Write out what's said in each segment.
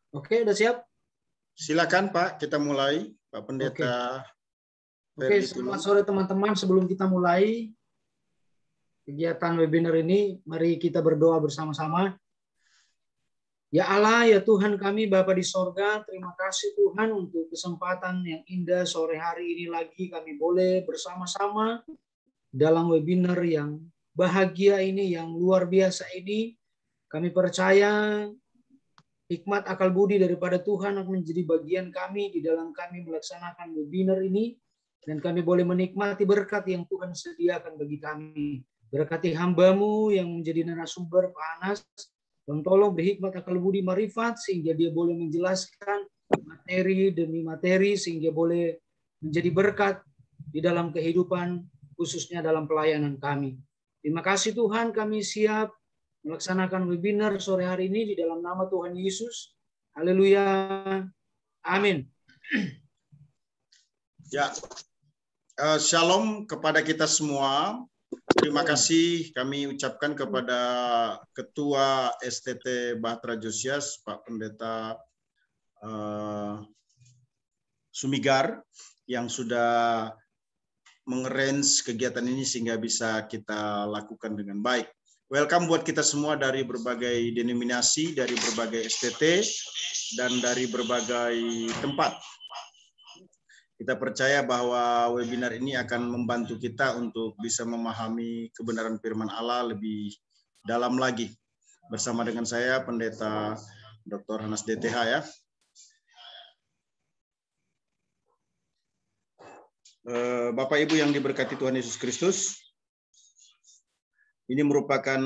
Oke, udah siap? Silakan Pak, kita mulai. Pak Pendeta. Oke, selamat sore teman-teman. Sebelum kita mulai kegiatan webinar ini, mari kita berdoa bersama-sama. Ya Allah, ya Tuhan kami, Bapa di sorga, terima kasih Tuhan untuk kesempatan yang indah sore hari ini lagi kami boleh bersama-sama dalam webinar yang bahagia ini, yang luar biasa ini. Kami percaya hikmat akal budi daripada Tuhan akan menjadi bagian kami di dalam kami melaksanakan webinar ini, dan kami boleh menikmati berkat yang Tuhan sediakan bagi kami. Berkati hamba-Mu yang menjadi narasumber, Pak Anas, dan tolong berhikmat akal budi marifat sehingga dia boleh menjelaskan materi demi materi sehingga boleh menjadi berkat di dalam kehidupan, khususnya dalam pelayanan kami. Terima kasih Tuhan, kami siap melaksanakan webinar sore hari ini di dalam nama Tuhan Yesus. Haleluya. Amin. Ya, shalom kepada kita semua. Terima kasih kami ucapkan kepada Ketua STT Bahtera Josias, Pak Pendeta Sumigar, yang sudah mengarrange kegiatan ini sehingga bisa kita lakukan dengan baik. Welcome buat kita semua dari berbagai denominasi, dari berbagai STT, dan dari berbagai tempat. Kita percaya bahwa webinar ini akan membantu kita untuk bisa memahami kebenaran firman Allah lebih dalam lagi. Bersama dengan saya, Pendeta Dr. Hanas DTH ya. Bapak Ibu yang diberkati Tuhan Yesus Kristus, ini merupakan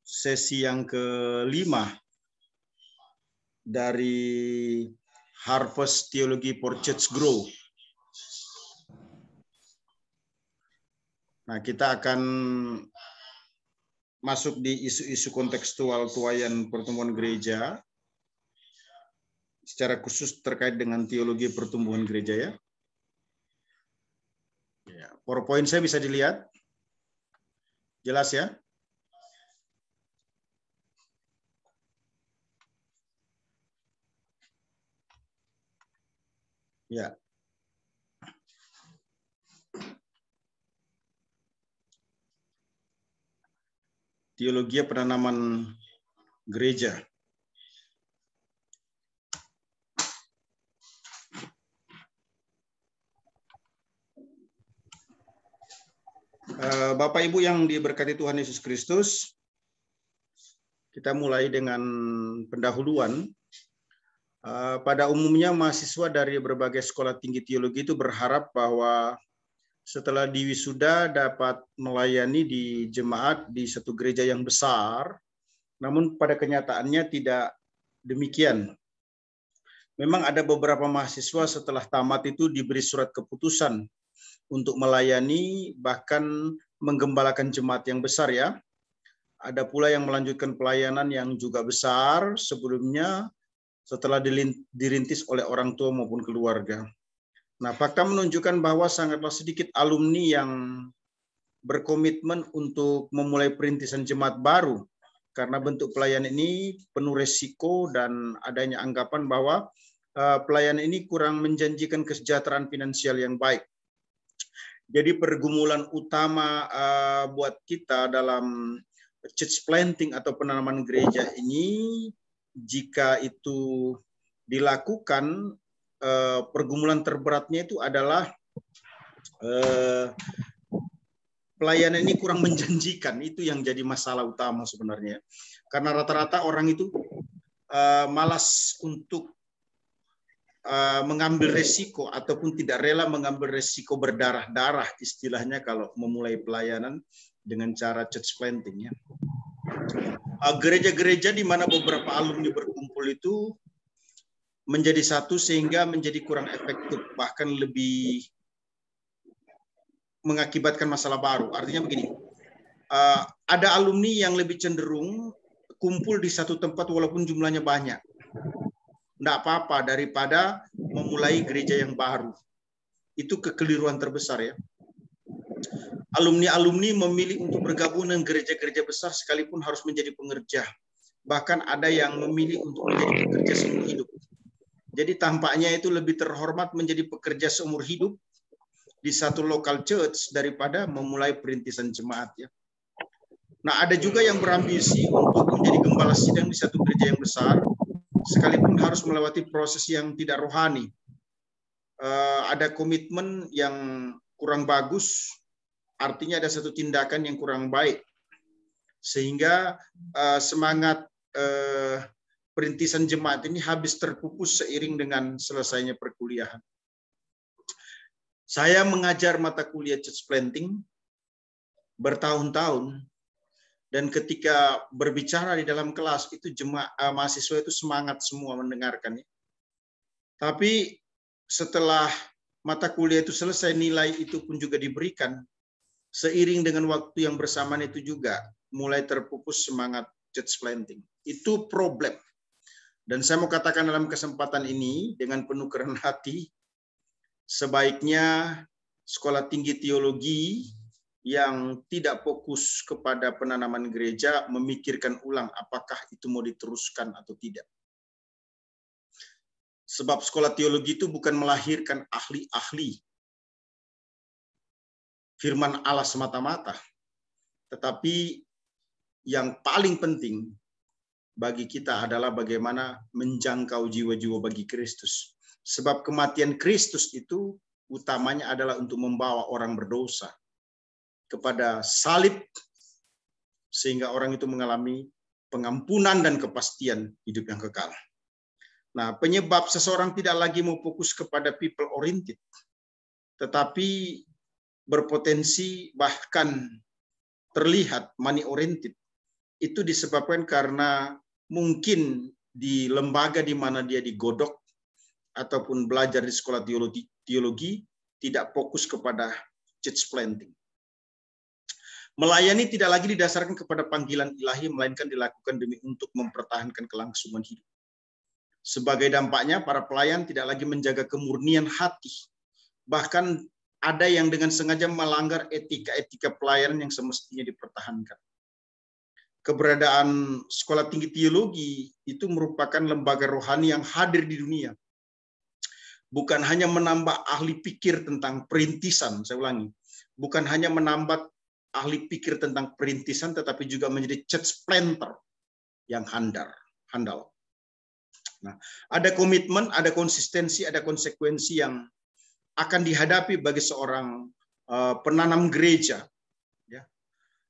sesi yang kelima dari Harvest Theology for Church Grow. Nah, kita akan masuk di isu-isu kontekstual tuayan pertumbuhan gereja, secara khusus terkait dengan teologi pertumbuhan gereja ya. PowerPoint saya bisa dilihat? Jelas ya? Ya. Teologi penanaman gereja. Bapak Ibu yang diberkati Tuhan Yesus Kristus, kita mulai dengan pendahuluan. Pada umumnya mahasiswa dari berbagai sekolah tinggi teologi itu berharap bahwa setelah diwisuda dapat melayani di jemaat di satu gereja yang besar, namun pada kenyataannya tidak demikian. Memang ada beberapa mahasiswa setelah tamat itu diberi surat keputusan untuk melayani, bahkan menggembalakan jemaat yang besar ya. Ada pula yang melanjutkan pelayanan yang juga besar sebelumnya setelah dirintis oleh orang tua maupun keluarga. Nah, fakta menunjukkan bahwa sangatlah sedikit alumni yang berkomitmen untuk memulai perintisan jemaat baru karena bentuk pelayanan ini penuh resiko dan adanya anggapan bahwa pelayanan ini kurang menjanjikan kesejahteraan finansial yang baik. Jadi pergumulan utama buat kita dalam church planting atau penanaman gereja ini, jika itu dilakukan, pergumulan terberatnya itu adalah pelayanan ini kurang menjanjikan. Itu yang jadi masalah utama sebenarnya. Karena rata-rata orang itu malas untuk mengambil resiko ataupun tidak rela mengambil resiko berdarah-darah istilahnya kalau memulai pelayanan dengan cara church planting ya. Gereja-gereja di mana beberapa alumni berkumpul itu menjadi satu sehingga menjadi kurang efektif, bahkan lebih mengakibatkan masalah baru. Artinya begini, ada alumni yang lebih cenderung kumpul di satu tempat walaupun jumlahnya banyak. Tidak apa-apa daripada memulai gereja yang baru. Itu kekeliruan terbesar ya. Alumni-alumni memilih untuk bergabung dengan gereja-gereja besar sekalipun harus menjadi pengerja. bahkan ada yang memilih untuk menjadi pekerja seumur hidup. Jadi tampaknya itu lebih terhormat menjadi pekerja seumur hidup di satu local church daripada memulai perintisan jemaat ya. Nah, ada juga yang berambisi untuk menjadi gembala sidang di satu gereja yang besar, sekalipun harus melewati proses yang tidak rohani. Ada komitmen yang kurang bagus, artinya ada satu tindakan yang kurang baik, sehingga semangat perintisan jemaat ini habis terpupus seiring dengan selesainya perkuliahan. Saya mengajar mata kuliah church planting bertahun-tahun, dan ketika berbicara di dalam kelas itu mahasiswa itu semangat semua mendengarkannya. Tapi setelah mata kuliah itu selesai, nilai itu pun juga diberikan, seiring dengan waktu yang bersamaan itu juga mulai terpupus semangat church planting. Itu problem. Dan saya mau katakan dalam kesempatan ini dengan penuh kerendahan hati, sebaiknya sekolah tinggi teologi yang tidak fokus kepada penanaman gereja memikirkan ulang apakah itu mau diteruskan atau tidak. Sebab sekolah teologi itu bukan melahirkan ahli-ahli firman Allah semata-mata, tetapi yang paling penting bagi kita adalah bagaimana menjangkau jiwa-jiwa bagi Kristus. Sebab kematian Kristus itu utamanya adalah untuk membawa orang berdosa kepada salib, sehingga orang itu mengalami pengampunan dan kepastian hidup yang kekal. Nah, penyebab seseorang tidak lagi mau fokus kepada people oriented, tetapi berpotensi bahkan terlihat money oriented, itu disebabkan karena mungkin di lembaga di mana dia digodok ataupun belajar di sekolah teologi tidak fokus kepada church planting. Melayani tidak lagi didasarkan kepada panggilan ilahi, melainkan dilakukan demi untuk mempertahankan kelangsungan hidup. Sebagai dampaknya, para pelayan tidak lagi menjaga kemurnian hati. Bahkan ada yang dengan sengaja melanggar etika-etika pelayanan yang semestinya dipertahankan. Keberadaan sekolah tinggi teologi itu merupakan lembaga rohani yang hadir di dunia. Bukan hanya menambah ahli pikir tentang perintisan, saya ulangi. Bukan hanya menambah ahli pikir tentang perintisan, tetapi juga menjadi church planter yang handal. Nah, ada komitmen, ada konsistensi, ada konsekuensi yang akan dihadapi bagi seorang penanam gereja.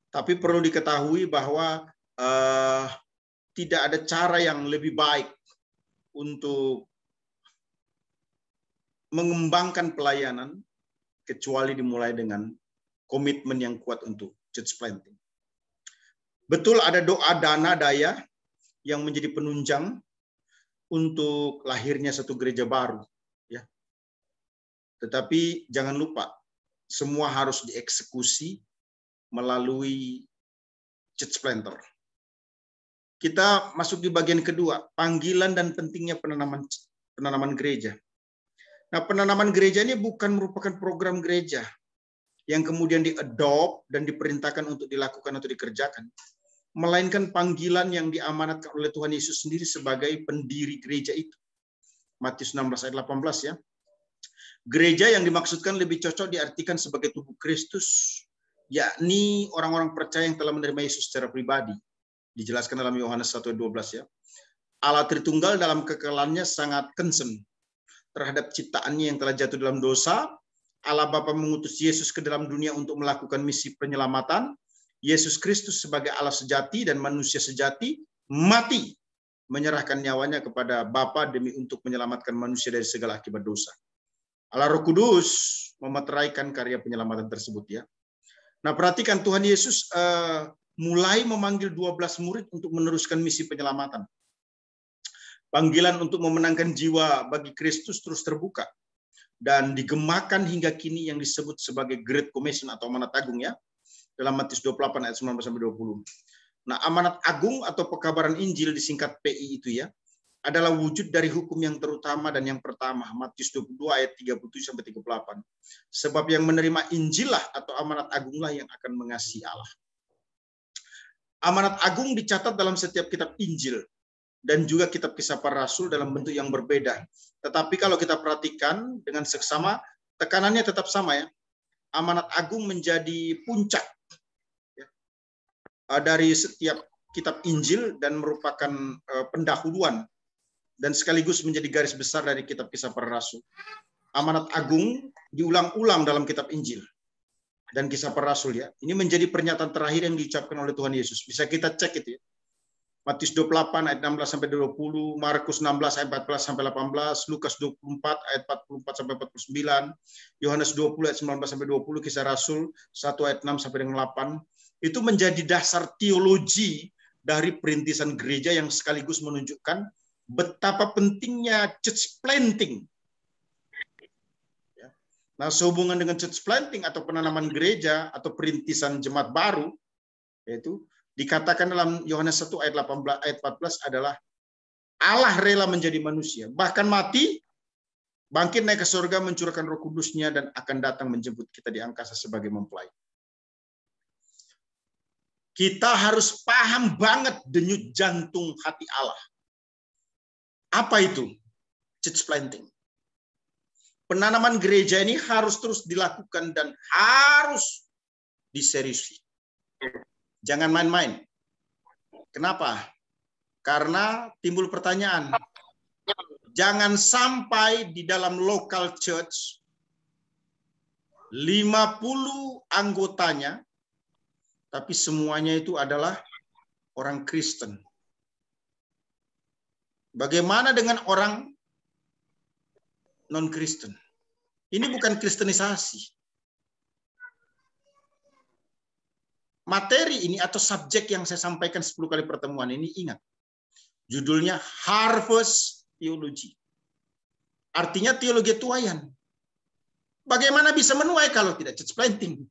Tapi perlu diketahui bahwa tidak ada cara yang lebih baik untuk mengembangkan pelayanan kecuali dimulai dengan komitmen yang kuat untuk church planting. Betul ada doa dana daya yang menjadi penunjang untuk lahirnya satu gereja baru. Ya. Tetapi jangan lupa, semua harus dieksekusi melalui church planter. Kita masuk di bagian kedua, panggilan dan pentingnya penanaman gereja. Nah, penanaman gereja ini bukan merupakan program gereja yang kemudian diadopt dan diperintahkan untuk dilakukan atau dikerjakan, melainkan panggilan yang diamanatkan oleh Tuhan Yesus sendiri sebagai pendiri gereja itu. Matius 16 ayat 18 ya. Gereja yang dimaksudkan lebih cocok diartikan sebagai tubuh Kristus, yakni orang-orang percaya yang telah menerima Yesus secara pribadi. Dijelaskan dalam Yohanes 1:12 ya. Allah Tritunggal dalam kekekalannya sangat concern terhadap ciptaannya yang telah jatuh dalam dosa. Allah Bapa mengutus Yesus ke dalam dunia untuk melakukan misi penyelamatan. Yesus Kristus sebagai Allah sejati dan manusia sejati mati menyerahkan nyawanya kepada Bapa demi untuk menyelamatkan manusia dari segala akibat dosa. Allah Roh Kudus memeteraikan karya penyelamatan tersebut ya. Nah, perhatikan Tuhan Yesus mulai memanggil 12 murid untuk meneruskan misi penyelamatan. Panggilan untuk memenangkan jiwa bagi Kristus terus terbuka dan digemakan hingga kini yang disebut sebagai Great Commission atau amanat agung ya. Dalam Matius 28 ayat 19-20. Nah, amanat agung atau pekabaran Injil disingkat PI itu ya, adalah wujud dari hukum yang terutama dan yang pertama, Matius 22 ayat 37-38. Sebab yang menerima Injil lah atau amanat agunglah yang akan mengasihi Allah. Amanat agung dicatat dalam setiap kitab Injil dan juga kitab Kisah Para Rasul dalam bentuk yang berbeda. Tetapi kalau kita perhatikan dengan seksama, tekanannya tetap sama ya. Amanat agung menjadi puncak ya, dari setiap kitab Injil dan merupakan pendahuluan dan sekaligus menjadi garis besar dari kitab Kisah Para Rasul. Amanat agung diulang-ulang dalam kitab Injil dan Kisah Para Rasul ya. Ini menjadi pernyataan terakhir yang diucapkan oleh Tuhan Yesus. Bisa kita cek itu ya. Matius 28 ayat 16 sampai 20, Markus 16 ayat 14 sampai 18, Lukas 24 ayat 44 sampai 49, Yohanes 20 ayat 19 sampai 20, Kisah Rasul 1 ayat 6 sampai dengan 8. Itu menjadi dasar teologi dari perintisan gereja yang sekaligus menunjukkan betapa pentingnya church planting. Nah, sehubungan dengan church planting atau penanaman gereja atau perintisan jemaat baru, yaitu dikatakan dalam Yohanes 1 ayat 18 ayat 14 adalah Allah rela menjadi manusia, bahkan mati, bangkit naik ke surga, mencurahkan Roh Kudus-Nya dan akan datang menjemput kita di angkasa sebagai mempelai. Kita harus paham banget denyut jantung hati Allah. Apa itu? Church planting. Penanaman gereja ini harus terus dilakukan dan harus diseriusi. Jangan main-main. Kenapa? Karena timbul pertanyaan. Jangan sampai di dalam local church 50 anggotanya, tapi semuanya itu adalah orang Kristen. Bagaimana dengan orang non-Kristen? Ini bukan kristenisasi. Materi ini atau subjek yang saya sampaikan 10 kali pertemuan ini, ingat. Judulnya Harvest Theology. Artinya teologi tuaian. Bagaimana bisa menuai kalau tidak church planting?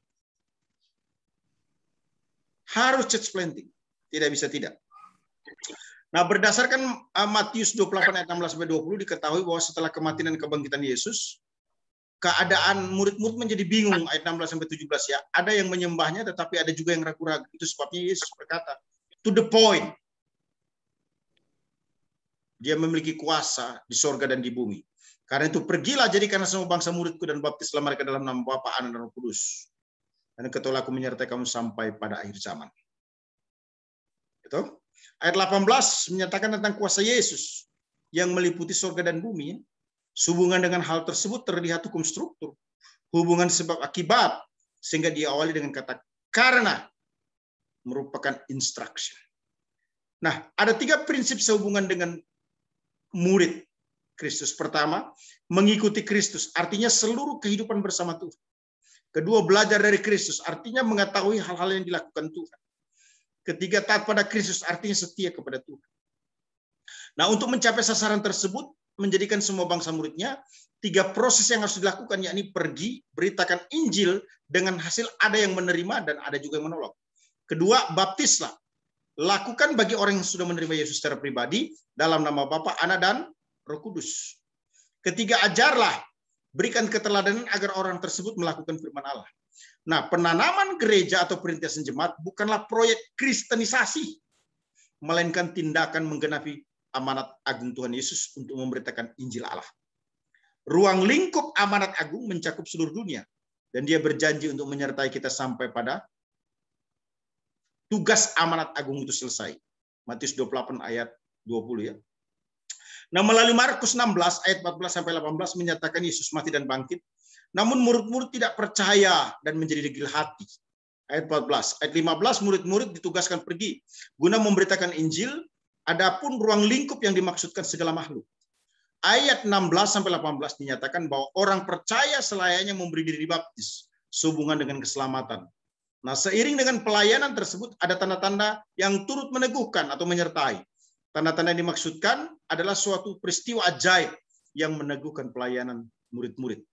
Harus church planting. Tidak bisa tidak. Nah, berdasarkan Matius 28 ayat 16-20 diketahui bahwa setelah kematian dan kebangkitan Yesus, keadaan murid-murid menjadi bingung ayat 16-17 ya. Ada yang menyembahnya tetapi ada juga yang ragu-ragu. Itu sebabnya Yesus berkata, to the point. Dia memiliki kuasa di sorga dan di bumi. Karena itu pergilah jadikanlah semua bangsa muridku dan baptislah mereka dalam nama Bapa, Anak dan Roh Kudus. Dan ketahuilah aku menyertai kamu sampai pada akhir zaman. Itu. Ayat 18 menyatakan tentang kuasa Yesus yang meliputi sorga dan bumi. Sehubungan dengan hal tersebut terlihat hukum struktur, hubungan sebab akibat, sehingga diawali dengan kata karena, merupakan instruction. Nah, ada 3 prinsip sehubungan dengan murid Kristus. Pertama, mengikuti Kristus, artinya seluruh kehidupan bersama Tuhan. Kedua, belajar dari Kristus, artinya mengetahui hal-hal yang dilakukan Tuhan. Ketiga, taat pada Kristus, artinya setia kepada Tuhan. Nah, untuk mencapai sasaran tersebut, menjadikan semua bangsa muridnya, 3 proses yang harus dilakukan, yakni pergi, beritakan Injil, dengan hasil ada yang menerima dan ada juga yang menolak. Kedua, baptislah. Lakukan bagi orang yang sudah menerima Yesus secara pribadi, dalam nama Bapa, Anak, dan Roh Kudus. Ketiga, ajarlah. Berikan keteladanan agar orang tersebut melakukan firman Allah. Nah, penanaman gereja atau perintisan jemaat bukanlah proyek kristenisasi, melainkan tindakan menggenapi amanat agung Tuhan Yesus untuk memberitakan Injil Allah. Ruang lingkup amanat agung mencakup seluruh dunia. Dan dia berjanji untuk menyertai kita sampai pada tugas amanat agung itu selesai. Matius 28 ayat 20 ya. Nah, melalui Markus 16 ayat 14-18 menyatakan Yesus mati dan bangkit. Namun murid-murid tidak percaya dan menjadi degil hati. Ayat 14. Ayat 15, murid-murid ditugaskan pergi guna memberitakan Injil. Adapun ruang lingkup yang dimaksudkan segala makhluk. Ayat 16-18 dinyatakan bahwa orang percaya selayaknya memberi diri baptis sehubungan dengan keselamatan. Nah, seiring dengan pelayanan tersebut ada tanda-tanda yang turut meneguhkan atau menyertai. Tanda-tanda yang dimaksudkan adalah suatu peristiwa ajaib yang meneguhkan pelayanan murid-murid.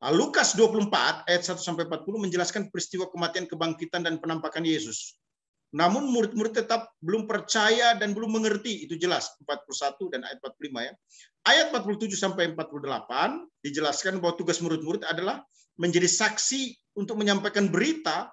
Nah, Lukas 24 ayat 1-40 menjelaskan peristiwa kematian, kebangkitan, dan penampakan Yesus. Namun murid-murid tetap belum percaya dan belum mengerti, itu jelas 41 dan ayat 45 ya. Ayat 47-48 dijelaskan bahwa tugas murid-murid adalah menjadi saksi untuk menyampaikan berita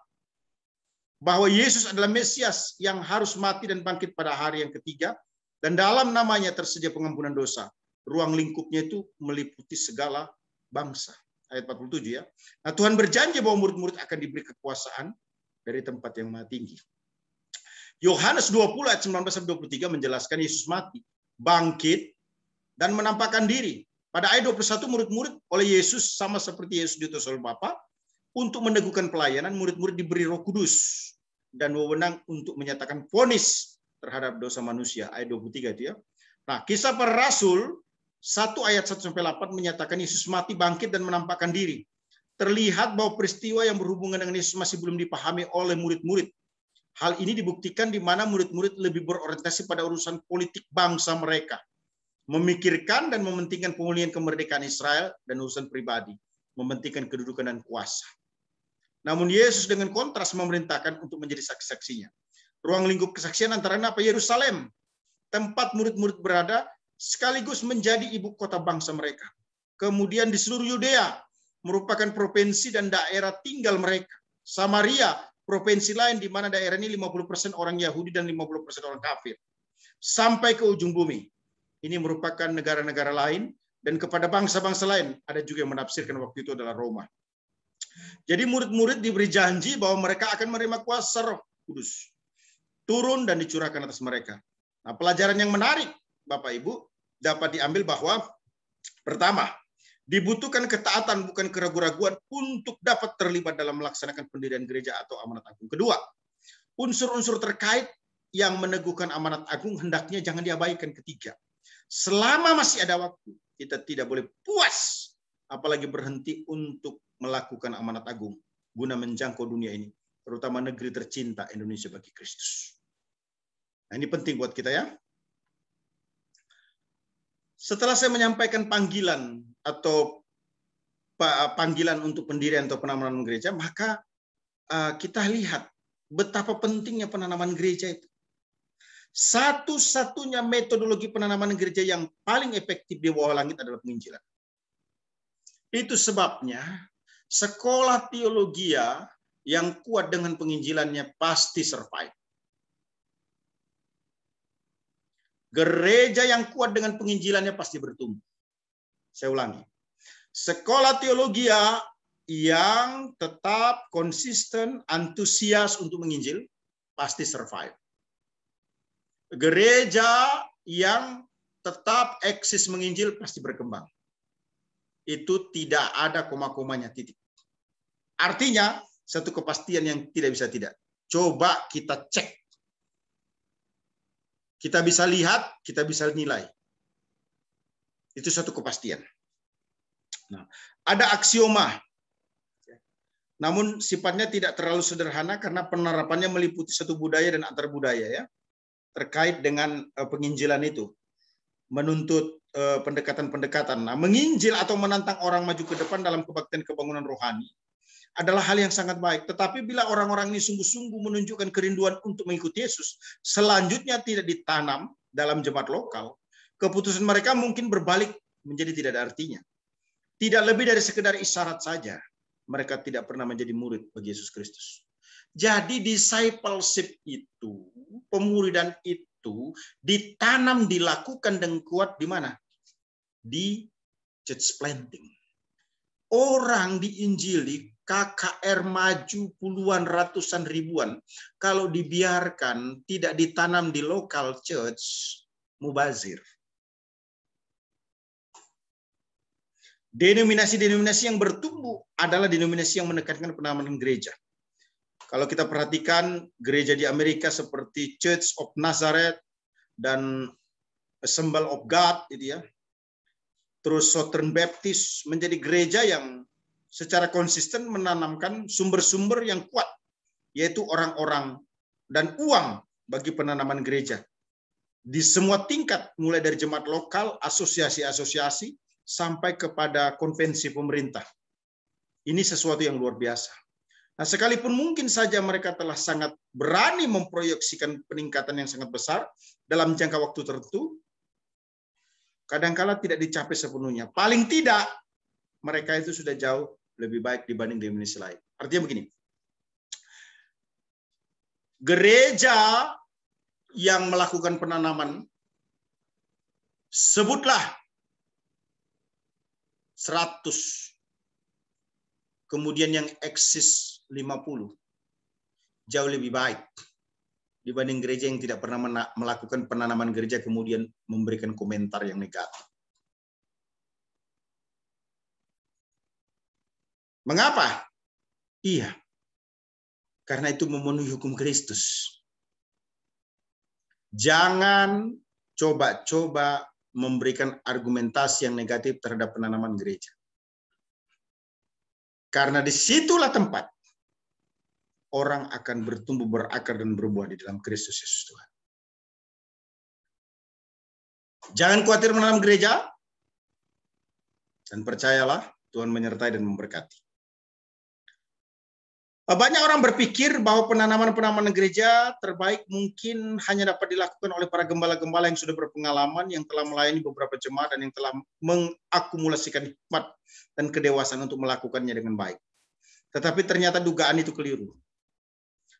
bahwa Yesus adalah Mesias yang harus mati dan bangkit pada hari yang ketiga, dan dalam namanya tersedia pengampunan dosa. Ruang lingkupnya itu meliputi segala bangsa. Ayat 47 ya. Nah, Tuhan berjanji bahwa murid-murid akan diberi kekuasaan dari tempat yang maha tinggi. Yohanes 20 ayat 19-23 menjelaskan Yesus mati, bangkit, dan menampakkan diri. Pada ayat 21 murid-murid oleh Yesus sama seperti Yesus diutus oleh Bapa untuk meneguhkan pelayanan, murid-murid diberi Roh Kudus dan wewenang untuk menyatakan vonis terhadap dosa manusia. Ayat 23 itu ya. Nah, Kisah Para Rasul 1 ayat 1-8 menyatakan Yesus mati, bangkit, dan menampakkan diri. Terlihat bahwa peristiwa yang berhubungan dengan Yesus masih belum dipahami oleh murid-murid. Hal ini dibuktikan di mana murid-murid lebih berorientasi pada urusan politik bangsa mereka, memikirkan dan mementingkan pemulihan kemerdekaan Israel dan urusan pribadi, mementingkan kedudukan dan kuasa. Namun Yesus dengan kontras memerintahkan untuk menjadi saksi-saksinya. Ruang lingkup kesaksian antara apa? Yerusalem, tempat murid-murid berada, sekaligus menjadi ibu kota bangsa mereka. Kemudian di seluruh Yudea, merupakan provinsi dan daerah tinggal mereka. Samaria, provinsi lain di mana daerah ini 50% orang Yahudi dan 50% orang kafir. Sampai ke ujung bumi. Ini merupakan negara-negara lain, dan kepada bangsa-bangsa lain ada juga yang menafsirkan waktu itu adalah Roma. Jadi murid-murid diberi janji bahwa mereka akan menerima kuasa Roh Kudus turun dan dicurahkan atas mereka. Nah, pelajaran yang menarik Bapak Ibu dapat diambil bahwa pertama, dibutuhkan ketaatan bukan keraguan-raguan untuk dapat terlibat dalam melaksanakan pendirian gereja atau amanat agung. Kedua, unsur-unsur terkait yang meneguhkan amanat agung hendaknya jangan diabaikan. Ketiga, selama masih ada waktu, kita tidak boleh puas, apalagi berhenti untuk melakukan amanat agung guna menjangkau dunia ini, terutama negeri tercinta Indonesia bagi Kristus. Nah, ini penting buat kita ya. Setelah saya menyampaikan panggilan atau panggilan untuk pendirian atau penanaman gereja, maka kita lihat betapa pentingnya penanaman gereja itu. Satu-satunya metodologi penanaman gereja yang paling efektif di bawah langit adalah penginjilan. Itu sebabnya sekolah teologia yang kuat dengan penginjilannya pasti survive. Gereja yang kuat dengan penginjilannya pasti bertumbuh. Saya ulangi. Sekolah teologia yang tetap konsisten, antusias untuk menginjil, pasti survive. Gereja yang tetap eksis menginjil, pasti berkembang. Itu tidak ada koma-komanya, titik. Artinya, satu kepastian yang tidak bisa tidak. Coba kita cek. Kita bisa lihat, kita bisa nilai. Itu satu kepastian. Nah, ada aksioma. Namun sifatnya tidak terlalu sederhana karena penerapannya meliputi satu budaya dan antar budaya ya. Terkait dengan penginjilan itu. Menuntut pendekatan-pendekatan. Nah, menginjil atau menantang orang maju ke depan dalam kebaktian kebangunan rohani adalah hal yang sangat baik. Tetapi bila orang-orang ini sungguh-sungguh menunjukkan kerinduan untuk mengikuti Yesus, selanjutnya tidak ditanam dalam jemaat lokal, keputusan mereka mungkin berbalik menjadi tidak ada artinya. Tidak lebih dari sekedar isyarat saja. Mereka tidak pernah menjadi murid bagi Yesus Kristus. Jadi discipleship itu, pemuridan itu ditanam, dilakukan dengan kuat di mana? Di church planting. Orang diinjili, KKR maju puluhan, ratusan, ribuan. Kalau dibiarkan, tidak ditanam di local church, mubazir. Denominasi-denominasi yang bertumbuh adalah denominasi yang menekankan penanaman gereja. Kalau kita perhatikan gereja di Amerika seperti Church of Nazareth dan Assembly of God, gitu ya. Terus Southern Baptist menjadi gereja yang secara konsisten menanamkan sumber-sumber yang kuat, yaitu orang-orang dan uang bagi penanaman gereja. Di semua tingkat, mulai dari jemaat lokal, asosiasi-asosiasi, sampai kepada konvensi pemerintah. Ini sesuatu yang luar biasa. Nah, sekalipun mungkin saja mereka telah sangat berani memproyeksikan peningkatan yang sangat besar dalam jangka waktu tertentu, kadang-kala tidak dicapai sepenuhnya. Paling tidak, mereka itu sudah jauh lebih baik dibanding denominasi lain. Artinya begini, gereja yang melakukan penanaman, sebutlah 100, kemudian yang eksis 50, jauh lebih baik dibanding gereja yang tidak pernah melakukan penanaman gereja kemudian memberikan komentar yang negatif. Mengapa? Iya, karena itu memenuhi hukum Kristus. Jangan coba-coba memberikan argumentasi yang negatif terhadap penanaman gereja. Karena disitulah tempat orang akan bertumbuh, berakar, dan berbuah di dalam Kristus Yesus Tuhan. Jangan khawatir menanam gereja, dan percayalah Tuhan menyertai dan memberkati. Banyak orang berpikir bahwa penanaman gereja terbaik mungkin hanya dapat dilakukan oleh para gembala-gembala yang sudah berpengalaman, yang telah melayani beberapa jemaat, dan yang telah mengakumulasikan hikmat dan kedewasaan untuk melakukannya dengan baik. Tetapi ternyata dugaan itu keliru.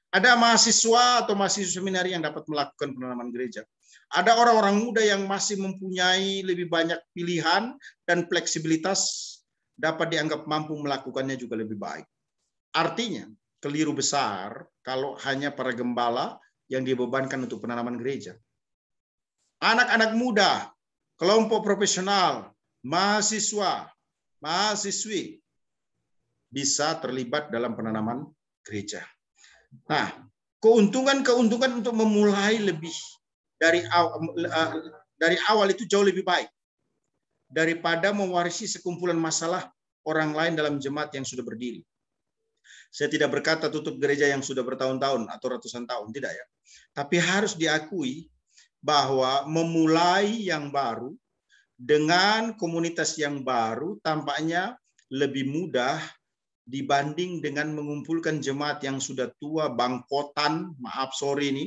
Ada mahasiswa atau mahasiswa seminari yang dapat melakukan penanaman gereja. Ada orang-orang muda yang masih mempunyai lebih banyak pilihan dan fleksibilitas, dapat dianggap mampu melakukannya juga lebih baik. Artinya, keliru besar kalau hanya para gembala yang dibebankan untuk penanaman gereja. Anak-anak muda, kelompok profesional, mahasiswa, mahasiswi bisa terlibat dalam penanaman gereja. Nah, keuntungan untuk memulai lebih dari awal itu jauh lebih baik daripada mewarisi sekumpulan masalah orang lain dalam jemaat yang sudah berdiri. Saya tidak berkata tutup gereja yang sudah bertahun-tahun atau ratusan tahun, tidak ya. Tapi harus diakui bahwa memulai yang baru dengan komunitas yang baru tampaknya lebih mudah dibanding dengan mengumpulkan jemaat yang sudah tua, bangkotan, maaf sorry ini,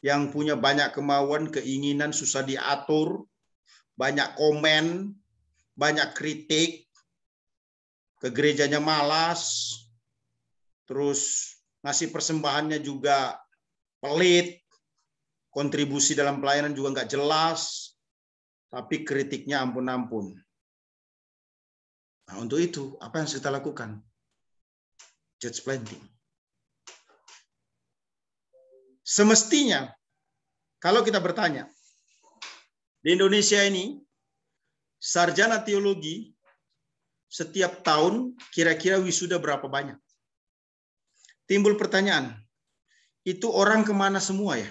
yang punya banyak kemauan, keinginan, susah diatur, banyak komen, banyak kritik, ke gerejanya malas, terus ngasih persembahannya juga pelit, kontribusi dalam pelayanan juga nggak jelas, tapi kritiknya ampun-ampun. Nah, untuk itu, apa yang kita lakukan? Church planting. Semestinya, kalau kita bertanya, di Indonesia ini, sarjana teologi setiap tahun kira-kira wisuda berapa banyak? Timbul pertanyaan, itu orang kemana semua ya?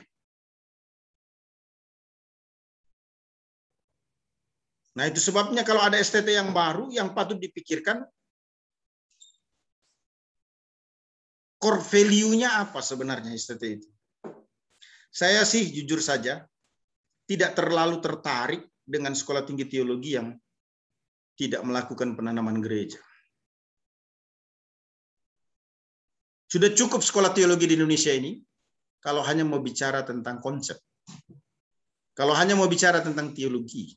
Nah, itu sebabnya kalau ada STT yang baru, yang patut dipikirkan, core value-nya apa sebenarnya STT itu? Saya sih jujur saja, tidak terlalu tertarik dengan sekolah tinggi teologi yang tidak melakukan penanaman gereja. Sudah cukup sekolah teologi di Indonesia ini kalau hanya mau bicara tentang konsep. Kalau hanya mau bicara tentang teologi.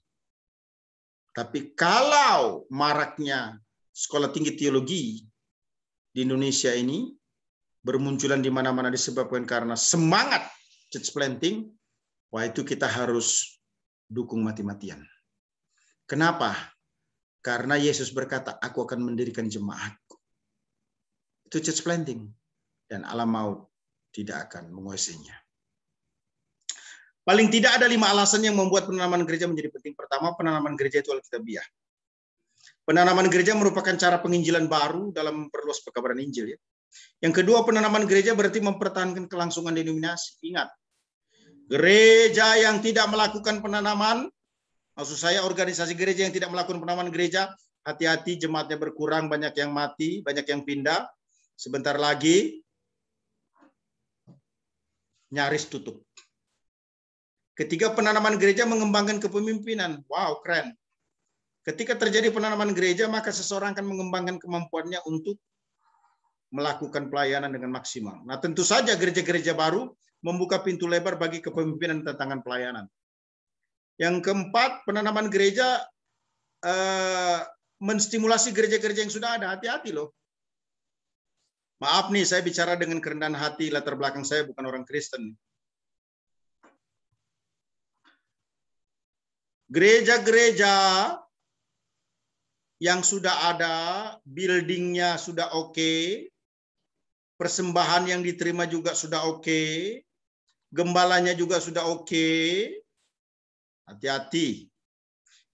Tapi kalau maraknya sekolah tinggi teologi di Indonesia ini bermunculan di mana-mana disebabkan karena semangat church planting, wah itu kita harus dukung mati-matian. Kenapa? Karena Yesus berkata, aku akan mendirikan jemaatku. Itu church planting. Dan alam maut tidak akan menguasainya. Paling tidak ada 5 alasan yang membuat penanaman gereja menjadi penting. Pertama, penanaman gereja itu alkitabiah. Penanaman gereja merupakan cara penginjilan baru dalam memperluas pekabaran Injil. Ya. Yang kedua, penanaman gereja berarti mempertahankan kelangsungan denominasi. Ingat, gereja yang tidak melakukan penanaman, maksud saya organisasi gereja yang tidak melakukan penanaman gereja, hati-hati jemaatnya berkurang, banyak yang mati, banyak yang pindah. Sebentar lagi, nyaris tutup. Ketiga, penanaman gereja mengembangkan kepemimpinan. Wow, keren. Ketika terjadi penanaman gereja, maka seseorang akan mengembangkan kemampuannya untuk melakukan pelayanan dengan maksimal. Nah, tentu saja gereja-gereja baru membuka pintu lebar bagi kepemimpinan dan tantangan pelayanan. Yang keempat, penanaman gereja menstimulasi gereja-gereja yang sudah ada. Hati-hati loh. Maaf nih, saya bicara dengan kerendahan hati, latar belakang saya bukan orang Kristen. Gereja-gereja yang sudah ada, buildingnya sudah oke, persembahan yang diterima juga sudah oke, gembalanya juga sudah oke. Hati-hati,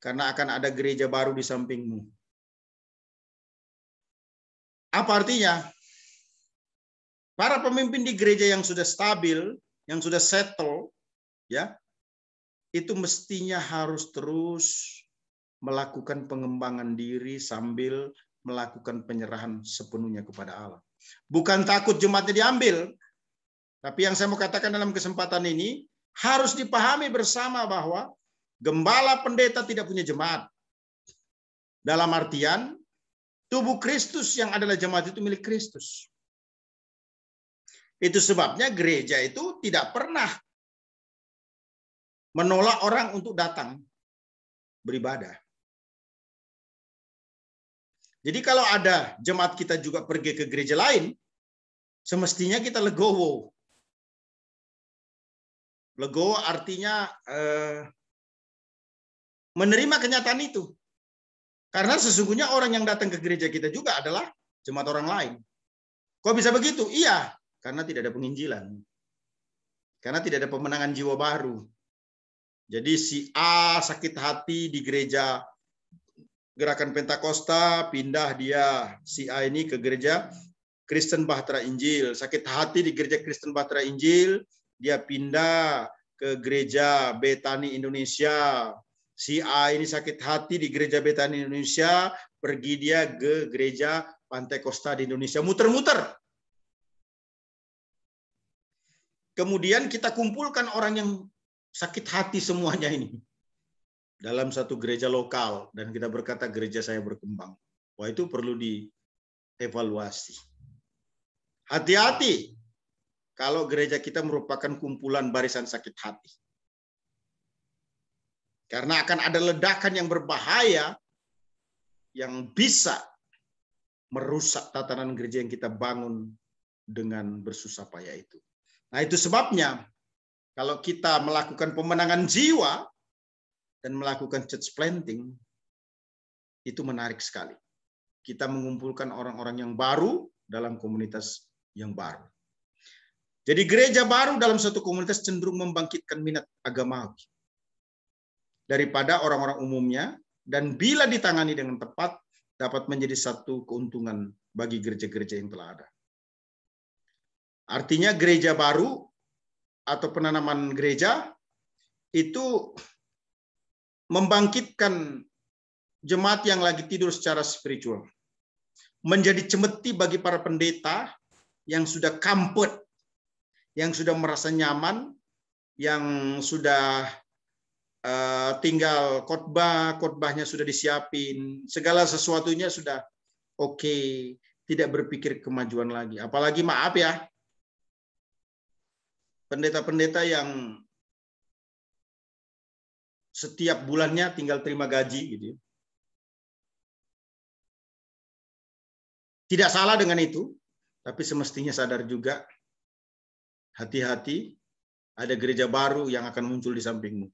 karena akan ada gereja baru di sampingmu. Apa artinya? Para pemimpin di gereja yang sudah stabil, yang sudah settle, ya, itu mestinya harus terus melakukan pengembangan diri sambil melakukan penyerahan sepenuhnya kepada Allah. Bukan takut jemaatnya diambil, tapi yang saya mau katakan dalam kesempatan ini, harus dipahami bersama bahwa gembala pendeta tidak punya jemaat. Dalam artian, tubuh Kristus yang adalah jemaat itu milik Kristus. Itu sebabnya gereja itu tidak pernah menolak orang untuk datang beribadah. Jadi kalau ada jemaat kita juga pergi ke gereja lain, semestinya kita legowo. Legowo artinya menerima kenyataan itu. Karena sesungguhnya orang yang datang ke gereja kita juga adalah jemaat orang lain. Kok bisa begitu? Iya, karena tidak ada penginjilan. Karena tidak ada pemenangan jiwa baru. Jadi si A sakit hati di gereja Gerakan Pentakosta, pindah dia si A ini ke gereja Kristen Bahtera Injil. Sakit hati di gereja Kristen Bahtera Injil, dia pindah ke gereja Betani Indonesia. Si A ini sakit hati di gereja Betani Indonesia, pergi dia ke gereja Pantai Kosta di Indonesia, muter-muter. Kemudian kita kumpulkan orang yang sakit hati semuanya ini dalam satu gereja lokal, dan kita berkata gereja saya berkembang. Wah, itu perlu dievaluasi. Hati-hati kalau gereja kita merupakan kumpulan barisan sakit hati. Karena akan ada ledakan yang berbahaya yang bisa merusak tatanan gereja yang kita bangun dengan bersusah payah itu. Nah, itu sebabnya kalau kita melakukan pemenangan jiwa dan melakukan church planting, itu menarik sekali. Kita mengumpulkan orang-orang yang baru dalam komunitas yang baru. Jadi gereja baru dalam suatu komunitas cenderung membangkitkan minat agamawi daripada orang-orang umumnya, dan bila ditangani dengan tepat, dapat menjadi satu keuntungan bagi gereja-gereja yang telah ada. Artinya gereja baru atau penanaman gereja itu membangkitkan jemaat yang lagi tidur secara spiritual. Menjadi cemeti bagi para pendeta yang sudah kampet, yang sudah merasa nyaman, yang sudah tinggal khotbahnya sudah disiapin, segala sesuatunya sudah oke, tidak berpikir kemajuan lagi. Apalagi maaf ya, pendeta-pendeta yang setiap bulannya tinggal terima gaji gitu. Tidak salah dengan itu, tapi semestinya sadar juga, hati-hati, ada gereja baru yang akan muncul di sampingmu.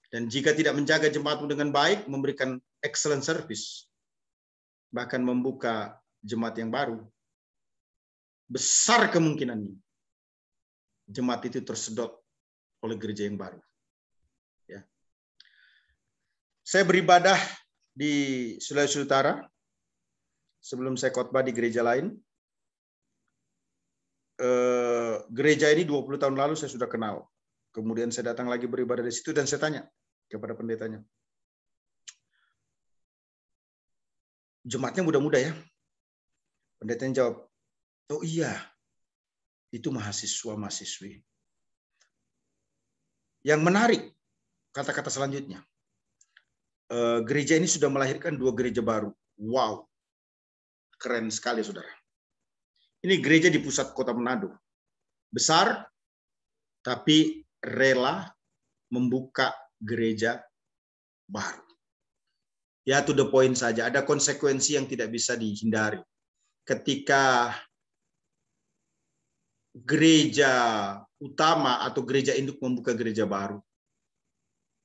Dan jika tidak menjaga jemaatmu dengan baik, memberikan excellent service, bahkan membuka jemaat yang baru, besar kemungkinannya jemaat itu tersedot oleh gereja yang baru. Ya. Saya beribadah di Sulawesi Utara sebelum saya khotbah di gereja lain. Gereja ini 20 tahun lalu saya sudah kenal. Kemudian saya datang lagi beribadah di situ dan saya tanya kepada pendetanya, jemaatnya muda-muda ya? Pendetanya jawab, oh iya, itu mahasiswa-mahasiswi. Yang menarik, kata-kata selanjutnya, gereja ini sudah melahirkan 2 gereja baru. Wow, keren sekali saudara. Ini gereja di pusat kota Manado. Besar, tapi rela membuka gereja baru. Ya, to the point saja. Ada konsekuensi yang tidak bisa dihindari. Ketika gereja utama atau gereja induk membuka gereja baru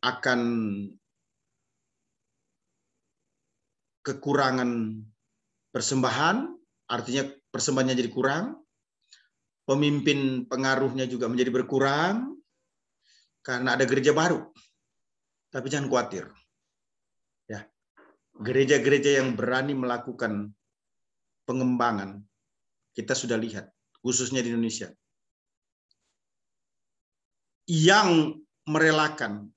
akan kekurangan persembahan, artinya persembahannya jadi kurang, pemimpin pengaruhnya juga menjadi berkurang karena ada gereja baru. Tapi jangan khawatir. Ya. Gereja-gereja yang berani melakukan pengembangan, kita sudah lihat, khususnya di Indonesia, yang merelakan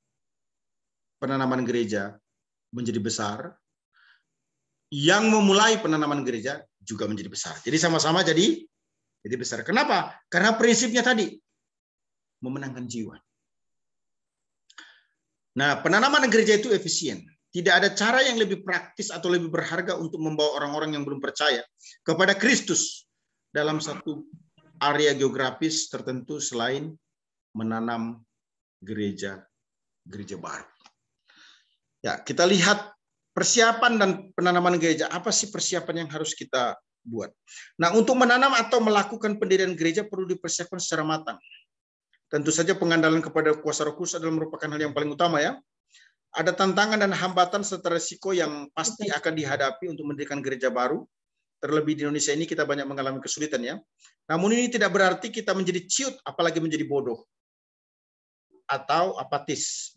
penanaman gereja menjadi besar, yang memulai penanaman gereja juga menjadi besar. Jadi sama-sama jadi besar. Kenapa? Karena prinsipnya tadi, memenangkan jiwa. Nah, penanaman gereja itu efisien. Tidak ada cara yang lebih praktis atau lebih berharga untuk membawa orang-orang yang belum percaya kepada Kristus dalam satu area geografis tertentu selain menanam gereja baru. Ya, kita lihat persiapan dan penanaman gereja. Apa sih persiapan yang harus kita buat? Nah, untuk menanam atau melakukan pendirian gereja perlu dipersiapkan secara matang. Tentu saja pengandalan kepada kuasa Roh Kudus adalah merupakan hal yang paling utama ya. Ada tantangan dan hambatan serta resiko yang pasti akan dihadapi untuk mendirikan gereja baru. Terlebih di Indonesia ini kita banyak mengalami kesulitan ya. Namun ini tidak berarti kita menjadi ciut, apalagi menjadi bodoh atau apatis.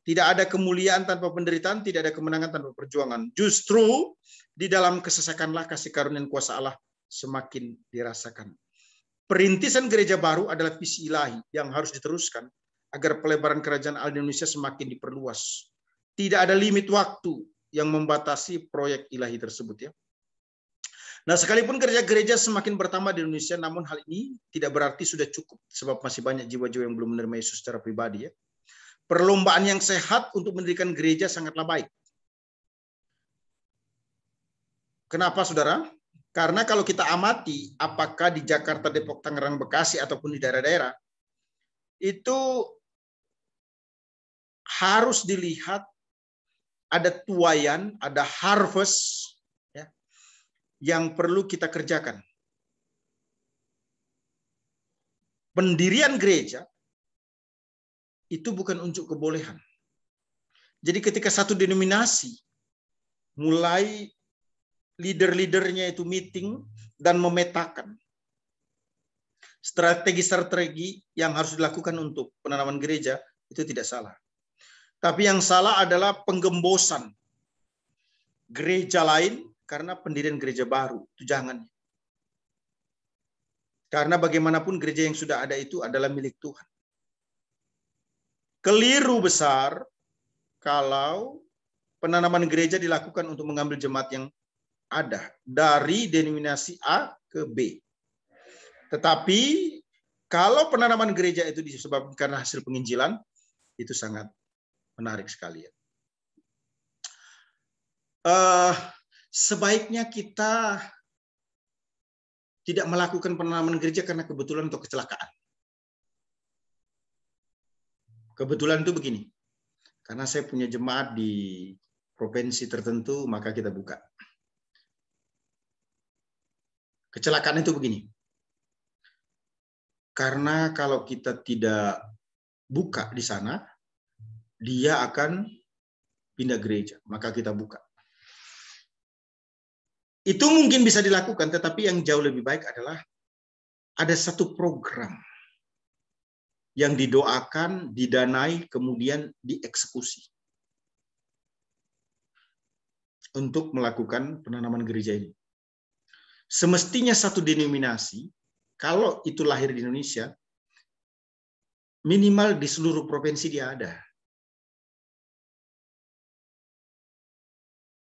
Tidak ada kemuliaan tanpa penderitaan, tidak ada kemenangan tanpa perjuangan. Justru di dalam kesesakanlah kasih karunia dan kuasa Allah semakin dirasakan. Perintisan gereja baru adalah visi ilahi yang harus diteruskan agar pelebaran kerajaan Allah di Indonesia semakin diperluas. Tidak ada limit waktu yang membatasi proyek ilahi tersebut ya. Nah, sekalipun gereja-gereja semakin bertambah di Indonesia, namun hal ini tidak berarti sudah cukup sebab masih banyak jiwa-jiwa yang belum menerima Yesus secara pribadi ya. Perlombaan yang sehat untuk mendirikan gereja sangatlah baik. Kenapa, saudara? Karena kalau kita amati, apakah di Jakarta, Depok, Tangerang, Bekasi, ataupun di daerah-daerah, itu harus dilihat ada tuaian, ada harvest ya, yang perlu kita kerjakan. Pendirian gereja itu bukan unjuk kebolehan. Jadi ketika satu denominasi mulai leader-leadernya itu meeting dan memetakan strategi-strategi yang harus dilakukan untuk penanaman gereja, itu tidak salah. Tapi yang salah adalah penggembosan gereja lain karena pendirian gereja baru. Itu jangan. Karena bagaimanapun gereja yang sudah ada itu adalah milik Tuhan. Keliru besar kalau penanaman gereja dilakukan untuk mengambil jemaat yang ada dari denominasi A ke B. Tetapi kalau penanaman gereja itu disebabkan karena hasil penginjilan, itu sangat menarik sekali ya. Sebaiknya kita tidak melakukan penanaman gereja karena kebetulan atau kecelakaan. Kebetulan itu begini, karena saya punya jemaat di provinsi tertentu, maka kita buka. Kecelakaan itu begini, karena kalau kita tidak buka di sana, dia akan pindah gereja, maka kita buka. Itu mungkin bisa dilakukan, tetapi yang jauh lebih baik adalah ada satu program yang didoakan, didanai, kemudian dieksekusi untuk melakukan penanaman gereja ini. Semestinya satu denominasi, kalau itu lahir di Indonesia, minimal di seluruh provinsi dia ada.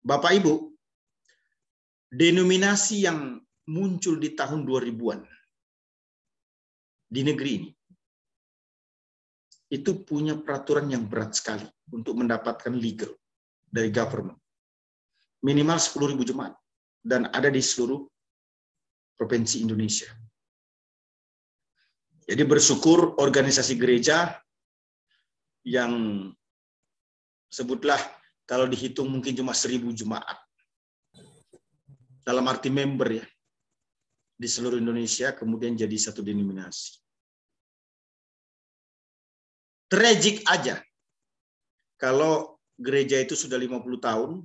Bapak Ibu, denominasi yang muncul di tahun 2000-an di negeri ini, itu punya peraturan yang berat sekali untuk mendapatkan legal dari government. Minimal 10.000 jemaat dan ada di seluruh provinsi Indonesia. Jadi bersyukur organisasi gereja yang sebutlah kalau dihitung mungkin cuma 1.000 jemaat. Dalam arti member ya. di seluruh Indonesia kemudian jadi satu denominasi. Tragik aja kalau gereja itu sudah 50 tahun,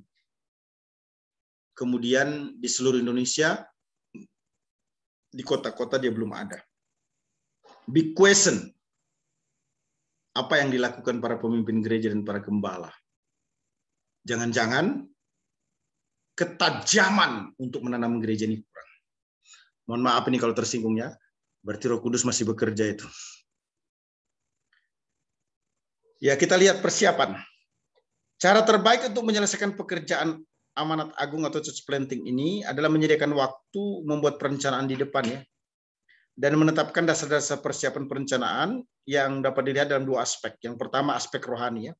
kemudian di seluruh Indonesia, di kota-kota dia belum ada. Big question, apa yang dilakukan para pemimpin gereja dan para gembala? Jangan-jangan ketajaman untuk menanam gereja ini kurang. Mohon maaf ini kalau tersinggung ya, berarti Roh Kudus masih bekerja itu. Ya, kita lihat persiapan. Cara terbaik untuk menyelesaikan pekerjaan amanat agung atau church planting ini adalah menyediakan waktu membuat perencanaan di depan ya. Dan menetapkan dasar-dasar persiapan perencanaan yang dapat dilihat dalam dua aspek. Yang pertama aspek rohani ya.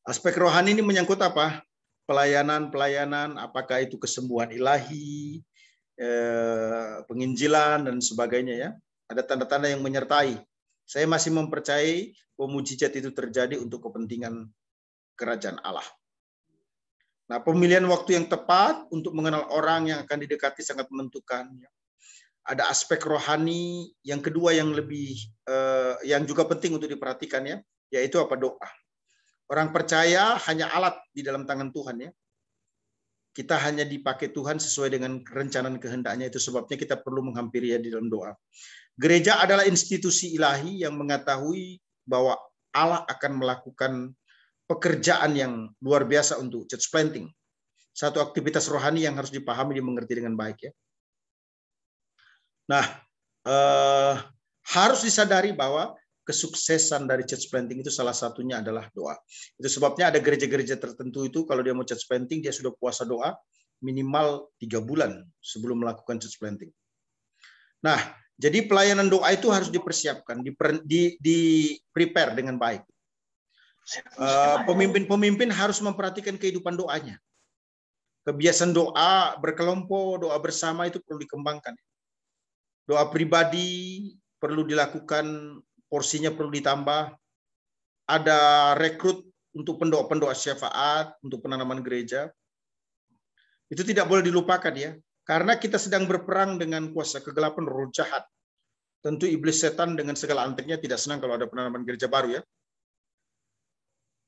Aspek rohani ini menyangkut apa? Pelayanan, apakah itu kesembuhan ilahi, penginjilan dan sebagainya ya. Ada tanda-tanda yang menyertai. Saya masih mempercayai bahwa mujizat itu terjadi untuk kepentingan kerajaan Allah. Nah, pemilihan waktu yang tepat untuk mengenal orang yang akan didekati sangat menentukan. Ada aspek rohani yang kedua yang lebih yang juga penting untuk diperhatikan ya, yaitu apa? Doa. Orang percaya hanya alat di dalam tangan Tuhan ya. Kita hanya dipakai Tuhan sesuai dengan rencana dan kehendaknya, itu sebabnya kita perlu menghampiri ya di dalam doa. Gereja adalah institusi ilahi yang mengetahui bahwa Allah akan melakukan pekerjaan yang luar biasa untuk church planting. Satu aktivitas rohani yang harus dipahami, dimengerti dengan baik ya. Nah, harus disadari bahwa kesuksesan dari church planting itu salah satunya adalah doa. Itu sebabnya ada gereja-gereja tertentu itu kalau dia mau church planting, dia sudah puasa doa minimal 3 bulan sebelum melakukan church planting. Nah, jadi pelayanan doa itu harus dipersiapkan, di prepare dengan baik. Pemimpin harus memperhatikan kehidupan doanya. Kebiasaan doa berkelompok, doa bersama itu perlu dikembangkan. Doa pribadi perlu dilakukan, porsinya perlu ditambah. Ada rekrut untuk pendoa-pendoa syafaat, untuk penanaman gereja. Itu tidak boleh dilupakan ya. Karena kita sedang berperang dengan kuasa kegelapan, roh jahat. Tentu iblis setan dengan segala anteknya tidak senang kalau ada penanaman gereja baru ya.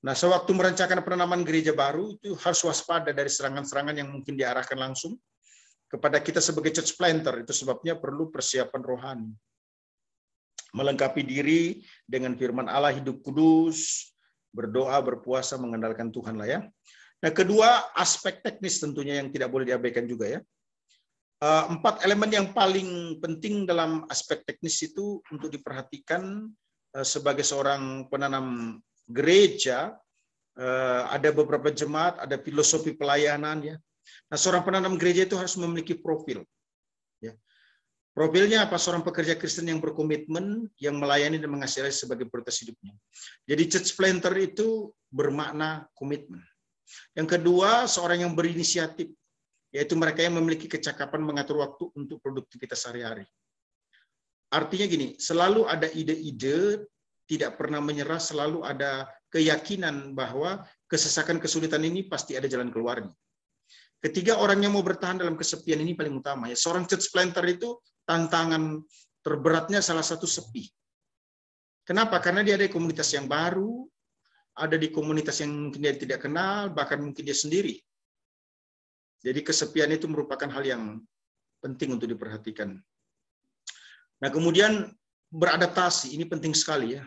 Nah, sewaktu merencanakan penanaman gereja baru, itu harus waspada dari serangan-serangan yang mungkin diarahkan langsung kepada kita sebagai church planter. Itu sebabnya perlu persiapan rohani. Melengkapi diri dengan firman Allah, hidup kudus, berdoa, berpuasa, mengandalkan Tuhan lah ya. Nah, kedua, aspek teknis tentunya yang tidak boleh diabaikan juga ya. 4 elemen yang paling penting dalam aspek teknis itu untuk diperhatikan sebagai seorang penanam gereja. Ada beberapa jemaat, ada filosofi pelayanan ya. Nah, seorang penanam gereja itu harus memiliki profil. Ya. Profilnya apa? Seorang pekerja Kristen yang berkomitmen, yang melayani dan mengasihi sebagai prioritas hidupnya. Jadi church planter itu bermakna komitmen. Yang kedua, seorang yang berinisiatif, yaitu mereka yang memiliki kecakapan mengatur waktu untuk produktivitas sehari-hari. Artinya gini, selalu ada ide-ide, tidak pernah menyerah, selalu ada keyakinan bahwa kesesakan kesulitan ini pasti ada jalan keluarnya. Ketiga, orang yang mau bertahan dalam kesepian ini paling utama. Ya, seorang church planter itu tantangan terberatnya salah satu sepi. Kenapa? Karena dia ada di komunitas yang baru, ada di komunitas yang mungkin dia tidak kenal, bahkan mungkin dia sendiri. Jadi kesepian itu merupakan hal yang penting untuk diperhatikan. Nah, kemudian beradaptasi, ini penting sekali ya.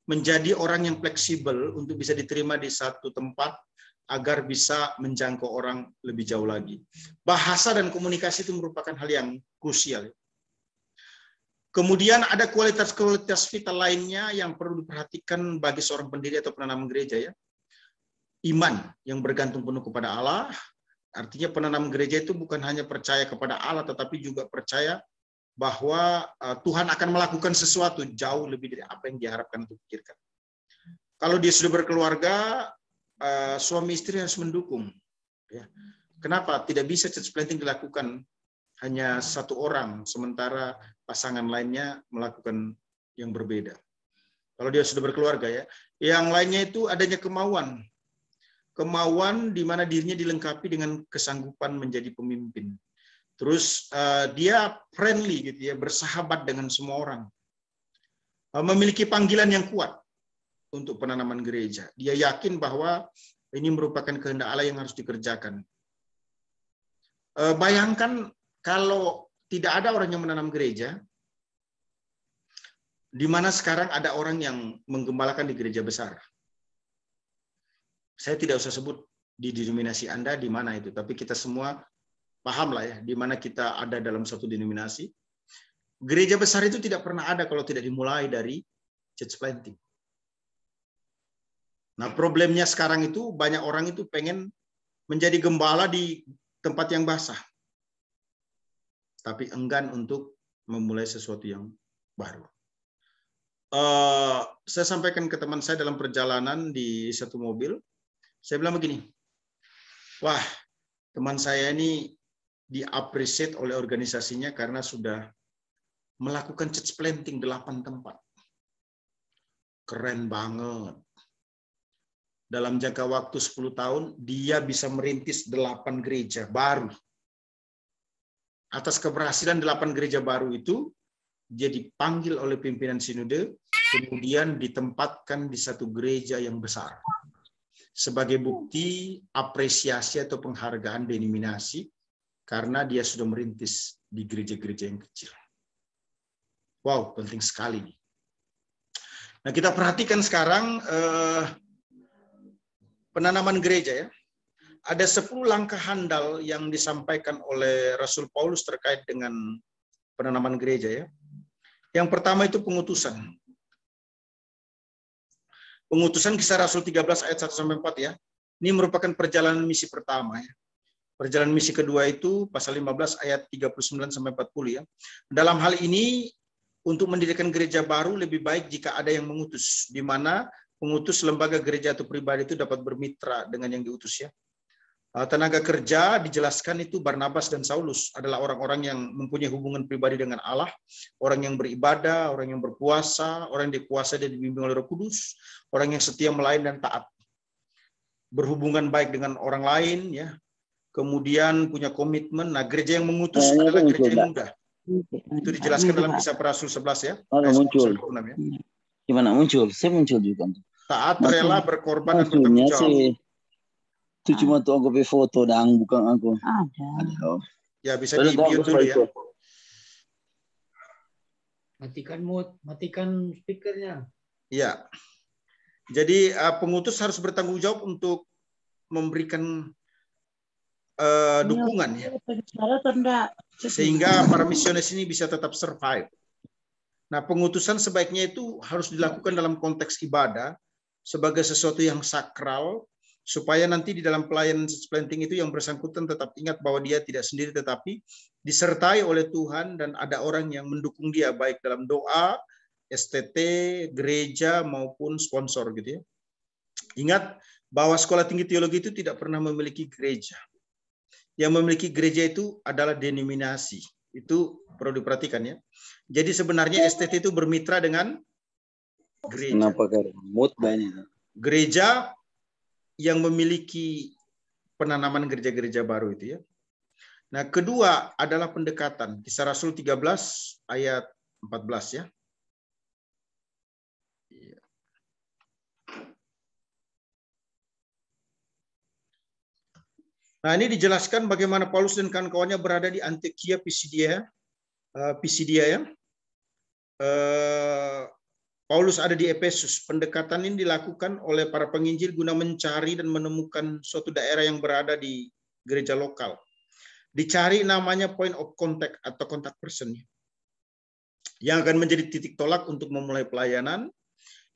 Menjadi orang yang fleksibel untuk bisa diterima di satu tempat agar bisa menjangkau orang lebih jauh lagi. Bahasa dan komunikasi itu merupakan hal yang krusial. Kemudian ada kualitas-kualitas vital lainnya yang perlu diperhatikan bagi seorang pendiri atau penanam gereja ya. Iman yang bergantung penuh kepada Allah. Artinya penanam gereja itu bukan hanya percaya kepada Allah, tetapi juga percaya bahwa Tuhan akan melakukan sesuatu jauh lebih dari apa yang diharapkan atau pikirkan. Kalau dia sudah berkeluarga, suami istri harus mendukung. Ya. Kenapa? Tidak bisa church planting dilakukan hanya satu orang, sementara pasangan lainnya melakukan yang berbeda. Kalau dia sudah berkeluarga ya, yang lainnya itu adanya kemauan. Kemauan di mana dirinya dilengkapi dengan kesanggupan menjadi pemimpin. Terus dia friendly gitu ya, bersahabat dengan semua orang. Memiliki panggilan yang kuat untuk penanaman gereja. Dia yakin bahwa ini merupakan kehendak Allah yang harus dikerjakan. Bayangkan kalau tidak ada orang yang menanam gereja, di mana sekarang ada orang yang menggembalakan di gereja besar. Saya tidak usah sebut di denominasi Anda di mana itu, tapi kita semua paham lah ya, di mana kita ada dalam satu denominasi. Gereja besar itu tidak pernah ada kalau tidak dimulai dari church planting. Nah, problemnya sekarang itu banyak orang itu pengen menjadi gembala di tempat yang basah, tapi enggan untuk memulai sesuatu yang baru. Saya sampaikan ke teman saya dalam perjalanan di satu mobil, saya bilang begini, wah, teman saya ini di-appreciate oleh organisasinya karena sudah melakukan church planting 8 tempat. Keren banget. Dalam jangka waktu 10 tahun, dia bisa merintis 8 gereja baru. Atas keberhasilan 8 gereja baru itu, dia dipanggil oleh pimpinan sinode, kemudian ditempatkan di satu gereja yang besar. Sebagai bukti apresiasi atau penghargaan denominasi, karena dia sudah merintis di gereja-gereja yang kecil. Wow, penting sekali. Nah, kita perhatikan sekarang penanaman gereja ya. Ada 10 langkah handal yang disampaikan oleh Rasul Paulus terkait dengan penanaman gereja ya. Yang pertama itu pengutusan. Pengutusan Kisah Rasul 13 ayat 1-4 ya. Ini merupakan perjalanan misi pertama ya. Perjalanan misi kedua itu pasal 15 ayat 39-40 ya. Dalam hal ini untuk mendirikan gereja baru lebih baik jika ada yang mengutus, di mana pengutus lembaga gereja atau pribadi itu dapat bermitra dengan yang diutus ya. Tenaga kerja dijelaskan itu Barnabas dan Saulus adalah orang-orang yang mempunyai hubungan pribadi dengan Allah, orang yang beribadah, orang yang berpuasa, orang yang dikuasai dan dibimbing oleh Roh Kudus, orang yang setia melayani dan taat, berhubungan baik dengan orang lain ya. Kemudian punya komitmen. Nah, gereja yang mengutus adalah gereja yang mudah. Itu dijelaskan dalam Kisah Rasul 11 ya. Muncul. Ya. Gimana muncul? Saya muncul juga. Taat, rela, berkorban dan bertanggung jawab. Itu cuma tuh aku foto dan bukan aku. Ada. Ya bisa di-mute dulu ya. Matikan speakernya. Ya. Jadi pengutus harus bertanggung jawab untuk memberikan dukungan ya. Sehingga para misionaris ini bisa tetap survive. Nah, pengutusan sebaiknya itu harus dilakukan dalam konteks ibadah sebagai sesuatu yang sakral, supaya nanti di dalam pelayanan church planting itu yang bersangkutan tetap ingat bahwa dia tidak sendiri, tetapi disertai oleh Tuhan dan ada orang yang mendukung dia baik dalam doa, STT, gereja maupun sponsor gitu ya. Ingat bahwa sekolah tinggi teologi itu tidak pernah memiliki gereja. Yang memiliki gereja itu adalah denominasi. Itu perlu diperhatikan ya. Jadi sebenarnya STT itu bermitra dengan gereja. Kenapa mood banyak? Gereja yang memiliki penanaman gereja-gereja baru itu ya. Nah, kedua adalah pendekatan. Kisah Rasul 13 ayat 14 ya. Nah, ini dijelaskan bagaimana Paulus dan kawan-kawannya berada di Antioquia Pisidia ya. Paulus ada di Efesus. Pendekatan ini dilakukan oleh para penginjil guna mencari dan menemukan suatu daerah yang berada di gereja lokal. Dicari namanya point of contact atau contact person yang akan menjadi titik tolak untuk memulai pelayanan.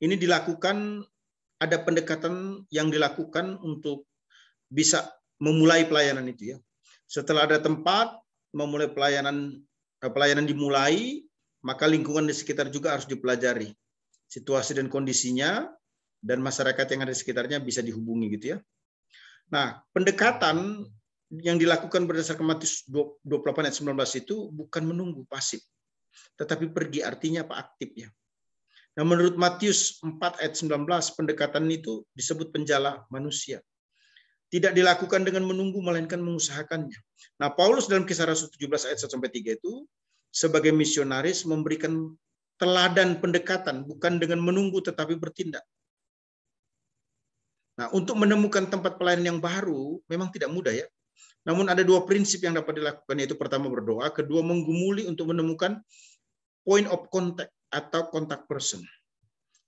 Ini dilakukan, ada pendekatan yang dilakukan untuk bisa memulai pelayanan itu ya. Setelah ada tempat memulai pelayanan dimulai, maka lingkungan di sekitar juga harus dipelajari. Situasi dan kondisinya dan masyarakat yang ada di sekitarnya bisa dihubungi gitu ya. Nah, pendekatan yang dilakukan berdasarkan Matius 28 ayat 19 itu bukan menunggu pasif, tetapi pergi, artinya apa? Aktif ya. Nah, menurut Matius 4 ayat 19 pendekatan itu disebut penjala manusia. Tidak dilakukan dengan menunggu, melainkan mengusahakannya. Nah, Paulus dalam Kisah Rasul 17 ayat 1-3 itu sebagai misionaris memberikan teladan pendekatan, bukan dengan menunggu tetapi bertindak. Nah, untuk menemukan tempat pelayanan yang baru memang tidak mudah ya. Namun ada dua prinsip yang dapat dilakukan, yaitu pertama berdoa, kedua menggumuli untuk menemukan point of contact atau contact person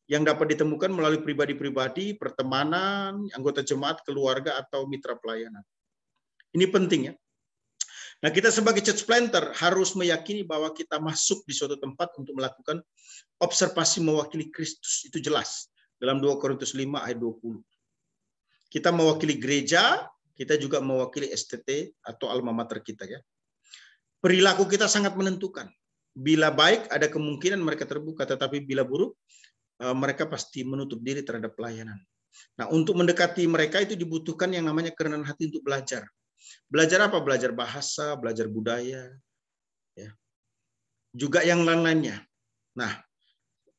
yang dapat ditemukan melalui pribadi-pribadi, pertemanan, anggota jemaat, keluarga, atau mitra pelayanan. Ini penting ya. Nah, kita sebagai church planter harus meyakini bahwa kita masuk di suatu tempat untuk melakukan observasi mewakili Kristus. Itu jelas dalam 2 Korintus 5 ayat 20. Kita mewakili gereja, kita juga mewakili STT atau alma mater kita ya. Perilaku kita sangat menentukan. Bila baik ada kemungkinan mereka terbuka, tetapi bila buruk mereka pasti menutup diri terhadap pelayanan. Nah, untuk mendekati mereka itu dibutuhkan yang namanya kerendahan hati untuk belajar. Belajar apa? Belajar bahasa, belajar budaya, ya. Juga yang lain-lainnya. Nah,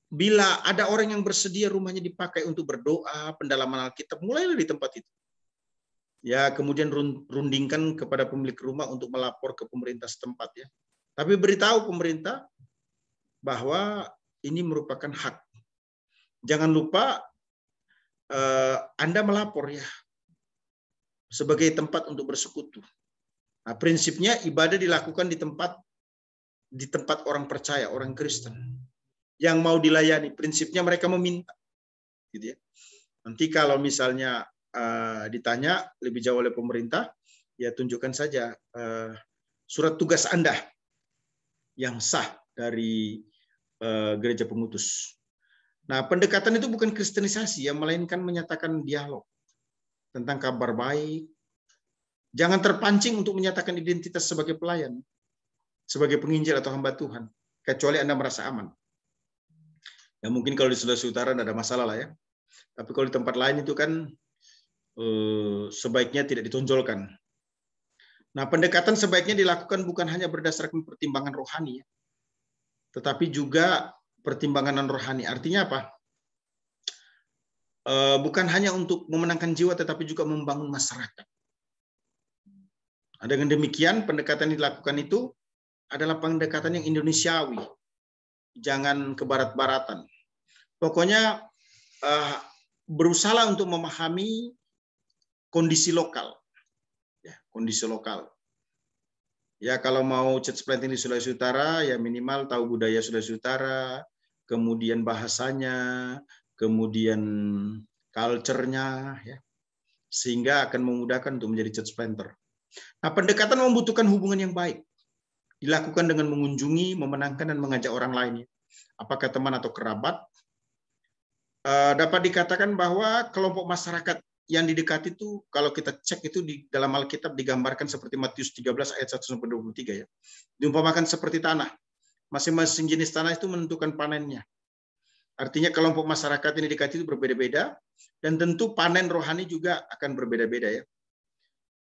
bila ada orang yang bersedia rumahnya dipakai untuk berdoa, pendalaman Alkitab, mulailah di tempat itu. Ya, kemudian rundingkan kepada pemilik rumah untuk melapor ke pemerintah setempat ya. Tapi beritahu pemerintah bahwa ini merupakan hak. Jangan lupa Anda melapor ya sebagai tempat untuk bersekutu. Nah, prinsipnya ibadah dilakukan di tempat orang percaya, orang Kristen yang mau dilayani. Prinsipnya mereka meminta, gitu ya. Nanti kalau misalnya ditanya lebih jauh oleh pemerintah, ya tunjukkan saja surat tugas Anda yang sah dari gereja pengutus. Nah, pendekatan itu bukan kristenisasi, yang melainkan menyatakan dialog tentang kabar baik. Jangan terpancing untuk menyatakan identitas sebagai pelayan, sebagai penginjil atau hamba Tuhan, kecuali Anda merasa aman. Ya mungkin kalau di Sulawesi Utara tidak ada masalah lah ya. Tapi kalau di tempat lain itu kan sebaiknya tidak ditonjolkan. Nah, pendekatan sebaiknya dilakukan bukan hanya berdasarkan pertimbangan rohani, ya, tetapi juga pertimbangan non-rohani. Artinya apa? Bukan hanya untuk memenangkan jiwa, tetapi juga membangun masyarakat. Dengan demikian, pendekatan yang dilakukan itu adalah pendekatan yang Indonesiawi. Jangan ke barat-baratan. Pokoknya berusaha untuk memahami kondisi lokal. Ya, kondisi lokal. Ya, kalau mau church planting di Sulawesi Utara, ya minimal tahu budaya Sulawesi Utara, kemudian bahasanya, kemudian culture-nya, ya, sehingga akan memudahkan untuk menjadi church planter. Nah, pendekatan membutuhkan hubungan yang baik. Dilakukan dengan mengunjungi, memenangkan, dan mengajak orang lain. Apakah teman atau kerabat. Dapat dikatakan bahwa kelompok masyarakat yang didekati itu, kalau kita cek itu di dalam Alkitab digambarkan seperti Matius 13 ayat 1-23 ya. Diumpamakan seperti tanah. Masing-masing jenis tanah itu menentukan panennya. Artinya kelompok masyarakat yang didekati itu berbeda-beda, dan tentu panen rohani juga akan berbeda-beda ya.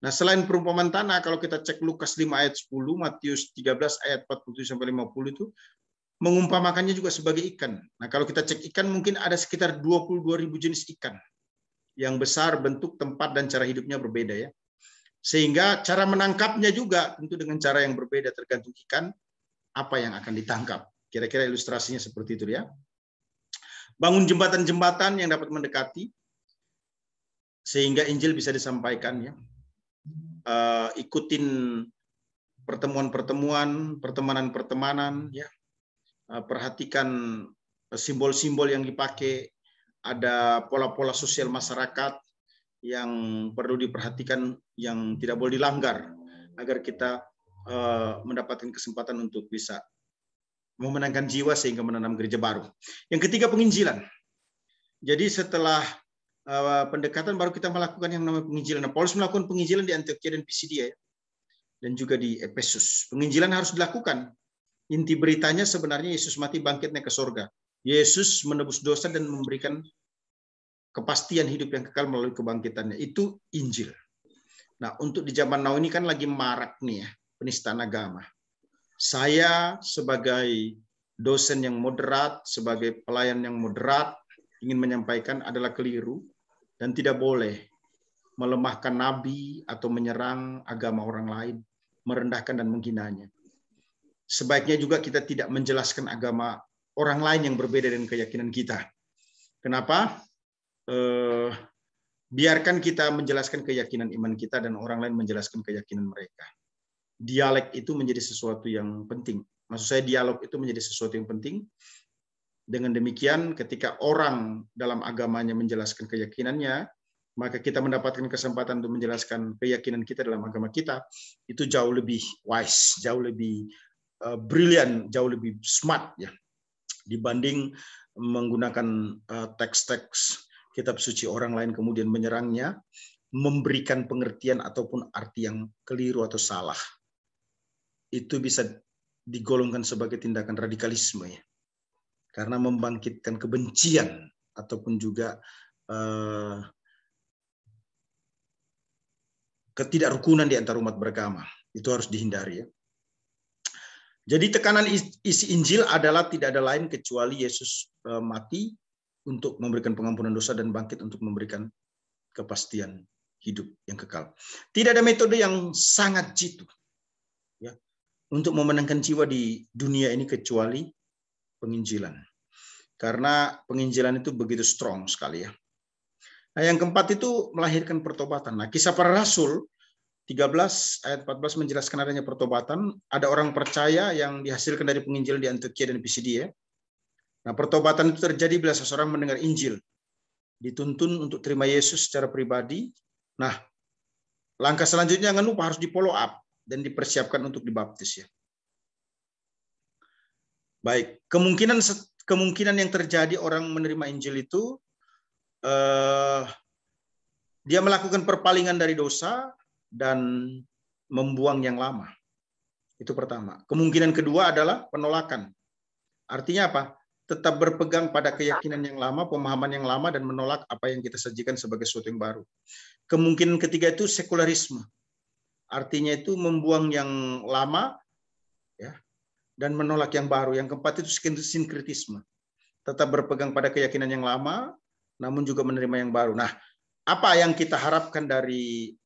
Nah, selain perumpamaan tanah, kalau kita cek Lukas 5 ayat 10, Matius 13 ayat 47-50 itu mengumpamakannya juga sebagai ikan. Nah, kalau kita cek ikan mungkin ada sekitar 22.000 jenis ikan. Yang besar, bentuk, tempat, dan cara hidupnya berbeda ya. Sehingga cara menangkapnya juga tentu dengan cara yang berbeda tergantung ikan apa yang akan ditangkap. Kira-kira ilustrasinya seperti itu ya. Bangun jembatan-jembatan yang dapat mendekati sehingga Injil bisa disampaikan ya. Ikutin pertemuan-pertemuan, pertemanan-pertemanan ya. Perhatikan simbol-simbol yang dipakai, ada pola-pola sosial masyarakat yang perlu diperhatikan, yang tidak boleh dilanggar agar kita mendapatkan kesempatan untuk bisa memenangkan jiwa sehingga menanam gereja baru. Yang ketiga, penginjilan. Jadi setelah pendekatan baru kita melakukan yang namanya penginjilan. Nah, Paulus melakukan penginjilan di Antiochia dan Pisidia dan juga di Efesus. Penginjilan harus dilakukan. Inti beritanya sebenarnya Yesus mati bangkit naik ke surga. Yesus menebus dosa dan memberikan kepastian hidup yang kekal melalui kebangkitannya. Itu Injil. Nah, untuk di zaman now ini kan lagi marak nih ya, penistaan agama. Saya sebagai dosen yang moderat, sebagai pelayan yang moderat, ingin menyampaikan adalah keliru dan tidak boleh melemahkan nabi atau menyerang agama orang lain, merendahkan dan menghinanya. Sebaiknya juga kita tidak menjelaskan agama orang lain yang berbeda dengan keyakinan kita. Kenapa? Biarkan kita menjelaskan keyakinan iman kita dan orang lain menjelaskan keyakinan mereka. Dialek itu menjadi sesuatu yang penting. Maksud saya dialog itu menjadi sesuatu yang penting. Dengan demikian, ketika orang dalam agamanya menjelaskan keyakinannya, maka kita mendapatkan kesempatan untuk menjelaskan keyakinan kita dalam agama kita, itu jauh lebih wise, jauh lebih brilian, jauh lebih smart ya, dibanding menggunakan teks-teks kitab suci orang lain kemudian menyerangnya, memberikan pengertian ataupun arti yang keliru atau salah. Itu bisa digolongkan sebagai tindakan radikalisme ya. Karena membangkitkan kebencian ataupun juga ketidakrukunan di antara umat beragama. Itu harus dihindari ya. Jadi tekanan isi Injil adalah tidak ada lain kecuali Yesus mati untuk memberikan pengampunan dosa dan bangkit untuk memberikan kepastian hidup yang kekal. Tidak ada metode yang sangat jitu ya, untuk memenangkan jiwa di dunia ini kecuali penginjilan. Karena penginjilan itu begitu strong sekali ya. Nah, yang keempat itu melahirkan pertobatan. Nah, Kisah Para Rasul 13 ayat 14 menjelaskan adanya pertobatan. Ada orang percaya yang dihasilkan dari penginjilan di Antioquia dan Pisidia. Nah, pertobatan itu terjadi bila seseorang mendengar Injil, dituntun untuk terima Yesus secara pribadi. Nah, langkah selanjutnya jangan lupa harus di follow up dan dipersiapkan untuk dibaptis ya. Baik, kemungkinan yang terjadi orang menerima Injil itu dia melakukan perpalingan dari dosa dan membuang yang lama. Itu pertama. Kemungkinan kedua adalah penolakan. Artinya apa? Tetap berpegang pada keyakinan yang lama, pemahaman yang lama, dan menolak apa yang kita sajikan sebagai sesuatu yang baru. Kemungkinan ketiga itu sekularisme. Artinya itu membuang yang lama ya, dan menolak yang baru. Yang keempat itu sinkretisme. Tetap berpegang pada keyakinan yang lama, namun juga menerima yang baru. Nah, apa yang kita harapkan dari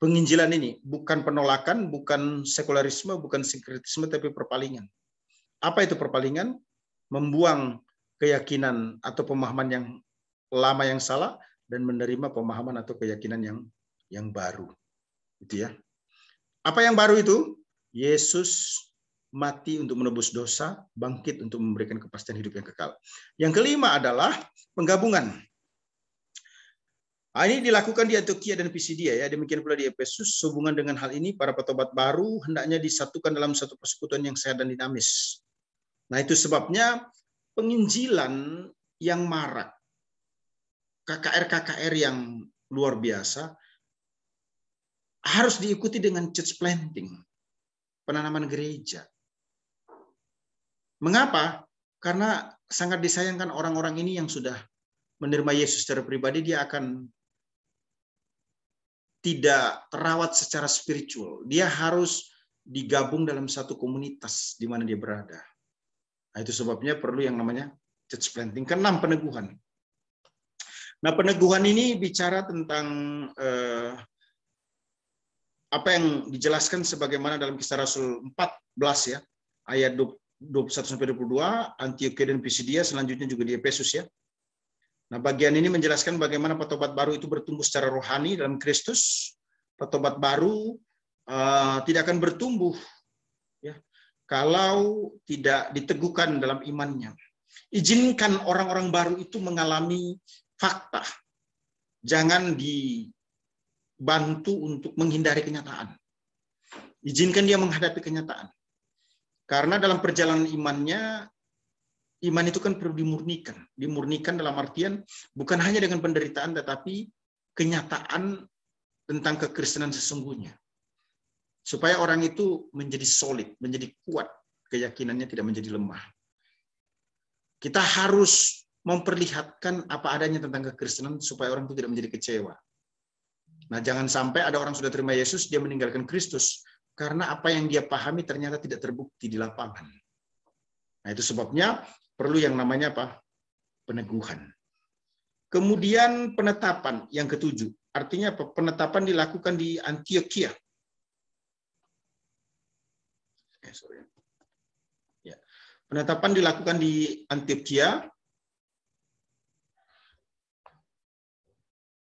penginjilan ini? Bukan penolakan, bukan sekularisme, bukan sinkretisme, tapi perpalingan. Apa itu perpalingan? Membuang keyakinan atau pemahaman yang lama yang salah dan menerima pemahaman atau keyakinan yang baru. Itu ya. Apa yang baru itu? Yesus mati untuk menebus dosa, bangkit untuk memberikan kepastian hidup yang kekal. Yang kelima adalah penggabungan. Nah, ini dilakukan di Antioquia dan Pisidia ya. Demikian pula di Efesus. Sehubungan dengan hal ini, para petobat baru hendaknya disatukan dalam satu persekutuan yang sehat dan dinamis. Nah, itu sebabnya penginjilan yang marak, KKR-KKR yang luar biasa, harus diikuti dengan church planting, penanaman gereja. Mengapa? Karena sangat disayangkan orang-orang ini yang sudah menerima Yesus secara pribadi, dia akan tidak terawat secara spiritual. Dia harus digabung dalam satu komunitas di mana dia berada. Nah, itu sebabnya perlu yang namanya church planting. Keenam, peneguhan. Nah, peneguhan ini bicara tentang apa yang dijelaskan sebagaimana dalam Kisah Rasul 14 ya, ayat 21-22, Antioquia dan Pisidia, selanjutnya juga di Efesus ya. Nah, bagian ini menjelaskan bagaimana petobat baru itu bertumbuh secara rohani dalam Kristus. Petobat baru tidak akan bertumbuh ya, kalau tidak diteguhkan dalam imannya. Izinkan orang-orang baru itu mengalami fakta. Jangan dibantu untuk menghindari kenyataan. Izinkan dia menghadapi kenyataan. Karena dalam perjalanan imannya, iman itu kan perlu dimurnikan. Dimurnikan dalam artian bukan hanya dengan penderitaan, tetapi kenyataan tentang kekristenan sesungguhnya. Supaya orang itu menjadi solid, menjadi kuat, keyakinannya tidak menjadi lemah. Kita harus memperlihatkan apa adanya tentang kekristenan supaya orang itu tidak menjadi kecewa. Nah, jangan sampai ada orang sudah terima Yesus, dia meninggalkan Kristus karena apa yang dia pahami ternyata tidak terbukti di lapangan. Nah, itu sebabnya perlu yang namanya apa? Peneguhan. Kemudian penetapan yang ketujuh. Artinya apa? Penetapan dilakukan di Antioquia. Ya. Penetapan dilakukan di Antioquia,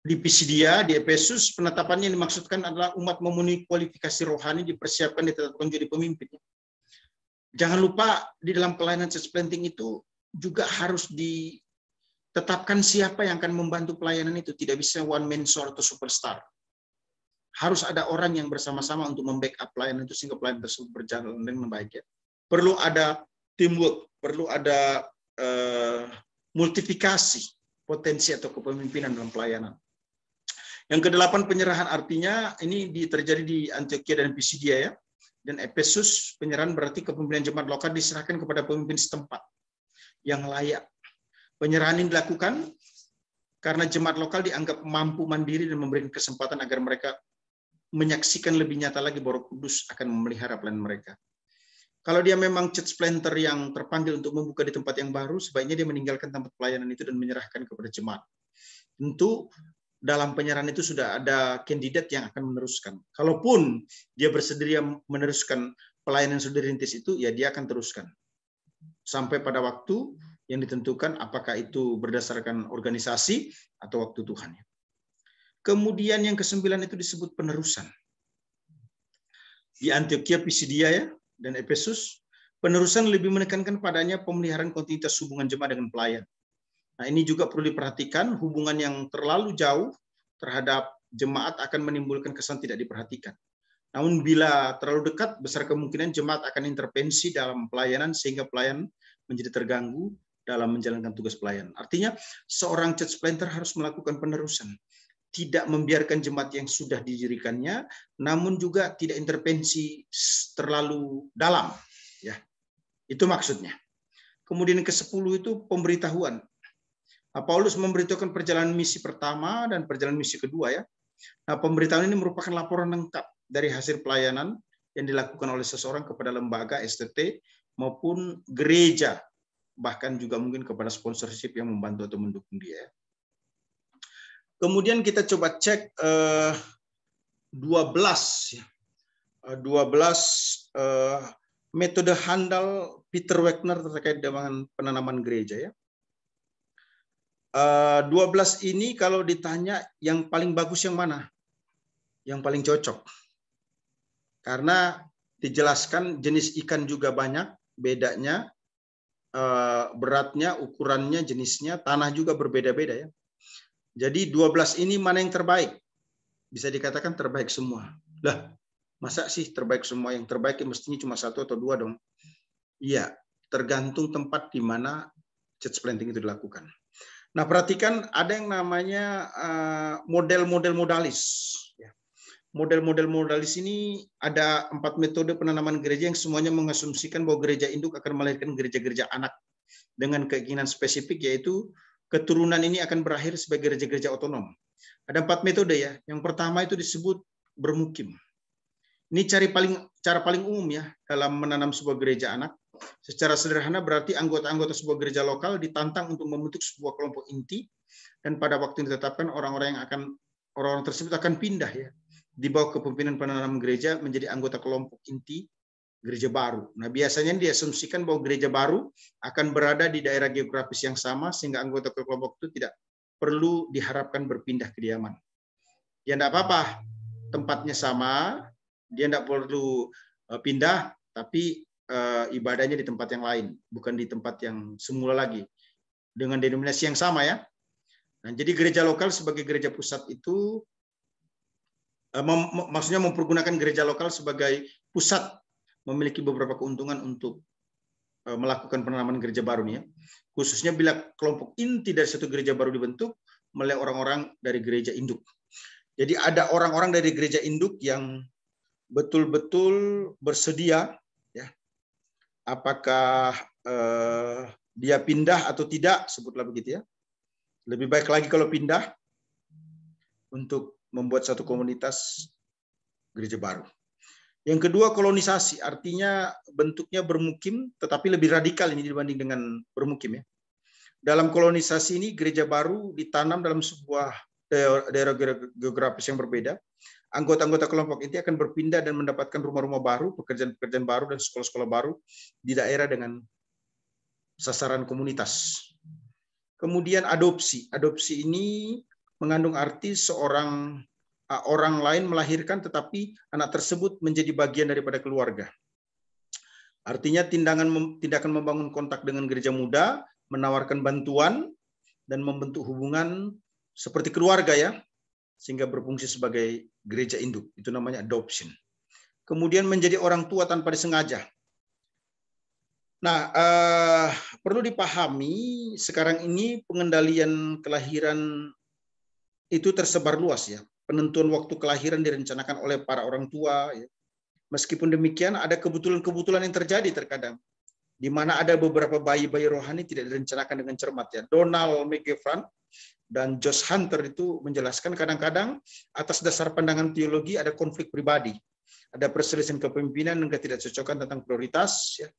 di Pisidia, di Efesus. Penetapannya yang dimaksudkan adalah umat memenuhi kualifikasi rohani, dipersiapkan, ditetapkan jadi pemimpin. Jangan lupa di dalam pelayanan church planting itu juga harus ditetapkan siapa yang akan membantu pelayanan itu. Tidak bisa one man show atau superstar. Harus ada orang yang bersama-sama untuk membackup pelayanan itu sehingga pelayanan tersebut berjalan dengan baik. Ya. Perlu ada teamwork, perlu ada multiplikasi potensi atau kepemimpinan dalam pelayanan. Yang kedelapan, penyerahan, artinya ini terjadi di Antioquia dan Pisidia ya. Dan Efesus, penyerahan berarti kepemimpinan jemaat lokal diserahkan kepada pemimpin setempat yang layak. Penyerahan ini dilakukan karena jemaat lokal dianggap mampu mandiri dan memberikan kesempatan agar mereka menyaksikan lebih nyata lagi bahwa Roh Kudus akan memelihara pelayanan mereka. Kalau dia memang church planter yang terpanggil untuk membuka di tempat yang baru, sebaiknya dia meninggalkan tempat pelayanan itu dan menyerahkan kepada jemaat. Tentu dalam penyerahan itu sudah ada kandidat yang akan meneruskan. Kalaupun dia bersedia meneruskan pelayanan yang sudah dirintis itu, ya dia akan teruskan. Sampai pada waktu yang ditentukan, apakah itu berdasarkan organisasi atau waktu Tuhan. Kemudian yang kesembilan itu disebut penerusan. Di Antioquia, Pisidia ya, dan Efesus, penerusan lebih menekankan padanya pemeliharaan kontinuitas hubungan jemaat dengan pelayan. Nah, ini juga perlu diperhatikan, hubungan yang terlalu jauh terhadap jemaat akan menimbulkan kesan tidak diperhatikan. Namun bila terlalu dekat, besar kemungkinan jemaat akan intervensi dalam pelayanan sehingga pelayan menjadi terganggu dalam menjalankan tugas pelayan. Artinya, seorang church planter harus melakukan penerusan. Tidak membiarkan jemaat yang sudah didirikannya, namun juga tidak intervensi terlalu dalam. Ya, itu maksudnya. Kemudian ke-10 itu pemberitahuan. Paulus memberitahukan perjalanan misi pertama dan perjalanan misi kedua ya. Nah, pemberitahuan ini merupakan laporan lengkap dari hasil pelayanan yang dilakukan oleh seseorang kepada lembaga STT maupun gereja, bahkan juga mungkin kepada sponsorship yang membantu atau mendukung dia. Kemudian kita coba cek 12 metode handal Peter Wagner terkait dengan penanaman gereja ya. 12 ini kalau ditanya yang paling bagus yang mana? Yang paling cocok. Karena dijelaskan jenis ikan juga banyak, bedanya, beratnya, ukurannya, jenisnya, tanah juga berbeda-beda ya. Jadi 12 ini mana yang terbaik? Bisa dikatakan terbaik semua. Lah, masa sih terbaik semua? Yang terbaik mestinya cuma 1 atau 2 dong. Iya, tergantung tempat di mana church planting itu dilakukan. Nah, perhatikan ada yang namanya model-model modalis. Model-model modalis ini ada 4 metode penanaman gereja yang semuanya mengasumsikan bahwa gereja induk akan melahirkan gereja-gereja anak dengan keinginan spesifik, yaitu keturunan ini akan berakhir sebagai gereja-gereja otonom. Ada 4 metode ya. Yang pertama itu disebut bermukim. Ini cara paling umum ya dalam menanam sebuah gereja anak. Secara sederhana berarti anggota-anggota sebuah gereja lokal ditantang untuk membentuk sebuah kelompok inti, dan pada waktu yang ditetapkan orang-orang tersebut akan pindah ya di bawah kepemimpinan penanam gereja menjadi anggota kelompok inti gereja baru. Nah, biasanya diasumsikan bahwa gereja baru akan berada di daerah geografis yang sama sehingga anggota kelompok itu tidak perlu diharapkan berpindah kediaman. Ya enggak apa-apa, tempatnya sama, dia enggak perlu pindah, tapi ibadahnya di tempat yang lain, bukan di tempat yang semula lagi, dengan denominasi yang sama ya. Nah, jadi gereja lokal sebagai gereja pusat itu maksudnya mempergunakan gereja lokal sebagai pusat memiliki beberapa keuntungan untuk melakukan penanaman gereja baru nih ya. Khususnya bila kelompok inti dari satu gereja baru dibentuk oleh orang-orang dari gereja induk. Jadi ada orang-orang dari gereja induk yang betul-betul bersedia ya. Apakah dia pindah atau tidak, sebutlah begitu ya. Lebih baik lagi kalau pindah untuk membuat satu komunitas gereja baru. Yang kedua, kolonisasi, artinya bentuknya bermukim, tetapi lebih radikal ini dibanding dengan bermukim ya. dalam kolonisasi ini gereja baru ditanam dalam sebuah daerah geografis yang berbeda. Anggota-anggota kelompok inti akan berpindah dan mendapatkan rumah-rumah baru, pekerjaan-pekerjaan baru, dan sekolah-sekolah baru di daerah dengan sasaran komunitas. Kemudian adopsi. Adopsi ini mengandung arti seorang orang lain melahirkan, tetapi anak tersebut menjadi bagian daripada keluarga. Artinya tindakan membangun kontak dengan gereja muda, menawarkan bantuan, dan membentuk hubungan seperti keluarga ya, sehingga berfungsi sebagai gereja induk. Itu namanya adoption. Kemudian menjadi orang tua tanpa disengaja. Nah, perlu dipahami sekarang ini pengendalian kelahiran itu tersebar luas ya. Penentuan waktu kelahiran direncanakan oleh para orang tua. Ya. Meskipun demikian, ada kebetulan-kebetulan yang terjadi terkadang, di mana ada beberapa bayi-bayi rohani tidak direncanakan dengan cermat ya. Donald McGavran dan Josh Hunter itu menjelaskan kadang-kadang atas dasar pandangan teologi ada konflik pribadi, ada perselisihan kepemimpinan dan ketidakcocokan tentang prioritas. Ya.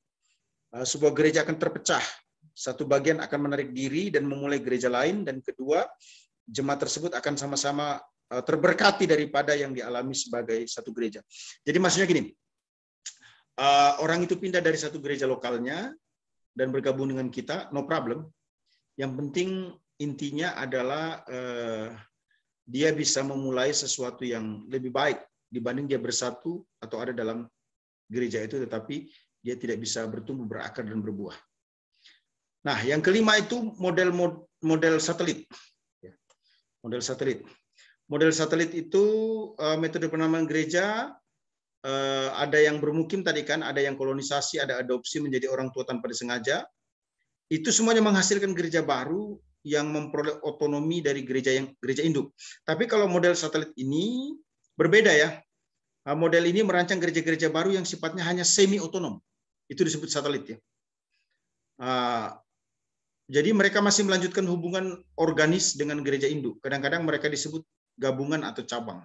Sebuah gereja akan terpecah. Satu bagian akan menarik diri dan memulai gereja lain, dan kedua, jemaat tersebut akan sama-sama terberkati daripada yang dialami sebagai satu gereja. Jadi maksudnya gini, orang itu pindah dari satu gereja lokalnya dan bergabung dengan kita, no problem. Yang penting intinya adalah dia bisa memulai sesuatu yang lebih baik dibanding dia bersatu atau ada dalam gereja itu, tetapi dia tidak bisa bertumbuh, berakar, dan berbuah. Nah, yang kelima itu model satelit. Model satelit. Model satelit itu metode penanaman gereja, ada yang bermukim tadi kan, ada yang kolonisasi, ada adopsi menjadi orang tua tanpa disengaja. Itu semuanya menghasilkan gereja baru yang memperoleh otonomi dari gereja induk. Tapi kalau model satelit ini berbeda ya. Model ini merancang gereja-gereja baru yang sifatnya hanya semi otonom. Itu disebut satelit ya. Jadi mereka masih melanjutkan hubungan organis dengan gereja induk. Kadang-kadang mereka disebut gabungan atau cabang.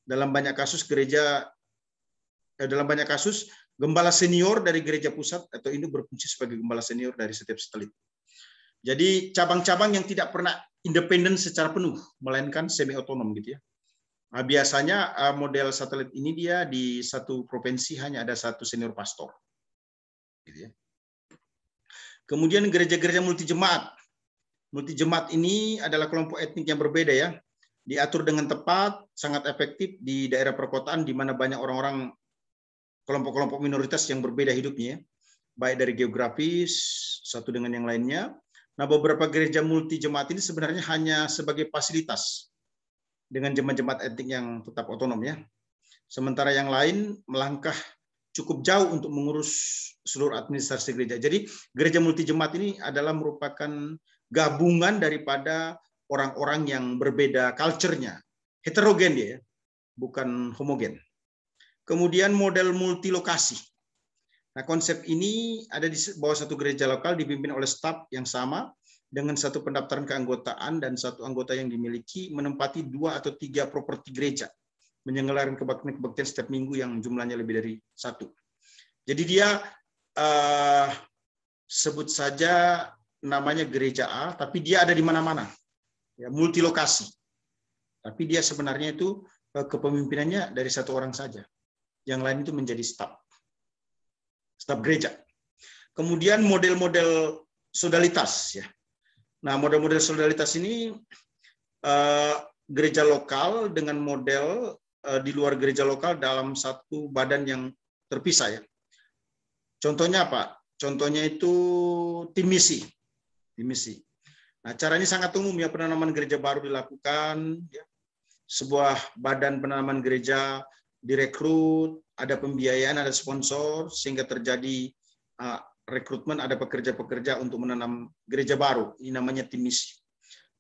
Dalam banyak kasus gembala senior dari gereja pusat atau induk berfungsi sebagai gembala senior dari setiap satelit. Jadi cabang-cabang yang tidak pernah independen secara penuh, melainkan semi otonom gitu ya. Biasanya model satelit ini dia di satu provinsi hanya ada satu senior pastor. Gitu ya. Kemudian gereja-gereja multijemaat. Multijemaat ini adalah kelompok etnik yang berbeda ya. Diatur dengan tepat, sangat efektif di daerah perkotaan di mana banyak orang-orang kelompok-kelompok minoritas yang berbeda hidupnya, baik dari geografis satu dengan yang lainnya. Nah, beberapa gereja multijemaat ini sebenarnya hanya sebagai fasilitas dengan jemaat-jemaat etnik yang tetap otonom ya. Sementara yang lain melangkah cukup jauh untuk mengurus seluruh administrasi gereja. Jadi gereja multijemaat ini adalah merupakan gabungan daripada orang-orang yang berbeda culture-nya. Heterogen dia ya, bukan homogen. Kemudian model multilokasi. Nah, konsep ini ada di bawah satu gereja lokal dipimpin oleh staf yang sama dengan satu pendaftaran keanggotaan dan satu anggota yang dimiliki menempati 2 atau 3 properti gereja, menyelenggarakan kebaktian setiap minggu yang jumlahnya lebih dari 1. Jadi dia sebut saja namanya gereja A, tapi dia ada di mana-mana, ya, multilokasi. Tapi dia sebenarnya itu kepemimpinannya dari satu orang saja. Yang lain itu menjadi staf gereja. Kemudian model-model sodalitas, ya. Nah, model-model sodalitas ini gereja lokal dengan model di luar gereja lokal dalam satu badan yang terpisah ya. Contohnya apa? Contohnya itu tim misi. Tim misi. Nah, caranya sangat umum ya, penanaman gereja baru dilakukan ya. Sebuah badan penanaman gereja direkrut, ada pembiayaan, ada sponsor sehingga terjadi rekrutmen, ada pekerja-pekerja untuk menanam gereja baru. Ini namanya tim misi.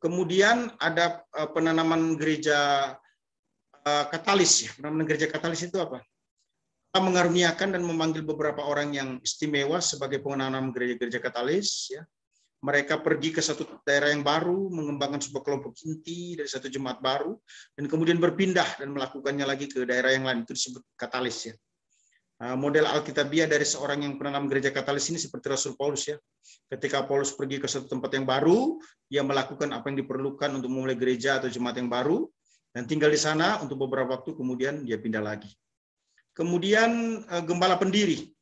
Kemudian ada penanaman gereja katalis ya. Penanaman gereja katalis itu apa? Kita mengaruniakan dan memanggil beberapa orang yang istimewa sebagai penanam gereja-gereja katalis ya. Mereka pergi ke satu daerah yang baru, mengembangkan sebuah kelompok inti dari satu jemaat baru, dan kemudian berpindah dan melakukannya lagi ke daerah yang lain. Itu disebut katalis ya. model alkitabiah dari seorang yang penanam gereja Katalis ini seperti Rasul Paulus ya. Ketika Paulus pergi ke suatu tempat yang baru, dia melakukan apa yang diperlukan untuk memulai gereja atau jemaat yang baru, dan tinggal di sana untuk beberapa waktu, kemudian dia pindah lagi. Kemudian gembala pendiri.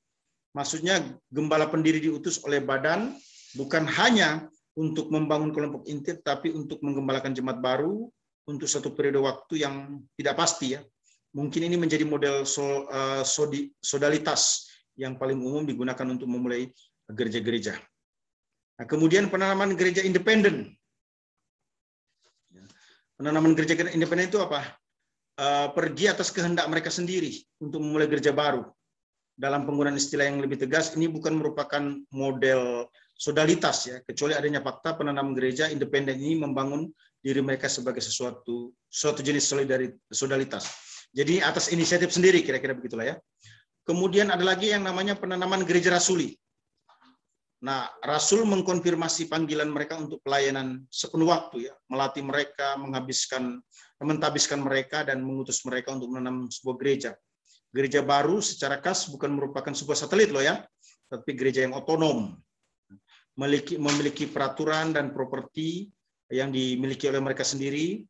Maksudnya gembala pendiri diutus oleh badan bukan hanya untuk membangun kelompok inti, tapi untuk menggembalakan jemaat baru untuk satu periode waktu yang tidak pasti ya. Mungkin ini menjadi model sodalitas yang paling umum digunakan untuk memulai gereja-gereja. Nah, kemudian penanaman gereja independen. Penanaman gereja independen itu apa? Pergi atas kehendak mereka sendiri untuk memulai gereja baru. Dalam penggunaan istilah yang lebih tegas, ini bukan merupakan model sodalitas ya, kecuali adanya fakta penanam gereja independen ini membangun diri mereka sebagai suatu jenis sodalitas. Jadi atas inisiatif sendiri, kira-kira begitulah ya. Kemudian ada lagi yang namanya penanaman gereja rasuli. Nah, rasul mengkonfirmasi panggilan mereka untuk pelayanan sepenuh waktu ya, melatih mereka, mentabiskan mereka dan mengutus mereka untuk menanam sebuah gereja. Gereja baru secara khas bukan merupakan sebuah satelit loh ya, tapi gereja yang otonom, memiliki peraturan dan properti yang dimiliki oleh mereka sendiri,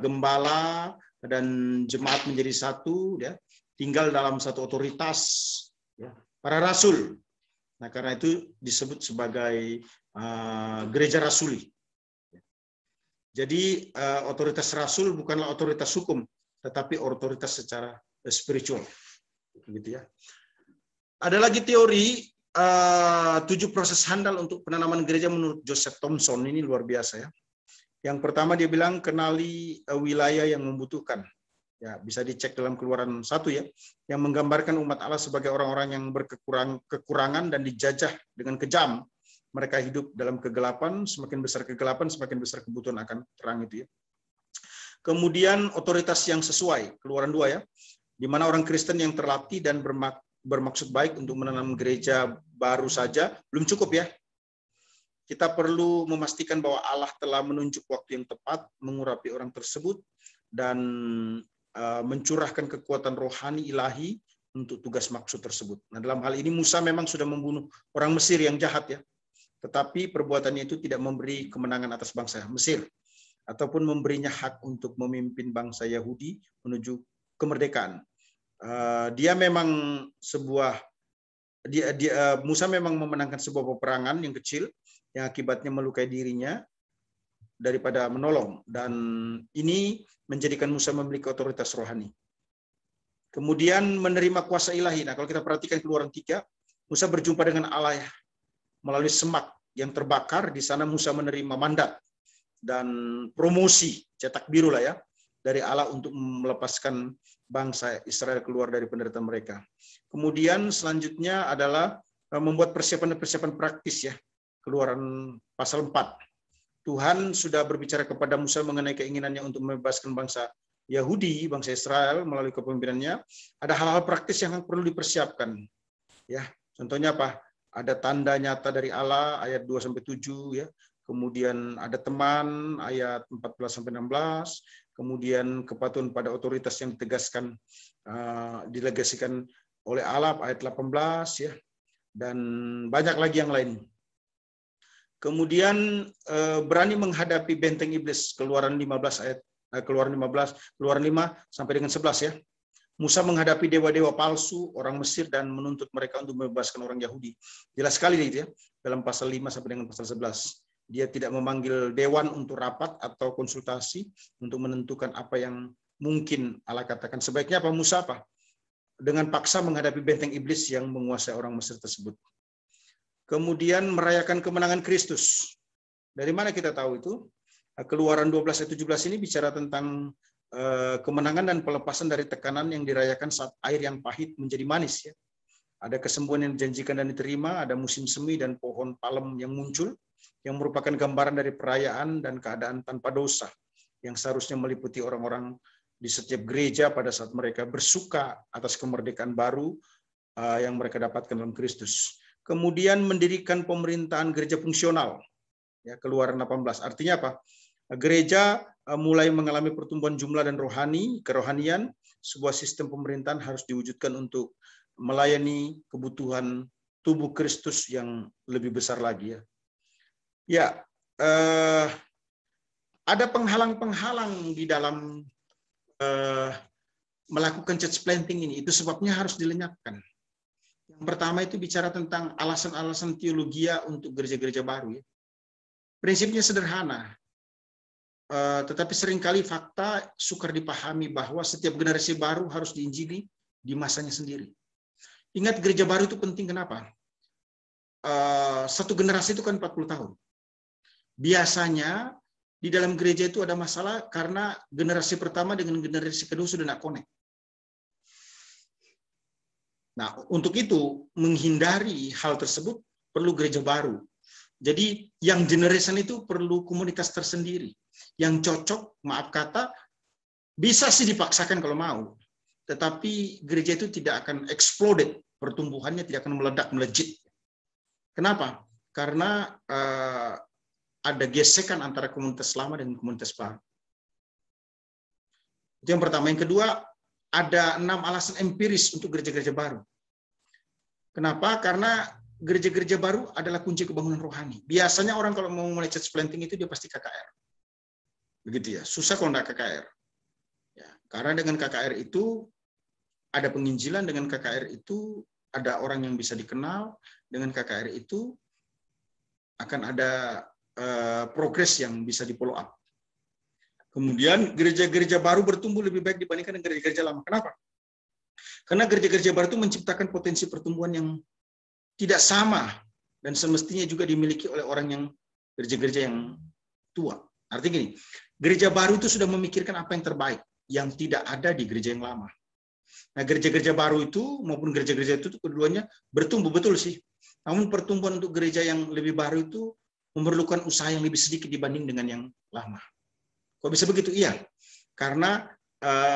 gembala dan jemaat menjadi satu, ya, tinggal dalam satu otoritas, ya, para rasul. Nah, karena itu disebut sebagai gereja rasuli. Jadi otoritas rasul bukanlah otoritas hukum, tetapi otoritas secara spiritual, gitu ya. Ada lagi teori 7 proses handal untuk penanaman gereja menurut Joseph Thomson, ini luar biasa ya. Yang pertama dia bilang kenali wilayah yang membutuhkan. Ya, bisa dicek dalam Keluaran 1 ya, yang menggambarkan umat Allah sebagai orang-orang yang kekurangan dan dijajah dengan kejam. Mereka hidup dalam kegelapan, semakin besar kegelapan, semakin besar kebutuhan akan terang itu ya. Kemudian otoritas yang sesuai, Keluaran 2 ya, di mana orang Kristen yang terlatih dan bermaksud baik untuk menanam gereja baru saja belum cukup ya. Kita perlu memastikan bahwa Allah telah menunjuk waktu yang tepat, mengurapi orang tersebut, dan mencurahkan kekuatan rohani ilahi untuk tugas maksud tersebut. Nah, dalam hal ini Musa memang sudah membunuh orang Mesir yang jahat ya, tetapi perbuatannya itu tidak memberi kemenangan atas bangsa Mesir, ataupun memberinya hak untuk memimpin bangsa Yahudi menuju kemerdekaan. Musa memang memenangkan sebuah peperangan yang kecil, yang akibatnya melukai dirinya daripada menolong, dan ini menjadikan Musa memiliki otoritas rohani. Kemudian menerima kuasa ilahi. Nah, kalau kita perhatikan Keluaran 3, Musa berjumpa dengan Allah melalui semak yang terbakar. Di sana Musa menerima mandat dan promosi, cetak biru lah ya, dari Allah untuk melepaskan bangsa Israel keluar dari penderitaan mereka. Kemudian selanjutnya adalah membuat persiapan praktis ya. Keluaran pasal 4. Tuhan sudah berbicara kepada Musa mengenai keinginannya untuk membebaskan bangsa Yahudi, bangsa Israel melalui kepemimpinannya. Ada hal-hal praktis yang perlu dipersiapkan. Ya, contohnya apa? Ada tanda nyata dari Allah ayat 2-7 ya. Kemudian ada teman ayat 14-16. Kemudian kepatuhan pada otoritas yang ditegaskan dilegasikan oleh Allah ayat 18 ya. Dan banyak lagi yang lain. Kemudian berani menghadapi benteng iblis, Keluaran 5 sampai dengan 11 ya. Musa menghadapi dewa-dewa palsu orang Mesir dan menuntut mereka untuk membebaskan orang Yahudi. Jelas sekali itu ya, dalam pasal 5 sampai dengan pasal 11. Dia tidak memanggil dewan untuk rapat atau konsultasi untuk menentukan apa yang mungkin Allah katakan. Sebaiknya apa Musa apa? Dengan paksa menghadapi benteng iblis yang menguasai orang Mesir tersebut. Kemudian merayakan kemenangan Kristus. Dari mana kita tahu itu? Keluaran 12 ayat 17 ini bicara tentang kemenangan dan pelepasan dari tekanan yang dirayakan saat air yang pahit menjadi manis ya. Ada kesembuhan yang dijanjikan dan diterima, ada musim semi dan pohon palem yang muncul, yang merupakan gambaran dari perayaan dan keadaan tanpa dosa yang seharusnya meliputi orang-orang di setiap gereja pada saat mereka bersuka atas kemerdekaan baru yang mereka dapatkan dalam Kristus. Kemudian mendirikan pemerintahan gereja fungsional, ya, Keluaran 18. Artinya apa? Gereja mulai mengalami pertumbuhan jumlah dan kerohanian. Sebuah sistem pemerintahan harus diwujudkan untuk melayani kebutuhan tubuh Kristus yang lebih besar lagi ya. Ya, ada penghalang-penghalang di dalam melakukan church planting ini. Itu sebabnya harus dilenyapkan. Yang pertama itu bicara tentang alasan-alasan teologia untuk gereja-gereja baru ya. Prinsipnya sederhana, tetapi seringkali fakta sukar dipahami bahwa setiap generasi baru harus diinjili di masanya sendiri. Ingat, gereja baru itu penting kenapa? Satu generasi itu kan 40 tahun. Biasanya di dalam gereja itu ada masalah karena generasi pertama dengan generasi kedua sudah tidak connect. Nah, untuk itu menghindari hal tersebut perlu gereja baru. Jadi yang generation itu perlu komunitas tersendiri. Yang cocok, maaf kata, bisa sih dipaksakan kalau mau. Tetapi gereja itu tidak akan exploded, pertumbuhannya tidak akan meledak, melejit. Kenapa? Karena ada gesekan antara komunitas lama dan komunitas baru. Itu yang pertama. Yang kedua, ada 6 alasan empiris untuk gereja-gereja baru. Kenapa? Karena gereja-gereja baru adalah kunci kebangunan rohani. Biasanya orang kalau mau mulai church planting itu dia pasti KKR. Begitu ya. Susah kalau enggak KKR. Ya, karena dengan KKR itu ada penginjilan, dengan KKR itu ada orang yang bisa dikenal, dengan KKR itu akan ada progres yang bisa di follow up. Kemudian gereja-gereja baru bertumbuh lebih baik dibandingkan dengan gereja-gereja lama. Kenapa? Karena gereja-gereja baru itu menciptakan potensi pertumbuhan yang tidak sama dan semestinya juga dimiliki oleh orang yang gereja-gereja yang tua. Artinya gini, gereja baru itu sudah memikirkan apa yang terbaik yang tidak ada di gereja yang lama. Nah, gereja-gereja baru itu maupun gereja-gereja itu keduanya bertumbuh betul sih. Namun pertumbuhan untuk gereja yang lebih baru itu memerlukan usaha yang lebih sedikit dibanding dengan yang lama. Kok bisa begitu? Iya, karena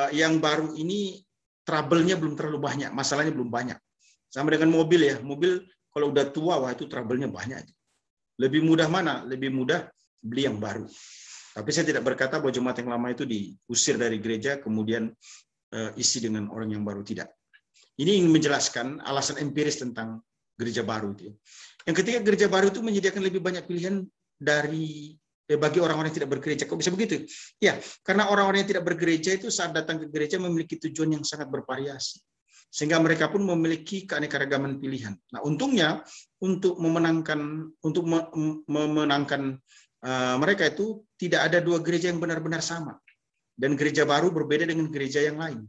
yang baru ini trouble-nya belum terlalu banyak, masalahnya belum banyak. Sama dengan mobil ya, mobil kalau udah tua, wah itu trouble-nya banyak. Lebih mudah mana? Lebih mudah beli yang baru. Tapi saya tidak berkata bahwa jemaat yang lama itu diusir dari gereja, kemudian isi dengan orang yang baru, tidak. Ini ingin menjelaskan alasan empiris tentang gereja baru itu. Yang ketiga, gereja baru itu menyediakan lebih banyak pilihan bagi orang-orang yang tidak bergereja. Kok bisa begitu? Ya, karena orang-orang yang tidak bergereja itu saat datang ke gereja memiliki tujuan yang sangat bervariasi. Sehingga mereka pun memiliki keanekaragaman pilihan. Nah, untungnya untuk memenangkan mereka itu tidak ada 2 gereja yang benar-benar sama. Dan gereja baru berbeda dengan gereja yang lain.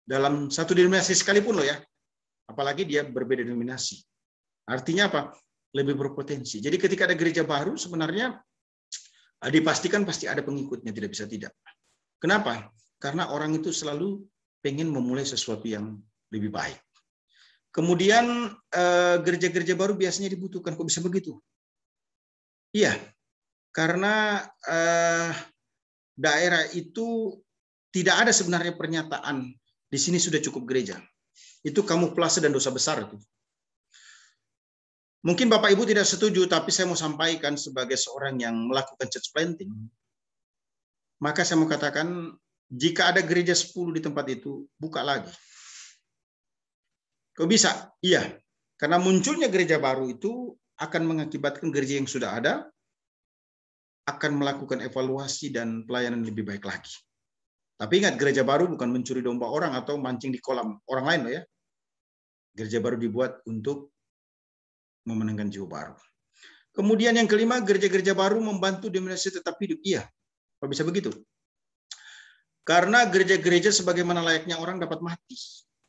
Dalam satu denominasi sekalipun loh ya. Apalagi dia berbeda denominasi. Artinya apa? Lebih berpotensi. Jadi ketika ada gereja baru sebenarnya dipastikan pasti ada pengikutnya, tidak bisa tidak. Kenapa? Karena orang itu selalu pengen memulai sesuatu yang lebih baik. Kemudian gereja-gereja baru biasanya dibutuhkan. Kok bisa begitu? Iya, karena daerah itu tidak ada sebenarnya pernyataan di sini sudah cukup gereja. Itu kamuflase dan dosa besar itu. Mungkin Bapak Ibu tidak setuju, tapi saya mau sampaikan sebagai seorang yang melakukan church planting. Maka saya mau katakan, jika ada gereja 10 di tempat itu, buka lagi. Kok bisa? Iya. Karena munculnya gereja baru itu akan mengakibatkan gereja yang sudah ada akan melakukan evaluasi dan pelayanan lebih baik lagi. Tapi ingat, gereja baru bukan mencuri domba orang atau mancing di kolam orang lain loh ya. Gereja baru dibuat untuk memenangkan jiwa baru. Kemudian yang kelima, gereja-gereja baru membantu denominasi tetap hidup. Iya, kok bisa begitu? Karena gereja-gereja sebagaimana layaknya orang dapat mati.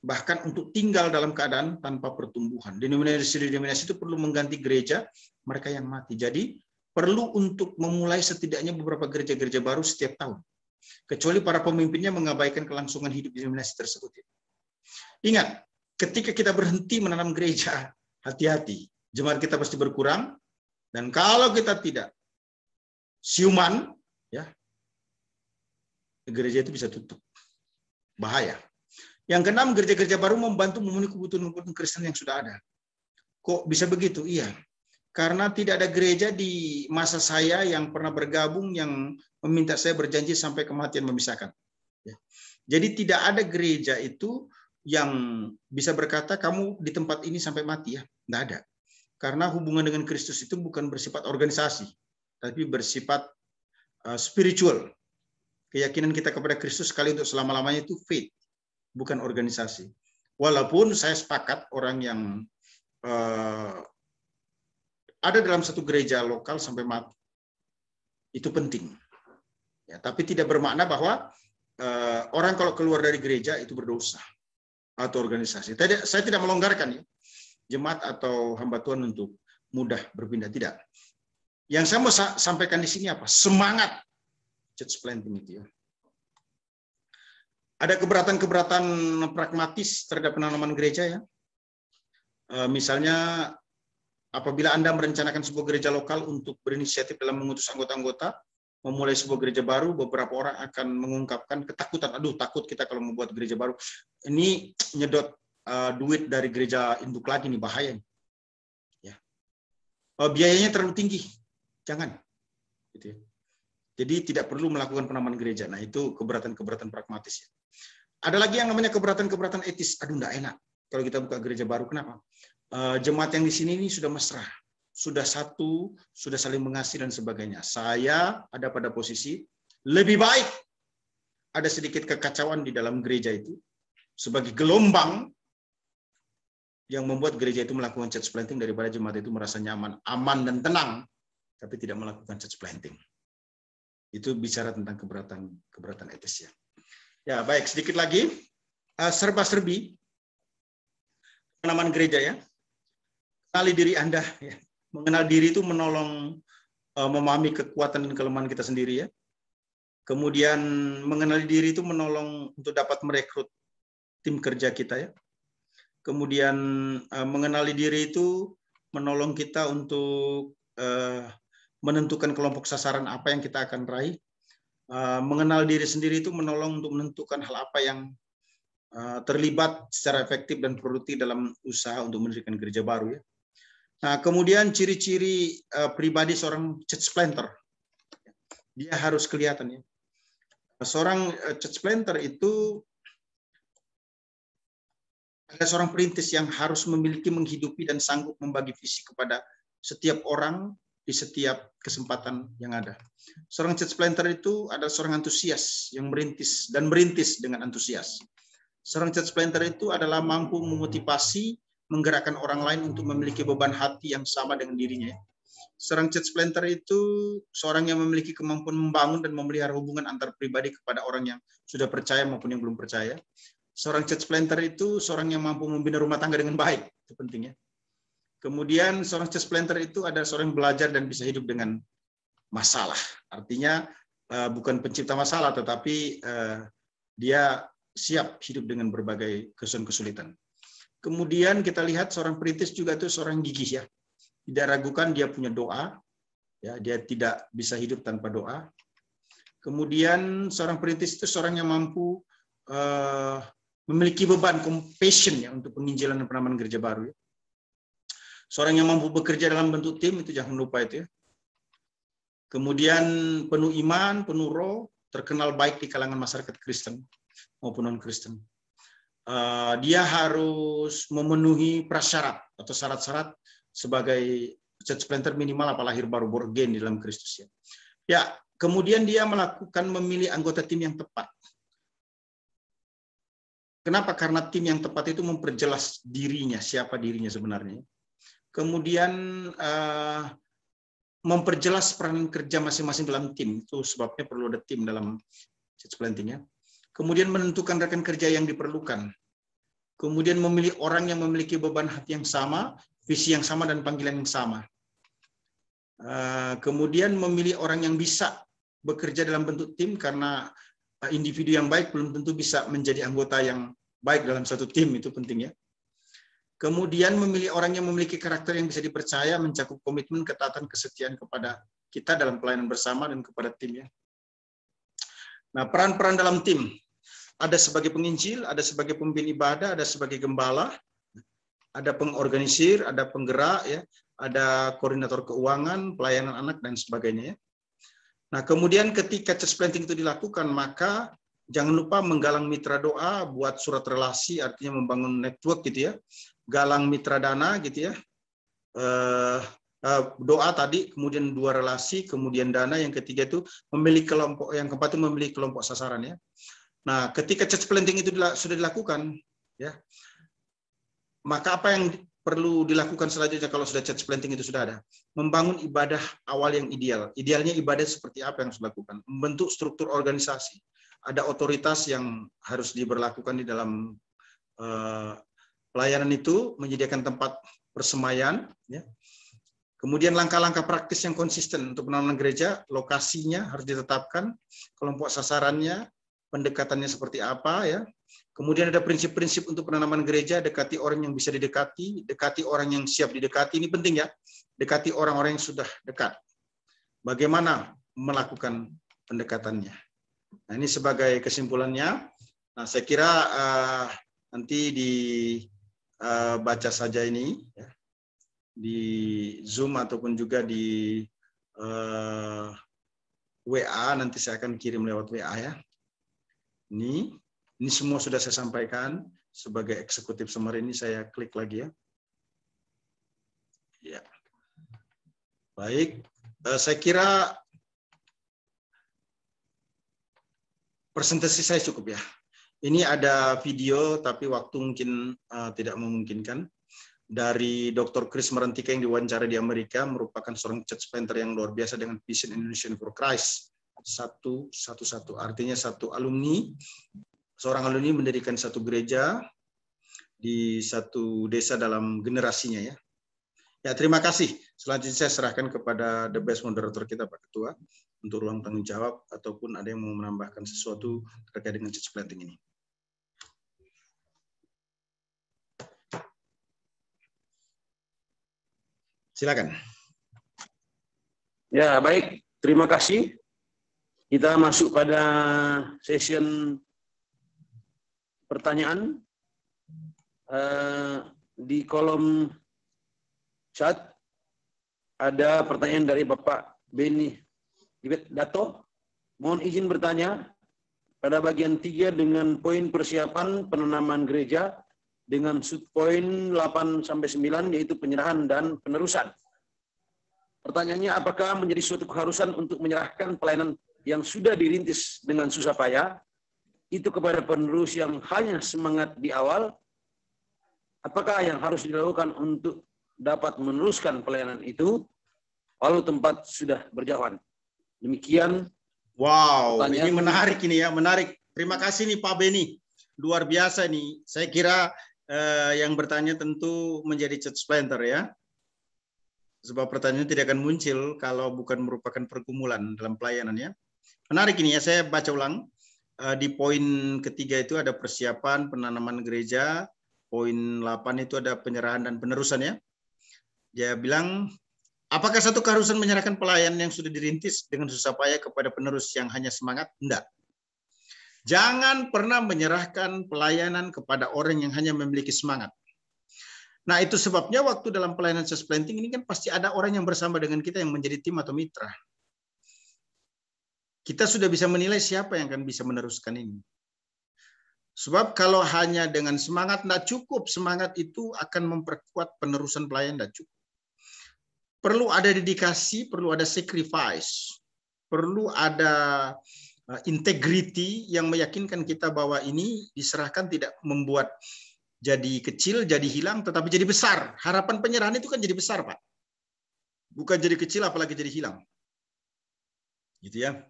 Bahkan untuk tinggal dalam keadaan tanpa pertumbuhan. Denominasi-denominasi itu perlu mengganti gereja mereka yang mati. Jadi perlu untuk memulai setidaknya beberapa gereja-gereja baru setiap tahun. Kecuali para pemimpinnya mengabaikan kelangsungan hidup denominasi tersebut. Ingat, ketika kita berhenti menanam gereja, hati-hati. Jemaat kita pasti berkurang, dan kalau kita tidak siuman, ya gereja itu bisa tutup. Bahaya. Yang keenam, gereja-gereja baru membantu memenuhi kebutuhan Kristen yang sudah ada. Kok bisa begitu? Iya. Karena tidak ada gereja di masa saya yang pernah bergabung yang meminta saya berjanji sampai kematian memisahkan. Jadi tidak ada gereja itu yang bisa berkata kamu di tempat ini sampai mati ya. Nggak ada. Karena hubungan dengan Kristus itu bukan bersifat organisasi, tapi bersifat spiritual. Keyakinan kita kepada Kristus sekali untuk selama-lamanya itu faith, bukan organisasi. Walaupun saya sepakat orang yang ada dalam satu gereja lokal sampai mati, itu penting. Ya, tapi tidak bermakna bahwa orang kalau keluar dari gereja itu berdosa atau organisasi. Saya tidak melonggarkan ya, jemaat atau hamba Tuhan untuk mudah berpindah, tidak. Yang saya mau sampaikan di sini apa? Semangat church planting itu ya. Ada keberatan-keberatan pragmatis terhadap penanaman gereja ya. Misalnya apabila Anda merencanakan sebuah gereja lokal untuk berinisiatif dalam mengutus anggota-anggota, memulai sebuah gereja baru, beberapa orang akan mengungkapkan ketakutan. Aduh, takut kita kalau membuat gereja baru. Ini nyedot duit dari gereja induk lagi nih, bahaya. Ya. Biayanya terlalu tinggi. Jangan. Gitu ya. Jadi tidak perlu melakukan penanaman gereja. Nah, itu keberatan-keberatan pragmatis. Ya. Ada lagi yang namanya keberatan-keberatan etis. Aduh, enggak enak kalau kita buka gereja baru. Kenapa? Jemaat yang di sini ini sudah mesra. Sudah satu, sudah saling mengasihi dan sebagainya. Saya ada pada posisi lebih baik ada sedikit kekacauan di dalam gereja itu sebagai gelombang yang membuat gereja itu melakukan church planting daripada jemaat itu merasa nyaman, aman dan tenang tapi tidak melakukan church planting. Itu bicara tentang keberatan etis ya. Ya, baik, sedikit lagi serba-serbi penanaman gereja ya. Kenali diri Anda ya. Mengenal diri itu menolong memahami kekuatan dan kelemahan kita sendiri ya. Kemudian mengenali diri itu menolong untuk dapat merekrut tim kerja kita ya. Kemudian mengenali diri itu menolong kita untuk menentukan kelompok sasaran apa yang kita akan raih. Mengenal diri sendiri itu menolong untuk menentukan hal apa yang terlibat secara efektif dan produktif dalam usaha untuk mendirikan gereja baru ya. Nah, kemudian ciri-ciri pribadi seorang church planter, dia harus kelihatan ya. Seorang church planter itu ada seorang perintis yang harus memiliki, menghidupi dan sanggup membagi visi kepada setiap orang di setiap kesempatan yang ada. Seorang church planter itu adalah seorang antusias yang merintis dengan antusias. Seorang church planter itu adalah mampu memotivasi, menggerakkan orang lain untuk memiliki beban hati yang sama dengan dirinya. Seorang church planter itu seorang yang memiliki kemampuan membangun dan memelihara hubungan antar pribadi kepada orang yang sudah percaya maupun yang belum percaya. Seorang church planter itu seorang yang mampu membina rumah tangga dengan baik. Itu pentingnya. Kemudian seorang church planter itu adalah seorang yang belajar dan bisa hidup dengan masalah. Artinya bukan pencipta masalah, tetapi dia siap hidup dengan berbagai kesulitan. Kemudian kita lihat seorang perintis juga itu seorang gigih ya. Tidak ragukan dia punya doa. Ya, dia tidak bisa hidup tanpa doa. Kemudian seorang perintis itu seorang yang mampu memiliki beban compassion ya untuk penginjilan dan penanaman gereja baru ya. Seorang yang mampu bekerja dalam bentuk tim, itu jangan lupa itu ya. Kemudian penuh iman, penuh roh, terkenal baik di kalangan masyarakat Kristen maupun non-Kristen. Dia harus memenuhi prasyarat atau syarat-syarat sebagai church planter minimal apa lahir baru, born again di dalam Kristus ya. Ya, kemudian dia melakukan memilih anggota tim yang tepat. Kenapa? Karena tim yang tepat itu memperjelas dirinya, siapa dirinya sebenarnya. Kemudian memperjelas peran kerja masing-masing dalam tim. Itu sebabnya perlu ada tim dalam church planting ya. Kemudian menentukan rekan kerja yang diperlukan. Kemudian memilih orang yang memiliki beban hati yang sama, visi yang sama, dan panggilan yang sama. Kemudian memilih orang yang bisa bekerja dalam bentuk tim, karena individu yang baik belum tentu bisa menjadi anggota yang baik dalam satu tim, itu penting ya. Kemudian memilih orang yang memiliki karakter yang bisa dipercaya, mencakup komitmen, ketaatan, kesetiaan kepada kita dalam pelayanan bersama dan kepada tim ya. Nah, peran-peran dalam tim. Ada sebagai penginjil, ada sebagai pemimpin ibadah, ada sebagai gembala, ada pengorganisir, ada penggerak, ya, ada koordinator keuangan, pelayanan anak, dan sebagainya. Ya. Nah, kemudian ketika church planting itu dilakukan, maka jangan lupa menggalang mitra doa, buat surat relasi, artinya membangun network gitu ya. Galang mitra dana gitu ya. Doa tadi, kemudian 2 relasi, kemudian dana, yang ketiga itu memilih kelompok, yang keempat itu memilih kelompok sasaran ya. Nah, ketika church planting itu sudah dilakukan ya, maka apa yang perlu dilakukan selanjutnya kalau sudah church planting itu sudah ada? Membangun ibadah awal yang ideal. Idealnya ibadah seperti apa yang harus dilakukan? Membentuk struktur organisasi. Ada otoritas yang harus diberlakukan di dalam pelayanan itu, menyediakan tempat persemaian ya. Kemudian langkah-langkah praktis yang konsisten untuk penanaman gereja, lokasinya harus ditetapkan, kelompok sasarannya, pendekatannya seperti apa ya. Kemudian ada prinsip-prinsip untuk penanaman gereja, dekati orang yang bisa didekati, dekati orang yang siap didekati, ini penting ya. Dekati orang-orang yang sudah dekat. Bagaimana melakukan pendekatannya. Nah, ini sebagai kesimpulannya. Nah, saya kira nanti dibaca saja ini ya, di Zoom ataupun juga di WA, nanti saya akan kirim lewat WA ya. Ini semua sudah saya sampaikan sebagai eksekutif summary. Ini saya klik lagi ya. Ya. Baik, saya kira presentasi saya cukup ya. Ini ada video tapi waktu mungkin tidak memungkinkan. Dari Dr. Chris Marantika yang diwawancara di Amerika, merupakan seorang church planter yang luar biasa dengan Vision Indonesia for Christ 111. Artinya seorang alumni mendirikan satu gereja di satu desa dalam generasinya ya. Ya, terima kasih. Selanjutnya saya serahkan kepada the best moderator kita, Pak Ketua, untuk ruang tanggung jawab ataupun ada yang mau menambahkan sesuatu terkait dengan church planting ini. Silakan. Ya, baik. Terima kasih. Kita masuk pada session pertanyaan. Di kolom chat ada pertanyaan dari Bapak Beni Dato. Mohon izin bertanya, pada bagian 3 dengan poin persiapan penanaman gereja, dengan subpoin 8-9 yaitu penyerahan dan penerusan. Pertanyaannya, apakah menjadi suatu keharusan untuk menyerahkan pelayanan yang sudah dirintis dengan susah payah itu kepada penerus yang hanya semangat di awal? Apakah yang harus dilakukan untuk dapat meneruskan pelayanan itu walau tempat sudah berjauhan? Demikian. Wow, ini menarik ini ya, menarik. Terima kasih nih Pak Beni. Luar biasa nih. Saya kira yang bertanya tentu menjadi church planter ya. Sebab pertanyaannya tidak akan muncul kalau bukan merupakan pergumulan dalam pelayanan ya. Menarik ini ya, saya baca ulang. Di poin ketiga itu ada persiapan penanaman gereja. Poin 8 itu ada penyerahan dan penerusan ya. Dia bilang, apakah satu keharusan menyerahkan pelayan yang sudah dirintis dengan susah payah kepada penerus yang hanya semangat? Enggak. Jangan pernah menyerahkan pelayanan kepada orang yang hanya memiliki semangat. Nah, itu sebabnya waktu dalam pelayanan church planting ini kan pasti ada orang yang bersama dengan kita yang menjadi tim atau mitra. Kita sudah bisa menilai siapa yang akan bisa meneruskan ini. Sebab kalau hanya dengan semangat tidak cukup, semangat itu akan memperkuat penerusan pelayanan tidak cukup. Perlu ada dedikasi, perlu ada sacrifice, perlu ada integrity yang meyakinkan kita bahwa ini diserahkan tidak membuat jadi kecil, jadi hilang, tetapi jadi besar. Harapan penyerahan itu kan jadi besar, Pak. Bukan jadi kecil, apalagi jadi hilang. Gitu ya.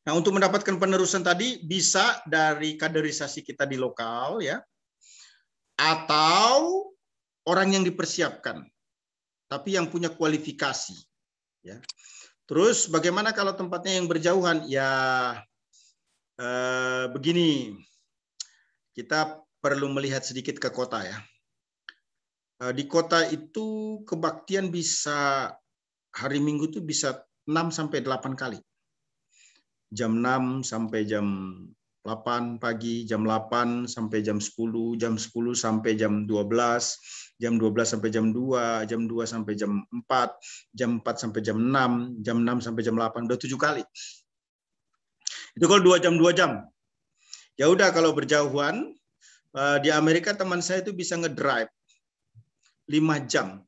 Nah, untuk mendapatkan penerusan tadi bisa dari kaderisasi kita di lokal, ya, atau orang yang dipersiapkan, tapi yang punya kualifikasi, ya. Terus bagaimana kalau tempatnya yang berjauhan? Ya begini, kita perlu melihat sedikit ke kota ya. Di kota itu kebaktian bisa hari Minggu itu bisa 6-8 kali. Jam 6 sampai jam 8 pagi, jam 8 sampai jam 10, jam 10 sampai jam 12, jam 12 sampai jam 2, jam 2 sampai jam 4, jam 4 sampai jam 6, jam 6 sampai jam 8, udah 7 kali. Itu kalau 2 jam, 2 jam. Ya udah kalau berjauhan, di Amerika teman saya itu bisa ngedrive 5 jam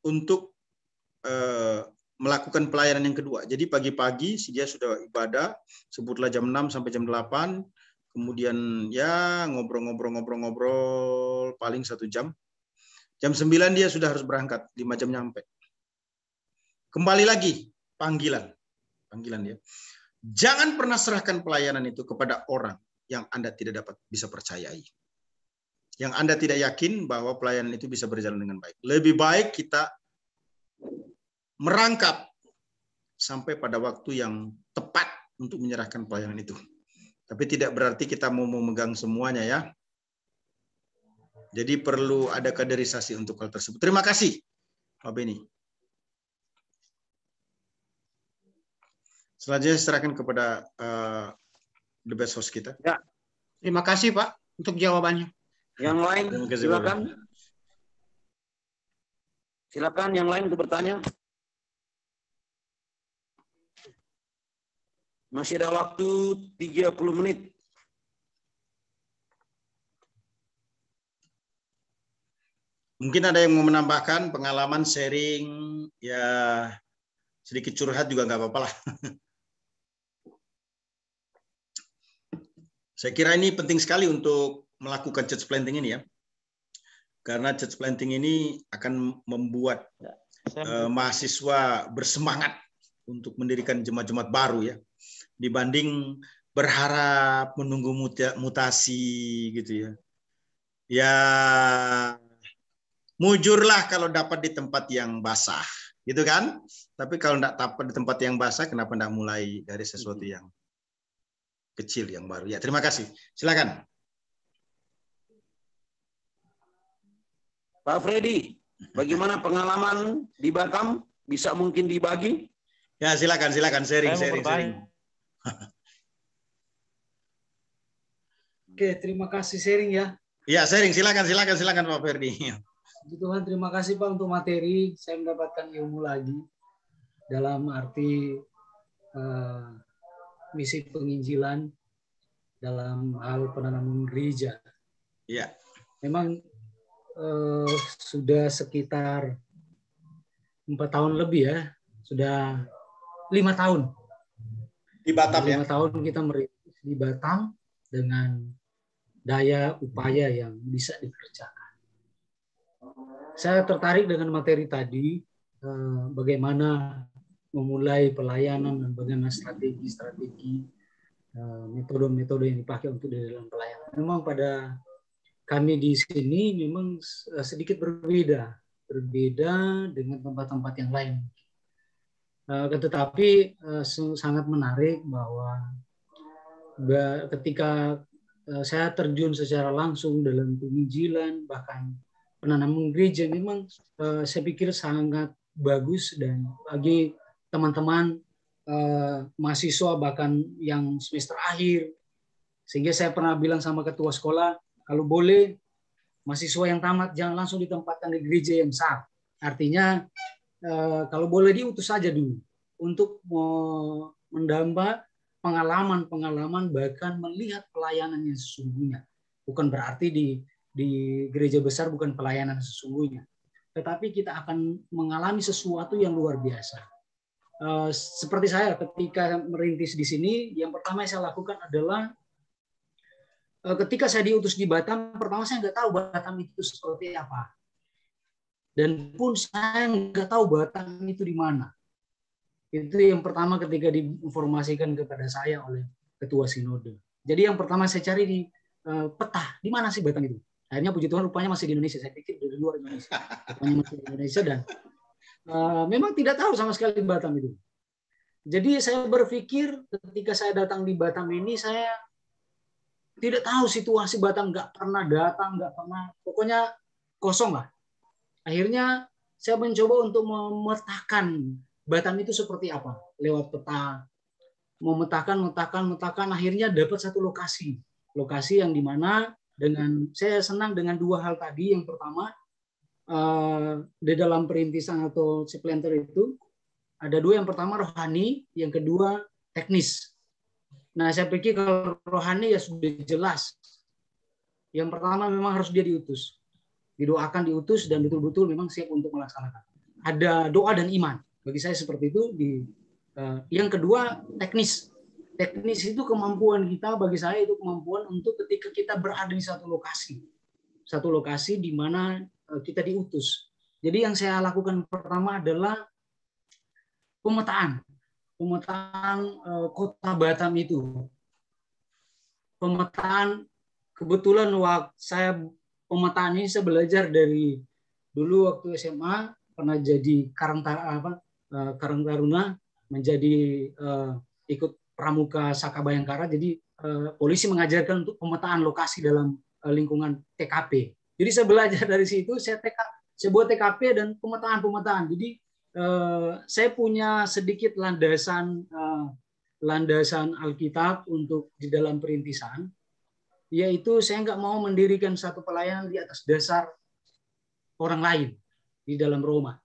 untuk melakukan pelayanan yang kedua. Jadi pagi-pagi dia sudah ibadah, sebutlah jam 6 sampai jam 8, kemudian ya ngobrol-ngobrol paling 1 jam. Jam 9 dia sudah harus berangkat, 5 jam nyampe. Kembali lagi, panggilan dia. Jangan pernah serahkan pelayanan itu kepada orang yang Anda tidak dapat bisa percayai. Yang Anda tidak yakin bahwa pelayanan itu bisa berjalan dengan baik. Lebih baik kita merangkap sampai pada waktu yang tepat untuk menyerahkan pelayanan itu. Tapi tidak berarti kita mau memegang semuanya ya. Jadi perlu ada kaderisasi untuk hal tersebut. Terima kasih, Pak Beni. Selanjutnya serahkan kepada the best host kita. Ya. Terima kasih Pak untuk jawabannya. Yang lain silakan. Silakan yang lain untuk bertanya. Masih ada waktu 30 menit. Mungkin ada yang mau menambahkan pengalaman sharing, ya sedikit curhat juga nggak apa-apa lah. Saya kira ini penting sekali untuk melakukan church planting ini ya. Karena church planting ini akan membuat mahasiswa bersemangat untuk mendirikan jemaat-jemaat baru ya. Dibanding berharap menunggu mutasi gitu ya. Ya mujurlah kalau dapat di tempat yang basah, gitu kan? Tapi kalau tidak dapat di tempat yang basah, kenapa tidak mulai dari sesuatu yang kecil, yang baru? Ya, terima kasih. Silakan. Pak Freddy, bagaimana pengalaman di Batam? Bisa mungkin dibagi? Ya, silakan sharing. Oke, terima kasih sharing ya. Ya, sharing. Silakan Pak Ferdi. Puji Tuhan, terima kasih Pak untuk materi. Saya mendapatkan ilmu lagi dalam arti misi penginjilan dalam hal penanaman gereja. Iya. Memang sudah sekitar 4 tahun lebih ya, sudah 5 tahun. Di Batam 5 tahun kita merintis di Batam dengan daya upaya yang bisa dikerjakan. Saya tertarik dengan materi tadi, bagaimana memulai pelayanan dan bagaimana strategi-strategi, metode-metode yang dipakai untuk di dalam pelayanan. Memang pada kami di sini memang sedikit berbeda dengan tempat-tempat yang lain. Tetapi sangat menarik bahwa ketika saya terjun secara langsung dalam penginjilan, bahkan penanaman gereja, memang saya pikir sangat bagus, dan bagi teman-teman mahasiswa bahkan yang semester akhir, sehingga saya pernah bilang sama ketua sekolah, kalau boleh mahasiswa yang tamat jangan langsung ditempatkan di gereja yang besar. Artinya kalau boleh diutus saja dulu untuk mendamba pengalaman bahkan melihat pelayanan yang sesungguhnya. Bukan berarti di gereja besar bukan pelayanan sesungguhnya, tetapi kita akan mengalami sesuatu yang luar biasa. Seperti saya ketika merintis di sini, yang pertama yang saya lakukan adalah ketika saya diutus di Batam, pertama saya nggak tahu Batam itu seperti apa, dan pun saya nggak tahu Batam itu di mana. Itu yang pertama ketika diinformasikan kepada saya oleh ketua sinode. Jadi yang pertama saya cari di peta, di mana sih Batam itu. Akhirnya puji Tuhan rupanya masih di Indonesia. Saya pikir dari luar Indonesia. Rupanya masih di Indonesia, dan memang tidak tahu sama sekali Batam itu. Jadi saya berpikir ketika saya datang di Batam ini, saya tidak tahu situasi Batam, nggak pernah datang, nggak pernah, pokoknya kosong lah. Akhirnya saya mencoba untuk memetakan Batam itu seperti apa lewat peta, memetakan, akhirnya dapat satu lokasi yang dimana dengan saya senang dengan 2 hal tadi. Yang pertama, di dalam perintisan atau Church Planter itu ada 2, yang pertama rohani, yang kedua teknis. Nah, saya pikir kalau rohani ya sudah jelas. Yang pertama memang harus dia diutus. Didoakan, diutus, dan betul-betul memang siap untuk melaksanakan. Ada doa dan iman. Bagi saya seperti itu. Yang kedua, teknis. Teknis itu kemampuan kita, bagi saya itu kemampuan untuk ketika kita berada di satu lokasi. Satu lokasi di mana kita diutus. Jadi yang saya lakukan pertama adalah pemetaan kota Batam itu. Pemetaan, kebetulan waktu saya pemetaan ini saya belajar dari dulu waktu SMA, pernah jadi Karang Taruna, menjadi ikut Pramuka Saka Bayangkara. Jadi polisi mengajarkan untuk pemetaan lokasi dalam lingkungan TKP. Jadi saya belajar dari situ, saya buat TKP dan pemetaan. Jadi saya punya sedikit landasan Alkitab untuk di dalam perintisan, yaitu saya nggak mau mendirikan satu pelayanan di atas dasar orang lain di dalam Roma.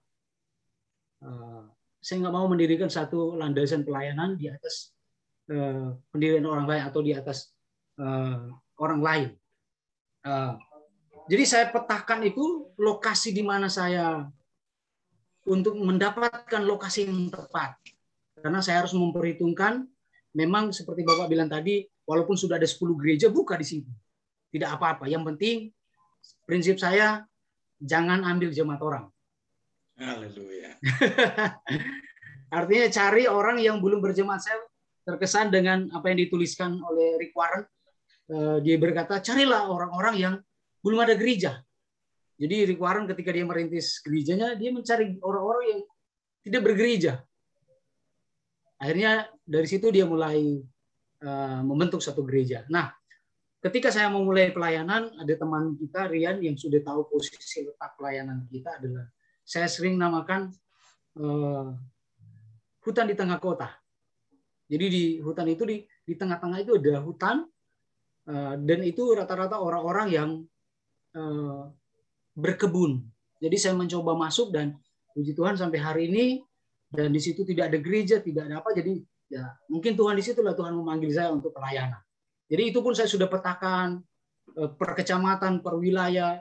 Saya nggak mau mendirikan satu landasan pelayanan di atas pendirian orang lain atau di atas orang lain. Jadi saya petakan itu lokasi di mana saya untuk mendapatkan lokasi yang tepat. Karena saya harus memperhitungkan, memang seperti Bapak bilang tadi, walaupun sudah ada 10 gereja, buka di situ. Tidak apa-apa. Yang penting, prinsip saya, jangan ambil jemaat orang. Haleluya. Artinya cari orang yang belum berjemaat. Saya terkesan dengan apa yang dituliskan oleh Rick Warren. Dia berkata, carilah orang-orang yang belum ada gereja. Jadi Rick Warren ketika dia merintis gerejanya, dia mencari orang-orang yang tidak bergereja. Akhirnya dari situ dia mulai membentuk satu gereja. Nah, ketika saya memulai pelayanan, ada teman kita, Rian, yang sudah tahu posisi letak pelayanan kita adalah, saya sering namakan hutan di tengah kota. Jadi di hutan itu, di tengah-tengah itu ada hutan, dan itu rata-rata orang-orang yang berkebun. Jadi saya mencoba masuk dan puji Tuhan sampai hari ini, dan di situ tidak ada gereja, tidak ada apa. Jadi ya mungkin Tuhan di situlah Tuhan memanggil saya untuk pelayanan. Jadi itu pun saya sudah petakan per kecamatan, per wilayah.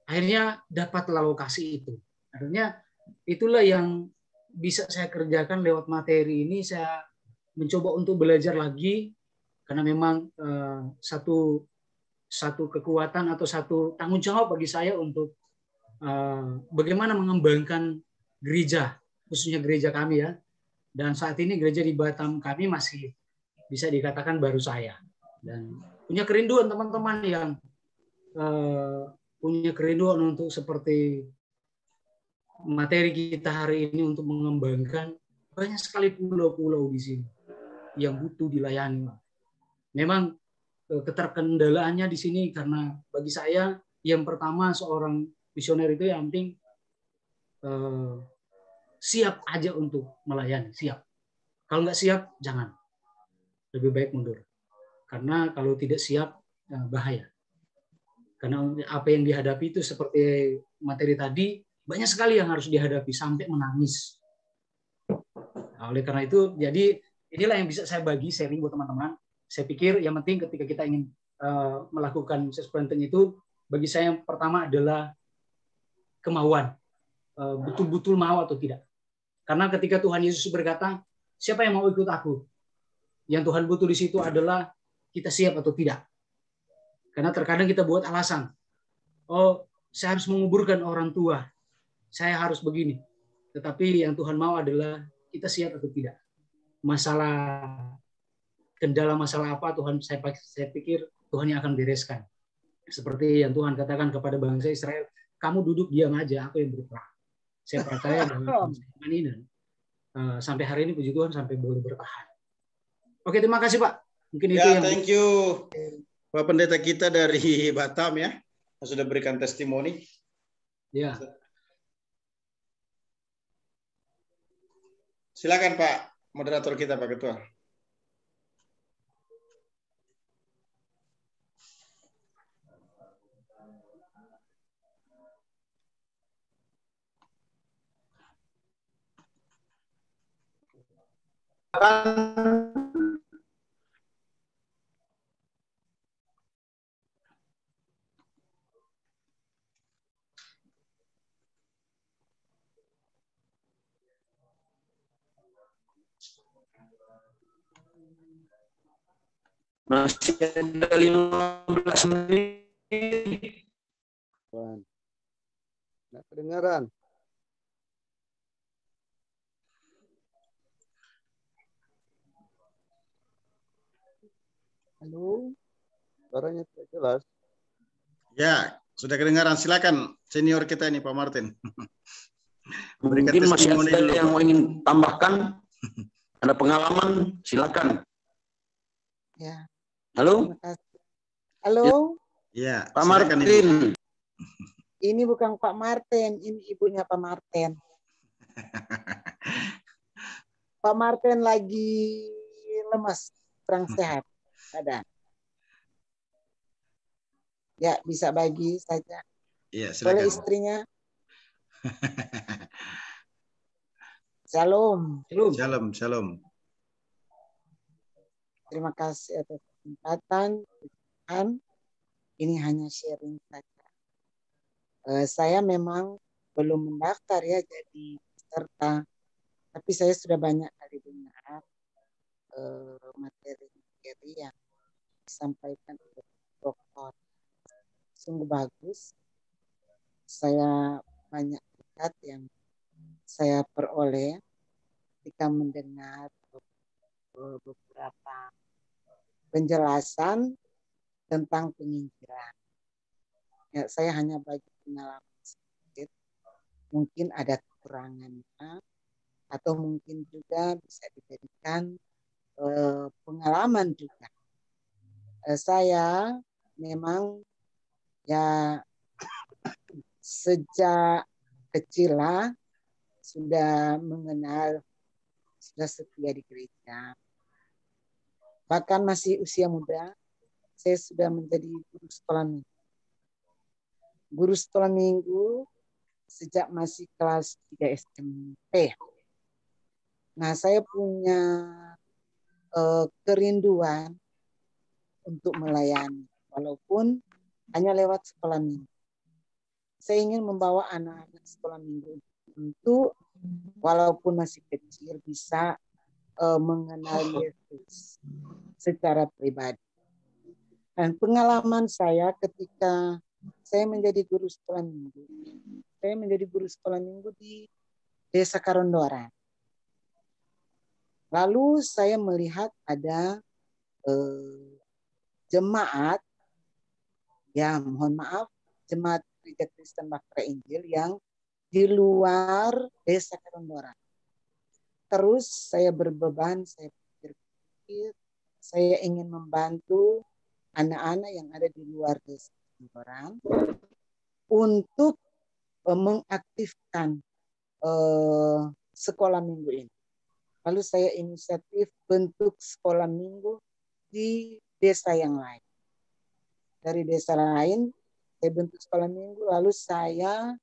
Akhirnya dapatlah lokasi itu. Akhirnya itulah yang bisa saya kerjakan lewat materi ini. Saya mencoba untuk belajar lagi karena memang satu kekuatan atau satu tanggung jawab bagi saya untuk bagaimana mengembangkan gereja, khususnya gereja kami ya. Dan saat ini gereja di Batam kami masih bisa dikatakan baru saya. Dan punya kerinduan teman-teman yang punya kerinduan untuk seperti materi kita hari ini untuk mengembangkan. Banyak sekali pulau-pulau di sini yang butuh dilayani. Memang keterkendalaannya di sini karena bagi saya yang pertama seorang misioner itu yang penting siap aja untuk melayani, siap. Kalau nggak siap, jangan. Lebih baik mundur. Karena kalau tidak siap, bahaya. Karena apa yang dihadapi itu seperti materi tadi, banyak sekali yang harus dihadapi sampai menangis. Nah, oleh karena itu, jadi inilah yang bisa saya bagi sharing buat teman-teman. Saya pikir yang penting ketika kita ingin melakukan sesuatu itu, bagi saya yang pertama adalah kemauan. Betul-betul mau atau tidak. Karena ketika Tuhan Yesus berkata, siapa yang mau ikut aku? Yang Tuhan butuh di situ adalah kita siap atau tidak. Karena terkadang kita buat alasan. Oh, saya harus menguburkan orang tua. Saya harus begini. Tetapi yang Tuhan mau adalah kita siap atau tidak. Kendala masalah apa Tuhan, saya pikir Tuhan yang akan bereskan. Seperti yang Tuhan katakan kepada bangsa Israel, kamu duduk diam aja, aku yang berperang. Saya percaya bahwa ini sampai hari ini puji Tuhan sampai boleh bertahan. Oke, terima kasih Pak. Mungkin itu yang thank you Pak Pendeta kita dari Batam ya, yang sudah berikan testimoni. Ya. Silakan Pak moderator kita, Pak Ketua. Masih ada 15 menit. Nggak kedengaran. Halo. Suaranya tidak jelas. Ya, sudah kedengaran. Silakan senior kita ini Pak Martin. Berikan Mungkin masih testimoni ada dulu, yang Pak. mau ingin tambahkan. Ada pengalaman, silakan. Ya, Halo, terima kasih. Halo, Ya, Pak silakan Ibu. Martin. ini bukan Pak Martin, ini ibunya Pak Martin. Pak Martin lagi lemas, kurang sehat. Ada. Ya, bisa bagi saja. Iya, Oleh silakan. istrinya. Shalom. Shalom, shalom. Terima kasih atas kesempatan. Tuhan. Ini hanya sharing saja. Saya memang belum mendaftar ya jadi peserta, tapi saya sudah banyak kali dengar materi-materi yang disampaikan oleh Dokter. Sungguh bagus. Saya banyak berkat yang saya peroleh ketika mendengar beberapa penjelasan tentang penginjilan. Ya, saya hanya bagi pengalaman sedikit. Mungkin ada kekurangannya atau mungkin juga bisa dijadikan pengalaman juga. Saya memang ya sejak kecil lah sudah mengenal, sudah setia di gereja. Bahkan masih usia muda, saya sudah menjadi guru sekolah minggu. Guru sekolah minggu sejak masih kelas 3 SMP. Nah, saya punya kerinduan untuk melayani, walaupun hanya lewat sekolah minggu. Saya ingin membawa anak-anak sekolah minggu untuk walaupun masih kecil bisa mengenal Yesus secara pribadi. Dan pengalaman saya ketika saya menjadi guru sekolah minggu, saya menjadi guru sekolah minggu di Desa Karondoran. Lalu saya melihat ada jemaat, ya mohon maaf, jemaat Gereja Kristen Bahtera Injil yang di luar Desa Karondoran. Terus saya berbeban, saya berpikir, saya ingin membantu anak-anak yang ada di luar Desa Karondoran untuk mengaktifkan sekolah minggu ini. Lalu saya inisiatif bentuk sekolah minggu di desa yang lain. Dari desa lain, saya bentuk sekolah minggu, lalu saya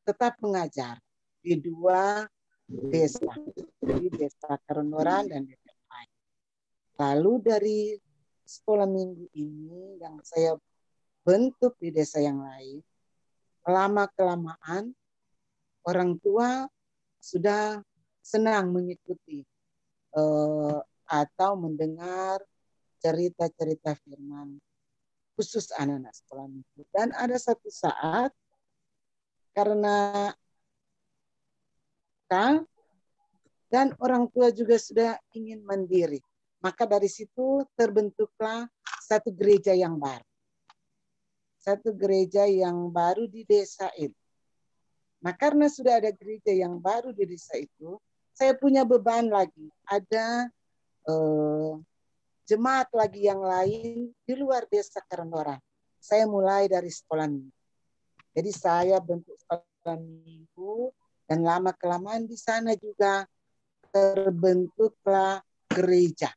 tetap mengajar di dua desa, di Desa Karondoran dan desa lain. Lalu dari sekolah minggu ini yang saya bentuk di desa yang lain, lama-kelamaan orang tua sudah senang mengikuti atau mendengar cerita-cerita firman khusus anak-anak sekolah minggu. Dan ada satu saat karena dan orang tua juga sudah ingin mandiri, maka dari situ terbentuklah satu gereja yang baru. Satu gereja yang baru di desa itu. Nah, karena sudah ada gereja yang baru di desa itu, saya punya beban lagi. Ada jemaat lagi yang lain di luar Desa Karondoran. Saya mulai dari sekolah minggu. Jadi saya bentuk sekolah minggu dan lama-kelamaan di sana juga terbentuklah gereja.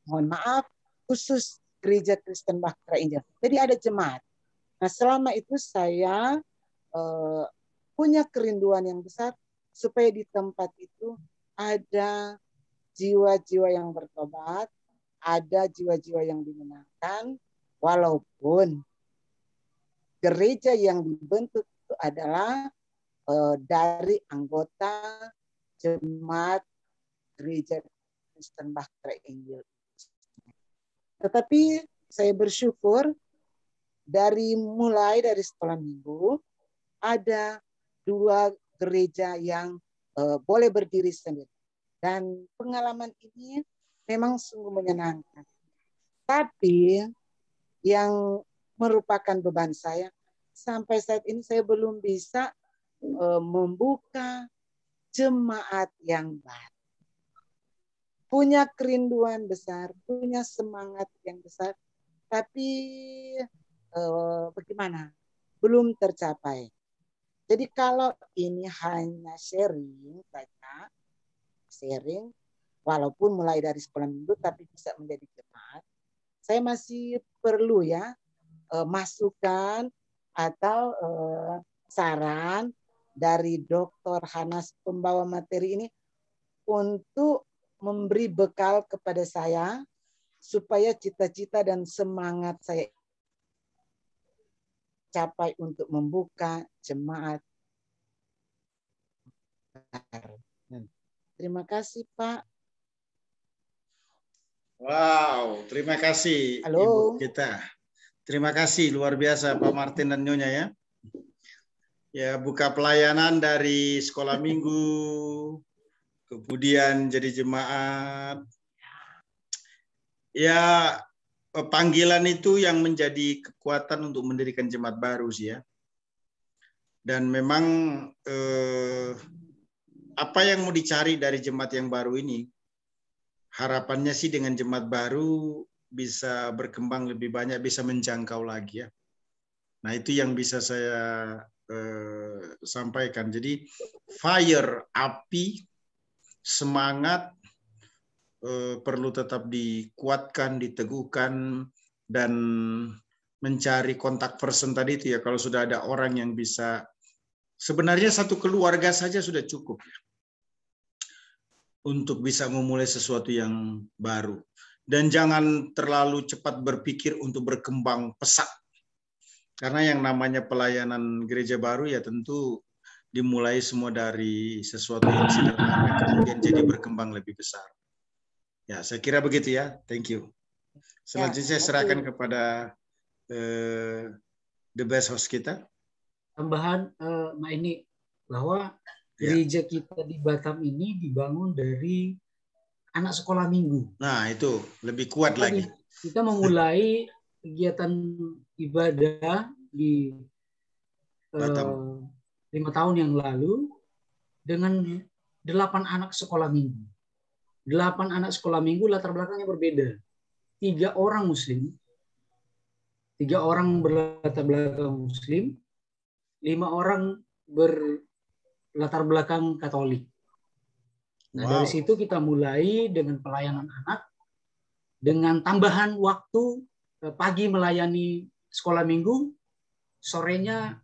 Mohon maaf, khusus Gereja Kristen Bahtera Injil. Jadi ada jemaat. Nah, selama itu saya punya kerinduan yang besar supaya di tempat itu ada jiwa-jiwa yang bertobat, ada jiwa-jiwa yang dimenangkan, walaupun gereja yang dibentuk itu adalah dari anggota jemaat gereja Kristen Bahtera Injil. Tetapi saya bersyukur mulai dari sekolah minggu ada 2 gereja yang boleh berdiri sendiri. Dan pengalaman ini memang sungguh menyenangkan. Tapi yang merupakan beban saya, sampai saat ini saya belum bisa membuka jemaat yang baru. Punya kerinduan besar, punya semangat yang besar, tapi bagaimana? Belum tercapai. Jadi kalau ini hanya sharing saja, sharing, walaupun mulai dari sekolah minggu tapi bisa menjadi jemaat, saya masih perlu ya masukan atau saran dari Dr. Hanas pembawa materi ini untuk memberi bekal kepada saya supaya cita-cita dan semangat saya capai untuk membuka jemaat. Terima kasih, Pak. Wow, terima kasih Halo. Ibu kita. Terima kasih luar biasa Pak Martin dan Nyonya ya. Ya, buka pelayanan dari sekolah minggu, kemudian jadi jemaat. Ya, panggilan itu yang menjadi kekuatan untuk mendirikan jemaat baru sih ya. Dan memang apa yang mau dicari dari jemaat yang baru ini? Harapannya sih dengan jemaat baru bisa berkembang lebih banyak, bisa menjangkau lagi ya. Nah itu yang bisa saya sampaikan. Jadi fire, api, semangat perlu tetap dikuatkan, diteguhkan, dan mencari kontak person tadi itu ya. Kalau sudah ada orang yang bisa, sebenarnya satu keluarga saja sudah cukup ya, untuk bisa memulai sesuatu yang baru. Dan jangan terlalu cepat berpikir untuk berkembang pesat. Karena yang namanya pelayanan gereja baru ya tentu dimulai semua dari sesuatu yang sederhana, kemudian jadi berkembang lebih besar. Ya, saya kira begitu ya. Thank you. Selanjutnya saya serahkan kepada the best host kita. Tambahan, Mbak ini, bahwa gereja kita di Batam ini dibangun dari anak sekolah minggu. Nah, itu lebih kuat lagi. Kita memulai kegiatan ibadah di 5 tahun yang lalu dengan 8 anak sekolah minggu. 8 anak sekolah minggu latar belakangnya berbeda. 3 orang Muslim, 3 orang berlatar belakang Muslim, 5 orang berlatar belakang Katolik. Nah, dari situ kita mulai dengan pelayanan anak, dengan tambahan waktu pagi melayani sekolah minggu, sorenya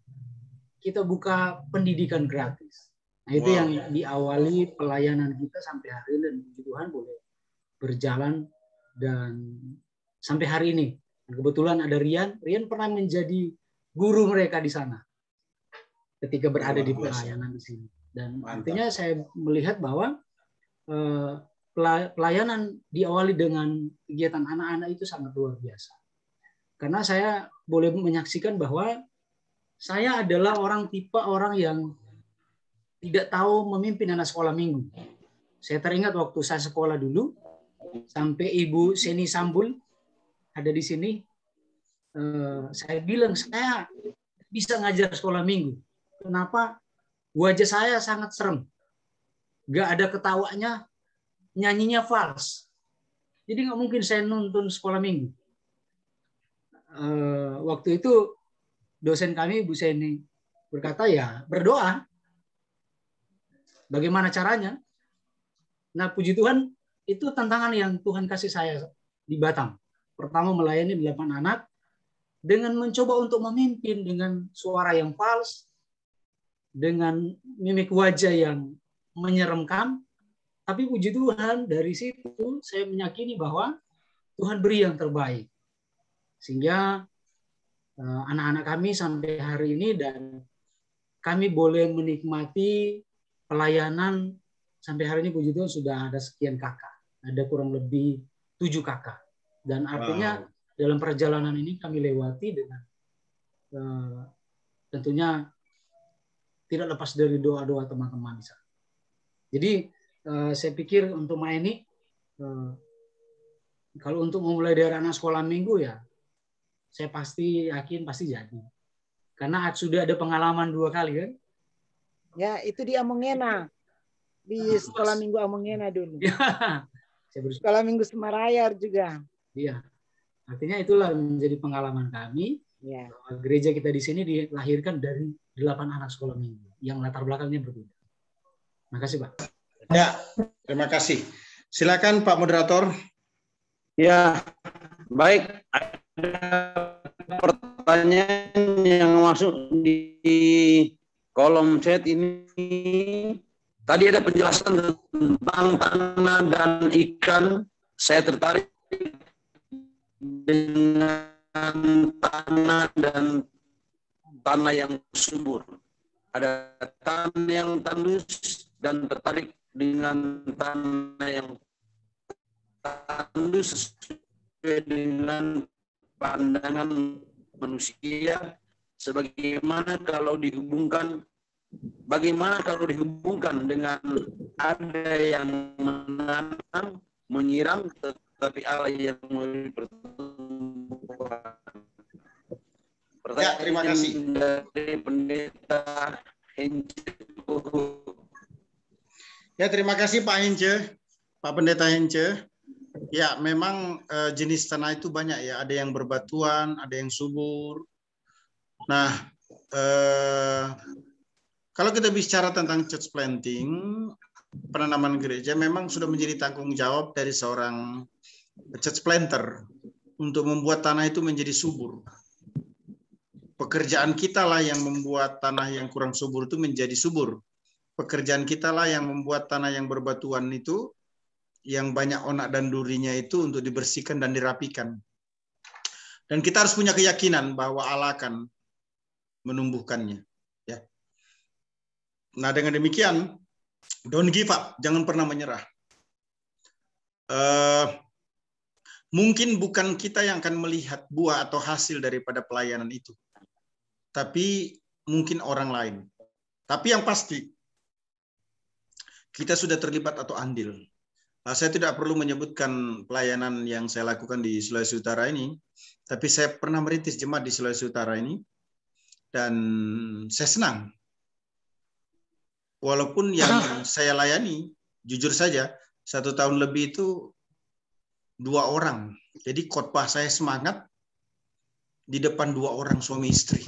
kita buka pendidikan gratis. Nah, itu yang diawali pelayanan kita sampai hari ini, dan puji Tuhan boleh berjalan dan sampai hari ini. Dan kebetulan ada Rian pernah menjadi guru mereka di sana ketika berada di pelayanan di sini. Dan artinya saya melihat bahwa pelayanan diawali dengan kegiatan anak-anak itu sangat luar biasa. Karena saya boleh menyaksikan bahwa saya adalah tipe orang yang tidak tahu memimpin anak sekolah minggu. Saya teringat waktu saya sekolah dulu, sampai Ibu Seni Sambul ada di sini, saya bilang saya bisa ngajar sekolah minggu. Kenapa? Wajah saya sangat serem. Gak ada ketawanya, nyanyinya fals. Jadi nggak mungkin saya nonton sekolah minggu. Waktu itu dosen kami, Bu Seni, berkata ya berdoa. Bagaimana caranya? Nah, puji Tuhan, itu tantangan yang Tuhan kasih saya di Batam. Pertama melayani 8 anak, dengan mencoba untuk memimpin dengan suara yang fals, dengan mimik wajah yang menyeramkan. Tapi puji Tuhan, dari situ saya meyakini bahwa Tuhan beri yang terbaik. Sehingga anak-anak kami sampai hari ini, dan kami boleh menikmati pelayanan sampai hari ini puji Tuhan sudah ada sekian kakak. Ada kurang lebih 7 kakak. Dan artinya dalam perjalanan ini kami lewati dengan tentunya tidak lepas dari doa-doa teman-teman. Jadi saya pikir untuk ini kalau untuk memulai dari anak sekolah minggu ya, saya pasti yakin pasti jadi. Karena sudah ada pengalaman 2 kali kan. Ya, itu di Amongena. Di sekolah minggu Amongena dulu. Ya, sekolah minggu Semarayar juga. Iya. Artinya itulah menjadi pengalaman kami. Ya. Gereja kita di sini dilahirkan dari 8 anak sekolah minggu yang latar belakangnya berbeda. Makasih, Pak. Ya, terima kasih. Silakan Pak Moderator. Ya, baik. Ada pertanyaan yang masuk di kolom chat ini. Tadi ada penjelasan tentang tanah dan ikan. Saya tertarik dengan tanah dan tanah yang subur. Ada tanah yang tandus dan tertarik dengan tanah yang tandus sesuai dengan pandangan manusia. Bagaimana kalau dihubungkan dengan ada yang menanam, menyiram, tetapi Allah yang memberi pertumbuhan. Ya, terima kasih. Dari Pendeta Hence. Ya, terima kasih Pak Hence, Pak Pendeta Hence. Ya, memang jenis tanah itu banyak ya. Ada yang berbatuan, ada yang subur. Nah, kalau kita bicara tentang church planting, penanaman gereja memang sudah menjadi tanggung jawab dari seorang church planter untuk membuat tanah itu menjadi subur. Pekerjaan kita lah yang membuat tanah yang kurang subur itu menjadi subur. Pekerjaan kita lah yang membuat tanah yang berbatuan itu, yang banyak onak dan durinya itu untuk dibersihkan dan dirapikan. Dan kita harus punya keyakinan bahwa Allah akan menumbuhkannya. Ya. Nah, dengan demikian, don't give up, jangan pernah menyerah. Mungkin bukan kita yang akan melihat buah atau hasil daripada pelayanan itu, tapi mungkin orang lain. Tapi yang pasti, kita sudah terlibat atau andil. Saya tidak perlu menyebutkan pelayanan yang saya lakukan di Sulawesi Utara ini, tapi saya pernah merintis jemaat di Sulawesi Utara ini, dan saya senang. Walaupun yang saya layani, jujur saja, 1 tahun lebih itu 2 orang. Jadi khotbah saya semangat di depan 2 orang suami istri.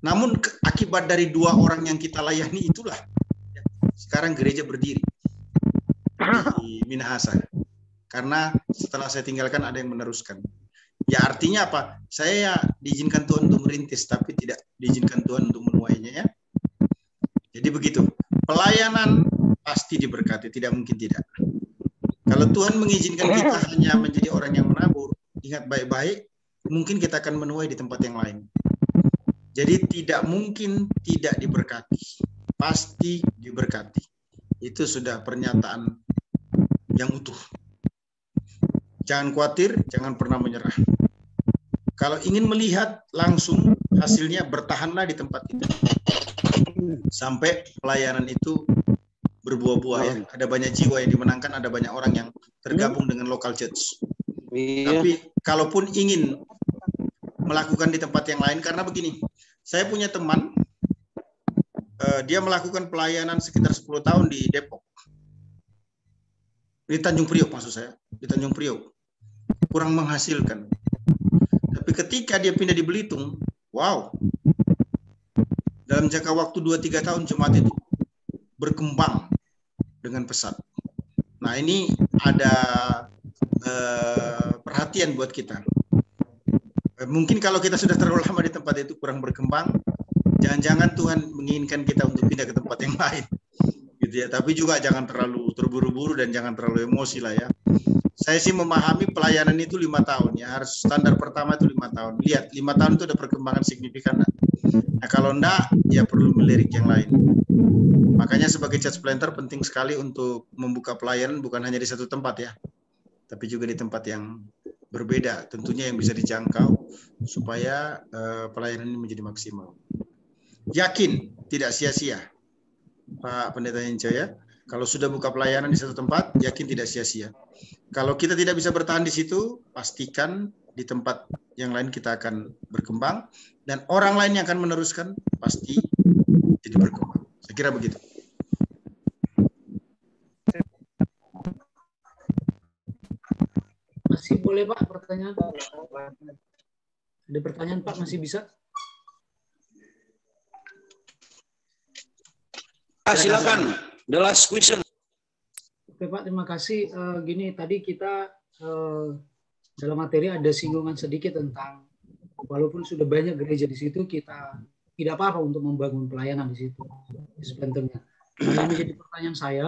Namun akibat dari 2 orang yang kita layani itulah sekarang gereja berdiri di Minahasa. Karena setelah saya tinggalkan ada yang meneruskan. Ya artinya apa? Saya diizinkan Tuhan untuk merintis, tapi tidak diizinkan Tuhan untuk menuainya ya. Jadi begitu. Pelayanan pasti diberkati, tidak mungkin tidak. Kalau Tuhan mengizinkan kita hanya menjadi orang yang menabur, ingat baik-baik, mungkin kita akan menuai di tempat yang lain. Jadi tidak mungkin tidak diberkati. Pasti diberkati. Itu sudah pernyataan yang utuh. Jangan khawatir, jangan pernah menyerah. Kalau ingin melihat langsung hasilnya, bertahanlah di tempat itu. Sampai pelayanan itu berbuah-buah ya. Ada banyak jiwa yang dimenangkan, ada banyak orang yang tergabung dengan local church. Tapi kalaupun ingin melakukan di tempat yang lain, karena begini, saya punya teman, dia melakukan pelayanan sekitar 10 tahun di Depok. Di Tanjung Priok maksud saya, di Tanjung Priok. Kurang menghasilkan. Tapi ketika dia pindah di Belitung, wow. Dalam jangka waktu 2-3 tahun jemaat itu berkembang dengan pesat. Nah, ini ada perhatian buat kita. Mungkin kalau kita sudah terlalu lama di tempat itu kurang berkembang, jangan-jangan Tuhan menginginkan kita untuk pindah ke tempat yang lain. Gitu ya. Tapi juga jangan terlalu terburu-buru dan jangan terlalu emosi lah ya. Saya sih memahami pelayanan itu 5 tahun ya. Harus standar pertama itu 5 tahun. Lihat, 5 tahun itu ada perkembangan signifikan. Nah, kalau enggak, ya perlu melirik yang lain. Makanya sebagai church planter penting sekali untuk membuka pelayanan bukan hanya di satu tempat ya, tapi juga di tempat yang berbeda, tentunya yang bisa dijangkau supaya pelayanan ini menjadi maksimal. Yakin tidak sia-sia, Pak Pendeta Hinco ya. Kalau sudah buka pelayanan di satu tempat, yakin tidak sia-sia. Kalau kita tidak bisa bertahan di situ, pastikan di tempat yang lain kita akan berkembang, dan orang lain yang akan meneruskan pasti jadi berkembang. Saya kira begitu. Masih boleh Pak pertanyaan? Ada pertanyaan Pak, masih bisa? Silakan. The last question. Oke Pak, terima kasih. Gini, tadi kita dalam materi ada singgungan sedikit tentang walaupun sudah banyak gereja di situ, kita tidak apa-apa untuk membangun pelayanan di situ. Sebenarnya. Nah, yang menjadi pertanyaan saya,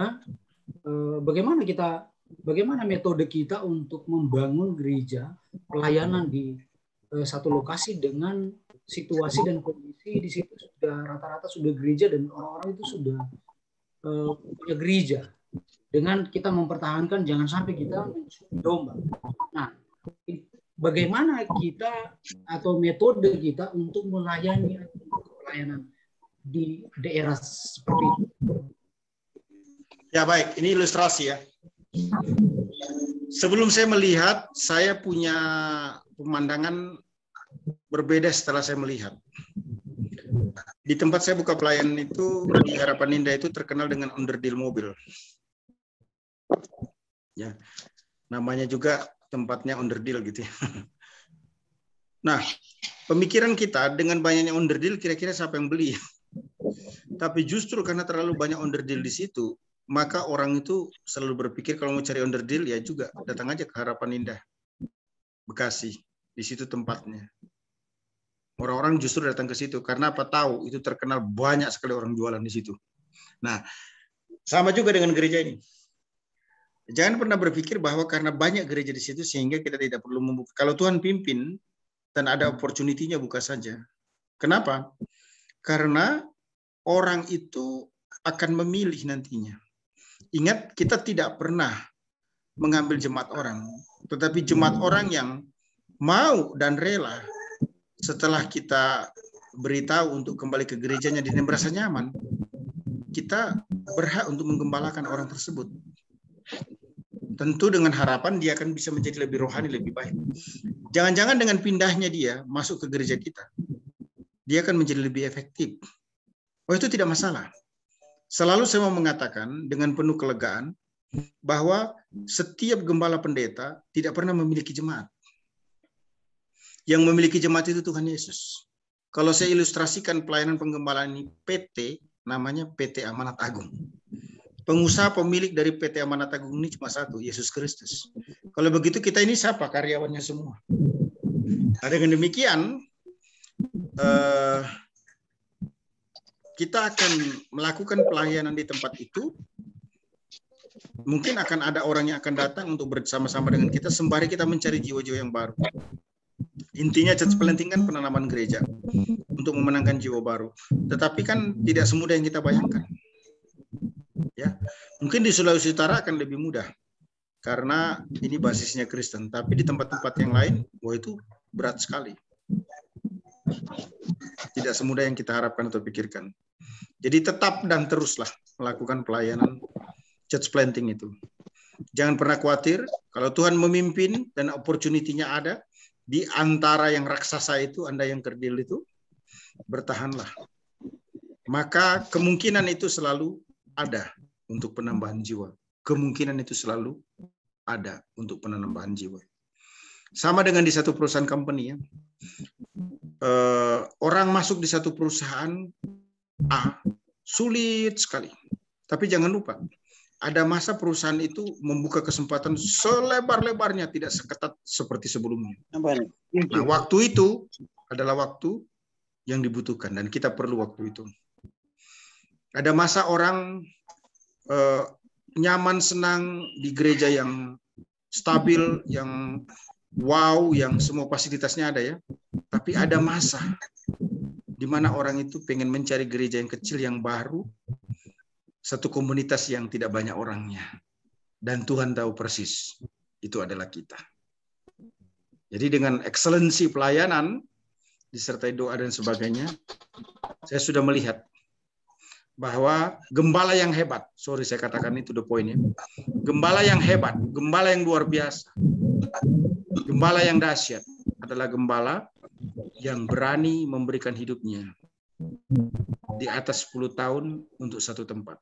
bagaimana metode kita untuk membangun gereja pelayanan di satu lokasi dengan situasi dan kondisi di situ sudah rata-rata sudah gereja dan orang-orang itu sudah punya gereja, dengan kita mempertahankan jangan sampai kita domba. Nah, bagaimana kita atau metode kita untuk melayani pelayanan di daerah seperti itu? Ya baik, ini ilustrasi ya. Sebelum saya melihat, saya punya pemandangan berbeda setelah saya melihat. Di tempat saya buka pelayanan itu, di Harapan Indah itu terkenal dengan onderdil mobil. Ya, namanya juga tempatnya onderdil gitu ya. Nah, pemikiran kita dengan banyaknya onderdil, kira-kira siapa yang beli? Tapi justru karena terlalu banyak onderdil di situ, maka orang itu selalu berpikir kalau mau cari onderdil ya juga datang aja ke Harapan Indah, Bekasi, di situ tempatnya. Orang-orang justru datang ke situ karena apa? Tahu itu terkenal banyak sekali orang jualan di situ. Nah, sama juga dengan gereja ini. Jangan pernah berpikir bahwa karena banyak gereja di situ sehingga kita tidak perlu membuka. Kalau Tuhan pimpin dan ada opportunity-nya, buka saja. Kenapa? Karena orang itu akan memilih nantinya. Ingat, kita tidak pernah mengambil jemaat orang, tetapi jemaat orang yang mau dan rela setelah kita beritahu untuk kembali ke gerejanya dan merasa nyaman, kita berhak untuk menggembalakan orang tersebut. Tentu dengan harapan dia akan bisa menjadi lebih rohani, lebih baik. Jangan-jangan dengan pindahnya dia masuk ke gereja kita, dia akan menjadi lebih efektif. Oh, itu tidak masalah. Selalu saya mau mengatakan dengan penuh kelegaan bahwa setiap gembala pendeta tidak pernah memiliki jemaat. Yang memiliki jemaat itu Tuhan Yesus. Kalau saya ilustrasikan pelayanan penggembalaan ini PT, namanya PT Amanat Agung. Pengusaha pemilik dari PT Amanat Agung ini cuma satu, Yesus Kristus. Kalau begitu kita ini siapa? Karyawannya semua. Nah, dengan demikian, kita akan melakukan pelayanan di tempat itu. Mungkin akan ada orang yang akan datang untuk bersama-sama dengan kita sembari kita mencari jiwa-jiwa yang baru. Intinya church planting kan penanaman gereja untuk memenangkan jiwa baru. Tetapi kan tidak semudah yang kita bayangkan. Ya, mungkin di Sulawesi Utara akan lebih mudah karena ini basisnya Kristen. Tapi di tempat-tempat yang lain, wah itu berat sekali. Tidak semudah yang kita harapkan atau pikirkan. Jadi tetap dan teruslah melakukan pelayanan church planting itu. Jangan pernah khawatir kalau Tuhan memimpin dan opportunity-nya ada. Di antara yang raksasa itu, Anda yang kerdil itu, bertahanlah. Maka kemungkinan itu selalu ada untuk penambahan jiwa. Kemungkinan itu selalu ada untuk penambahan jiwa. Sama dengan di satu perusahaan company ya. Orang masuk di satu perusahaan A, sulit sekali. Tapi jangan lupa, ada masa perusahaan itu membuka kesempatan selebar-lebarnya, tidak seketat seperti sebelumnya. Nah, waktu itu adalah waktu yang dibutuhkan dan kita perlu waktu itu. Ada masa orang nyaman, senang di gereja yang stabil, yang wow, yang semua fasilitasnya ada ya. Tapi ada masa di mana orang itu pengen mencari gereja yang kecil, yang baru, satu komunitas yang tidak banyak orangnya. Dan Tuhan tahu persis, itu adalah kita. Jadi dengan excellency pelayanan, disertai doa dan sebagainya, saya sudah melihat bahwa gembala yang hebat, sorry saya katakan itu the point ya, gembala yang hebat, gembala yang luar biasa, gembala yang dahsyat adalah gembala yang berani memberikan hidupnya di atas 10 tahun untuk satu tempat.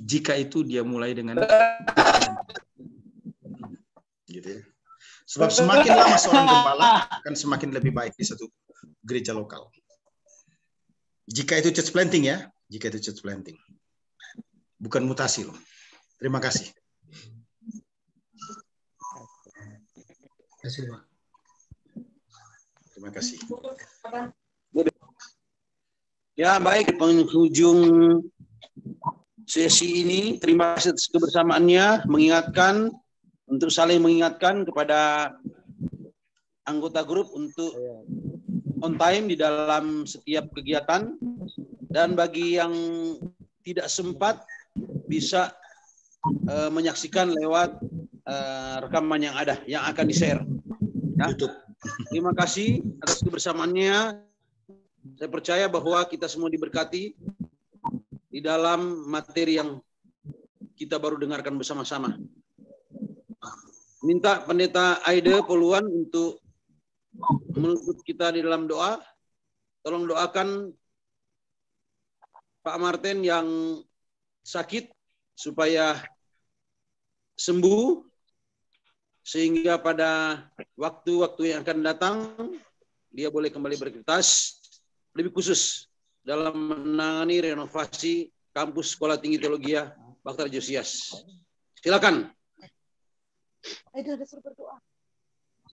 Jika itu dia mulai dengan gitu ya. Sebab semakin lama seorang gembala akan semakin lebih baik di satu gereja lokal. Jika itu church planting ya, jika itu church planting. Bukan mutasi loh. Terima kasih. Terima kasih. Ya, baik, penghujung sesi ini. Terima kasih atas kebersamaannya, untuk saling mengingatkan kepada anggota grup untuk on time di dalam setiap kegiatan, dan bagi yang tidak sempat bisa menyaksikan lewat rekaman yang ada, yang akan di-share. Ya. Terima kasih atas kebersamaannya. Saya percaya bahwa kita semua diberkati di dalam materi yang kita baru dengarkan bersama-sama. Minta Pendeta Aide Poluan untuk menuntut kita di dalam doa. Tolong doakan Pak Martin yang sakit supaya sembuh, sehingga pada waktu-waktu yang akan datang dia boleh kembali beraktivitas, lebih khusus dalam menangani renovasi kampus Sekolah Tinggi Teologi Baktar Josias. Silakan. Aida, ada suruh berdoa.